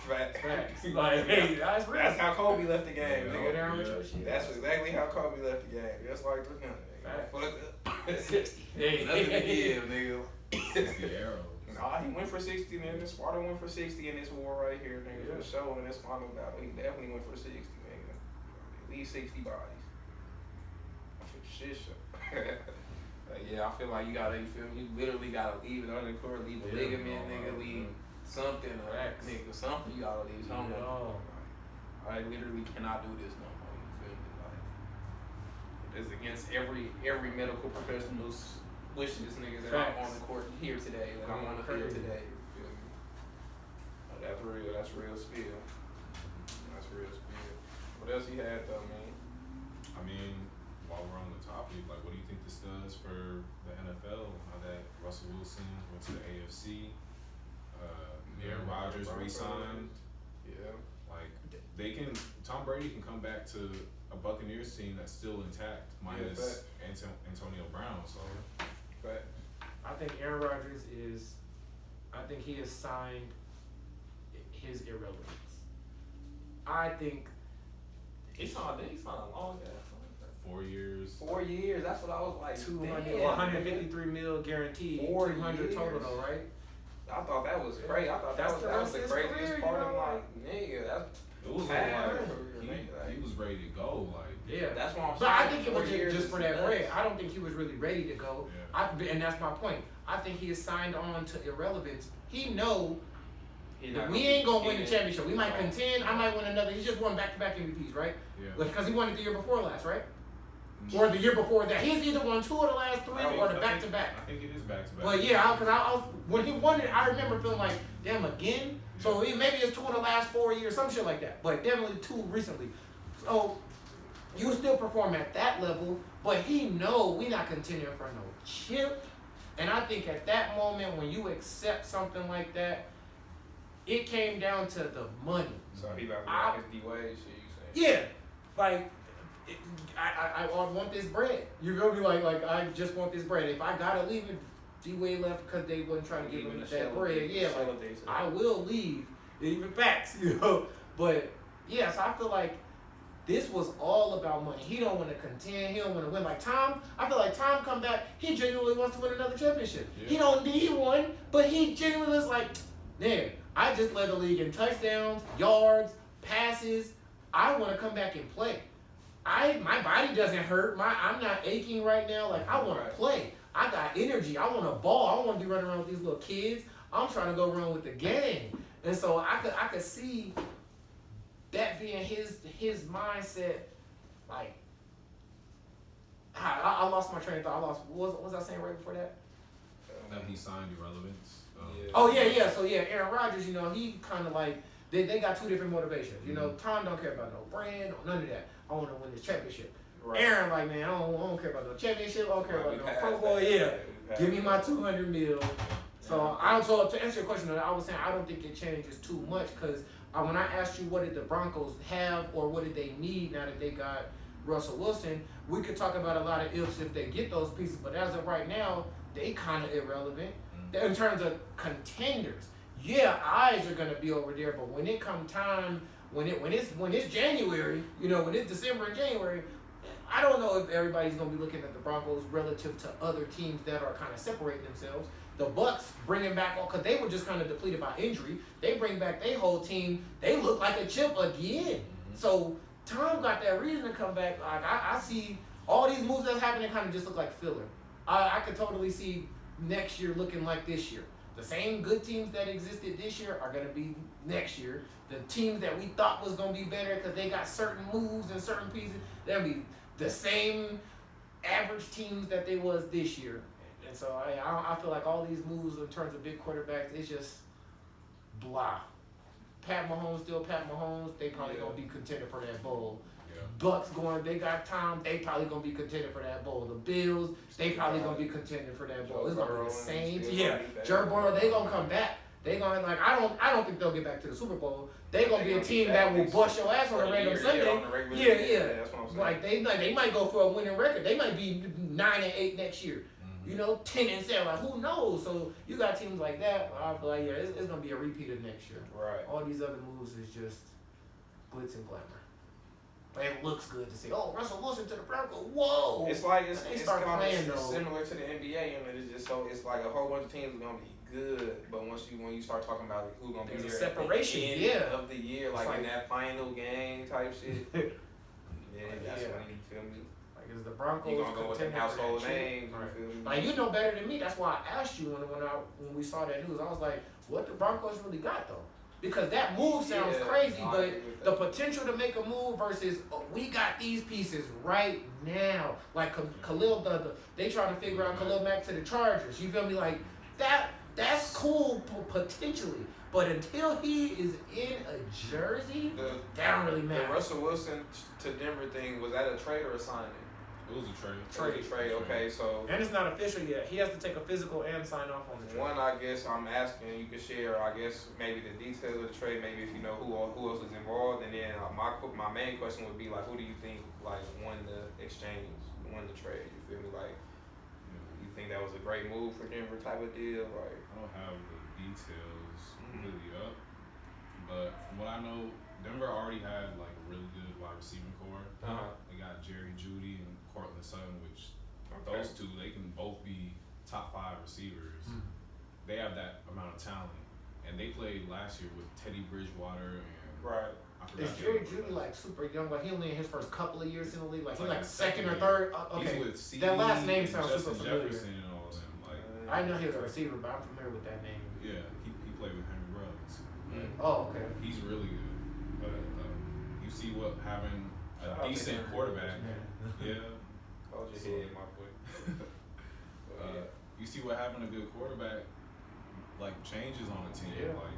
Facts. Like, hey, that's real. That's how Kobe left the game. That's exactly how Kobe left the game. Just like this guy. 60. Nothing to give, nigga. 60 arrows. Nah, he went for 60, nigga. Sparta went for 60 in this war right here, nigga. For sure, in this final battle, he definitely went for 60, nigga. At least 60 bodies. For shit show. I feel like you literally gotta leave it under the court, leave a ligament, nigga, leave something, nigga, something. You gotta leave something. I literally cannot do this no more. You feel me? It's against every medical professional's wishes, nigga, that I'm on the court here today, that I'm on the field today. You feel me? That's real. That's real spiel. What else he had though, man? I mean, while we're on the topic, what do you think this does for the NFL? How that Russell Wilson went to the AFC, Aaron Rodgers re-signed. Yeah. Tom Brady can come back to a Buccaneers team that's still intact, minus Antonio Brown. So, I think Aaron Rodgers is. I think he has signed his irrelevance. I think He signed a long ass. 4 years. 4 years. That's what I was like. 153 mil guaranteed. 4 200 total years. though, right? I thought that was great. I thought That's that was the his craziest career, part you of know, my nigga. It was he was ready to go. Like, Yeah, that's why I'm saying. but I think it was 4 years just for is that nuts. bread. I don't think he was really ready to go. Yeah. And that's my point. I think he is signed on to irrelevance. He know He that not we gonna ain't gonna be win the in. championship. We might contend. I might win another. He just won back-to-back MVPs, right? Yeah. Because he won it the year before last, right? Or the year before that. He's either won 2 of the last 3 or the back-to-back. I think it is back-to-back. But yeah, because I was, when he won it, I remember feeling like, damn, again? So maybe it's 2 in the last 4 years, some shit like that. But definitely 2 recently. So you still perform at that level, but he know we not contending for no chip. And I think at that moment when you accept something like that, it came down to the money. So he about to run his D-Wade shit, you saying? Yeah, like I want this bread. You feel me? Like I just want this bread. If I gotta leave it, D-Wade left because they wasn't trying to give him that bread. Yeah, like I will leave. Even facts, you know. But yeah, so I feel like this was all about money. He don't want to contend. He don't want to win. Like Tom, I feel like Tom come back. He genuinely wants to win another championship. Yeah. He don't need one, but he genuinely is like, man, I just led the league in touchdowns, yards, passes. I want to come back and play. My body doesn't hurt. I'm not aching right now. Like I want to play. I got energy. I want to ball. I don't want to be running around with these little kids. I'm trying to go run with the gang. And so I could see that being his mindset. Like I lost my train of thought. What was I saying right before that? That he signed irrelevance. Yeah. Oh yeah. So yeah, Aaron Rodgers, you know, he kind of like they got 2 different motivations. You know, Tom don't care about no brand, none of that. I want to win this championship. Right. Aaron like, man, I don't care about no championship. I don't care about We no passed Pro that. Bowl. Yeah, We give me passed my that. 200 mil. So to answer your question, I was saying I don't think it changes too much because when I asked you what did the Broncos have or what did they need now that they got Russell Wilson, we could talk about a lot of ifs if they get those pieces. But as of right now, they kind of irrelevant in terms of contenders. Yeah, eyes are gonna be over there, but when it come time, when it's January, you know, when it's December and January, I don't know if everybody's gonna be looking at the Broncos relative to other teams that are kind of separating themselves. The Bucks bringing back, because they were just kind of depleted by injury. They bring back their whole team. They look like a chip again. So Tom got that reason to come back. Like I see all these moves that's happening kind of just look like filler. I could totally see next year looking like this year. The same good teams that existed this year are going to be next year. The teams that we thought was going to be better because they got certain moves and certain pieces, they'll be the same average teams that they was this year. And so I feel like all these moves in terms of big quarterbacks, it's just blah. Pat Mahomes still Pat Mahomes. They probably going to be contender for that bowl. Yeah. Bucks going, they got Tom, they probably going to be contender for that bowl. The Bills, they probably going to be contender for that bowl. It's going to be the same team. Yeah, Joe Burrow, they going to come back. They going like I don't think they'll get back to the Super Bowl. They gonna be a team that will bust your ass on a random Sunday. Yeah. That's what I'm saying. Like they might go for a winning record. They might be 9-8 next year. You know, 10-7. Like who knows? So you got teams like that. I feel like it's gonna be a repeat of next year. Right. All these other moves is just glitz and glamour. But it looks good to see. Oh, Russell Wilson to the Broncos. Whoa! It's like it's start kind playing, of though. similar to the NBA, and it's just so it's like a whole bunch of teams are gonna be good, but when you start talking about who's gonna be There's a there separation, at the end of the year, like in that final game type shit. That's when you feel me. Like is the Broncos You gonna go with the contender for household that shit? names? Right. You feel me? Like you know better than me. That's why I asked you when we saw that news. I was like, what the Broncos really got though? Because that move sounds crazy, but the potential to make a move versus we got these pieces right now. Like Khalil, they trying to figure out Khalil Mack to the Chargers. You feel me? Like that's cool potentially, but until he is in a jersey, that don't really matter. The Russell Wilson to Denver thing, was that a trade or a signing? It was a trade. It was a trade. Okay, so and it's not official yet. He has to take a physical and sign off on the trade. one, I guess I'm asking you can share, I guess maybe the details of the trade, maybe if you know who else is involved, and then my main question would be like, who do you think like won the exchange, won the trade? You feel me? Like, you think that was a great move for Denver type of deal? Like, I don't have the details really up, but from what I know, Denver already had like a really good wide receiving core. They got Jerry Jeudy and Cortland Sutton, which those two, they can both be top 5 receivers. They have that amount of talent, and they played last year with Teddy Bridgewater and I forgot. Is Jerry Jeudy like super young? Like he only in his first couple of years in the league. Like he's like second or third. Okay, he's with CD, that last name sounds Justin super familiar. Jefferson and all of them. Like I know he was a receiver, but I'm familiar with that name. yeah, he played with Henry Ruggs. Oh, okay. He's really good. But you see what having a decent quarterback. Yeah. Hold your head, my boy. You see what having a good quarterback like changes on a team. Yeah. Like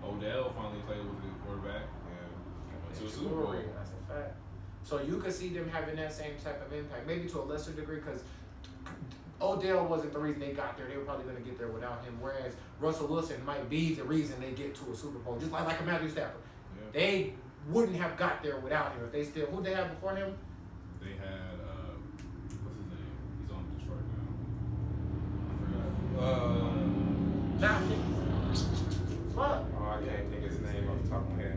Odell finally played with a good quarterback and went to a Super Bowl. That's a fact. So you could see them having that same type of impact, maybe to a lesser degree, because Odell wasn't the reason they got there. They were probably going to get there without him. Whereas Russell Wilson might be the reason they get to a Super Bowl, just like a Matthew Stafford. Yeah. They wouldn't have got there without him if they still. Who they had before him? They had what's his name? He's on Detroit now. I forgot. Fuck. Oh, I can't think of his name off the top of my head.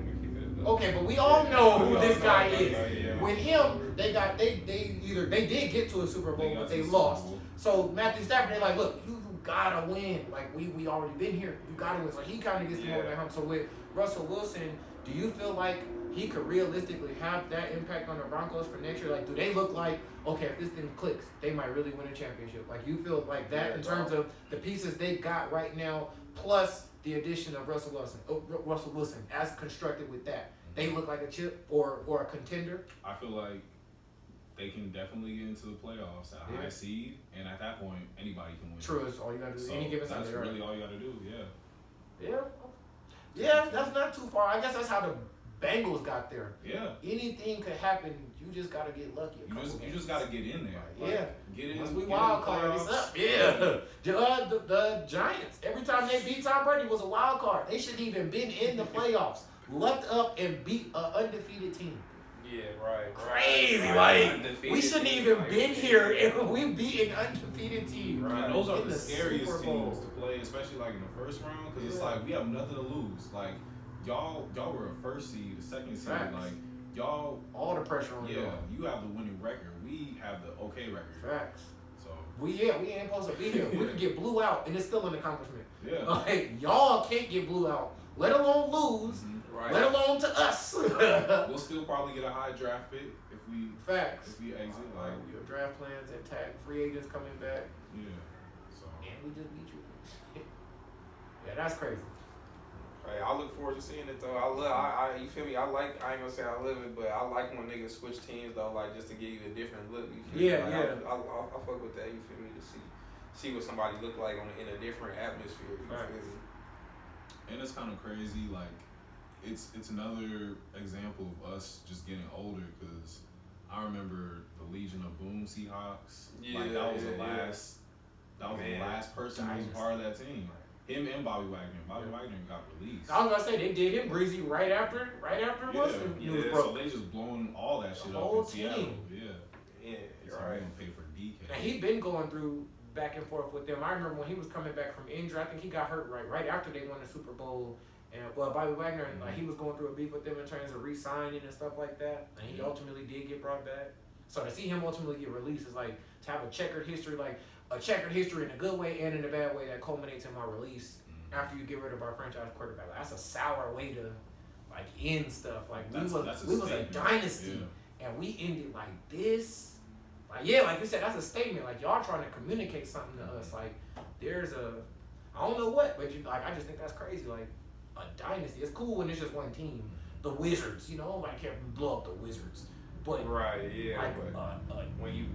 Okay, but we all know who this guy is. With him, they did get to a Super Bowl, but they lost. So Matthew Stafford, they're like, look, you gotta win. Like we already been here. You gotta win. So he kind of gets more than him. So with Russell Wilson, do you feel like he could realistically have that impact on the Broncos for next year? Like, do they look like, okay, if this thing clicks, they might really win a championship? Like, you feel like that in terms of the pieces they got right now, plus the addition of Russell Wilson as constructed with that, they look like a chip or a contender? I feel like they can definitely get into the playoffs at a high seed, and at that point, anybody can win. True, it's all you gotta do. So Any given Sunday, that's really all you gotta do. Yeah, that's not too far. I guess that's how the Bengals got there. Yeah. Anything could happen. You just gotta get lucky. You just gotta get in there. Get in. Once we wild card, it's up. Yeah. The Giants, every time they beat Tom Brady, was a wild card. They shouldn't even been in the playoffs. Lucked up and beat an undefeated team. Yeah, right. Crazy, we shouldn't even been here if we beat an undefeated team. Right. And those are the scariest teams to play, especially like in the first round, because it's like we have nothing to lose. Like y'all were a first seed, a second seed, like y'all all the pressure on y'all. You have the winning record. We have the okay record. Facts. So we ain't supposed to be here. We could get blew out, and it's still an accomplishment. Yeah. Like y'all can't get blew out, let alone lose. Right. Let alone to us. We'll still probably get a high draft pick if we exit. Like your draft plans intact, free agents coming back. Yeah. So and we just beat you. Yeah, that's crazy. Hey, I look forward to seeing it though. I you feel me? I ain't gonna say I live it, but I like when niggas switch teams though, like just to give you a different look. You feel me? Like, I fuck with that. You feel me? To see what somebody look like in a different atmosphere. You feel me? And it's kind of crazy, like. It's another example of us just getting older, because I remember the Legion of Boom Seahawks. That was the last person who was part of that team. Him and Bobby Wagner. Bobby Wagner got released. I was gonna say they did him breezy right after Wilson. So they just blown all that shit up in Seattle. Yeah, you're so right. Gonna pay for DK. And he been going through back and forth with them. I remember when he was coming back from injury. I think he got hurt right after they won the Super Bowl. And Bobby Wagner, like he was going through a beef with them in terms of re-signing and stuff like that. And he ultimately did get brought back. So to see him ultimately get released is like to have a checkered history in a good way and in a bad way that culminates in my release after you get rid of our franchise quarterback. Like, that's a sour way to like end stuff. Like we was a dynasty and we ended like this. Like like you said, that's a statement. Like y'all trying to communicate something to us. Like there's I don't know what, but I just think that's crazy. Like. A dynasty. It's cool when it's just one team. The Wizards, I can't blow up the Wizards, but when you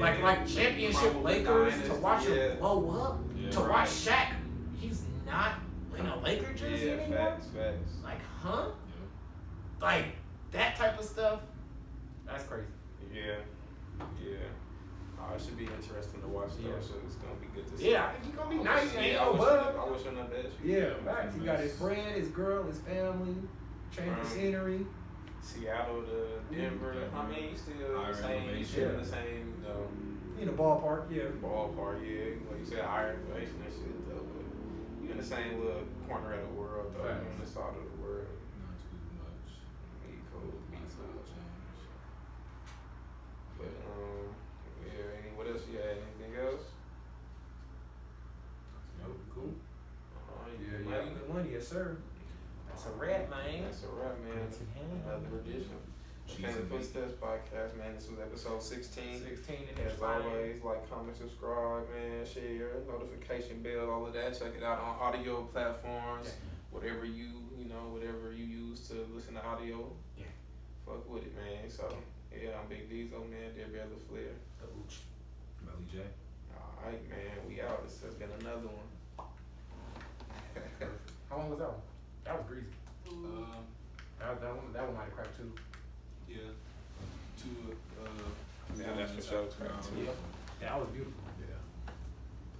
like championship Lakers to watch them blow up, to watch Shaq, he's not in a Laker jersey anymore. Facts. Like, huh? Like that type of stuff. That's crazy. Yeah. It should be interesting to watch though. So it's gonna be good to see. Yeah, I think he's gonna be nice. I wish him the best. Yeah, facts. He got his friend, his girl, his family, change the scenery. Seattle to Denver. I mean, you still Higher the same. You elevation. still in the same, In the ballpark, yeah. ballpark. Yeah, like you said, higher elevation and shit though. But you in the same little corner of the world though. You on the side of the world. Not too much. Be cool. Be Lifestyle cool. change. But yeah. What else you had? Anything else? Nope, cool. Yeah, Money, good money, yes sir. That's a wrap, man. That's a wrap, man. Another edition. Family Footsteps Podcast, man. This was episode 16. 16 and As always, like, comment, subscribe, man. Share, notification bell, all of that. Check it out on audio platforms. Whatever you use to listen to audio. Yeah. Fuck with it, man. So, yeah, I'm Big Diesel, man. Dear Bella Flair. The Ooch. Melly J. Alright, man. We out. This has been another one. How long was that one? That was breezy. That one might have cracked too. Yeah. Yeah, that's for sure. Yeah, that was beautiful.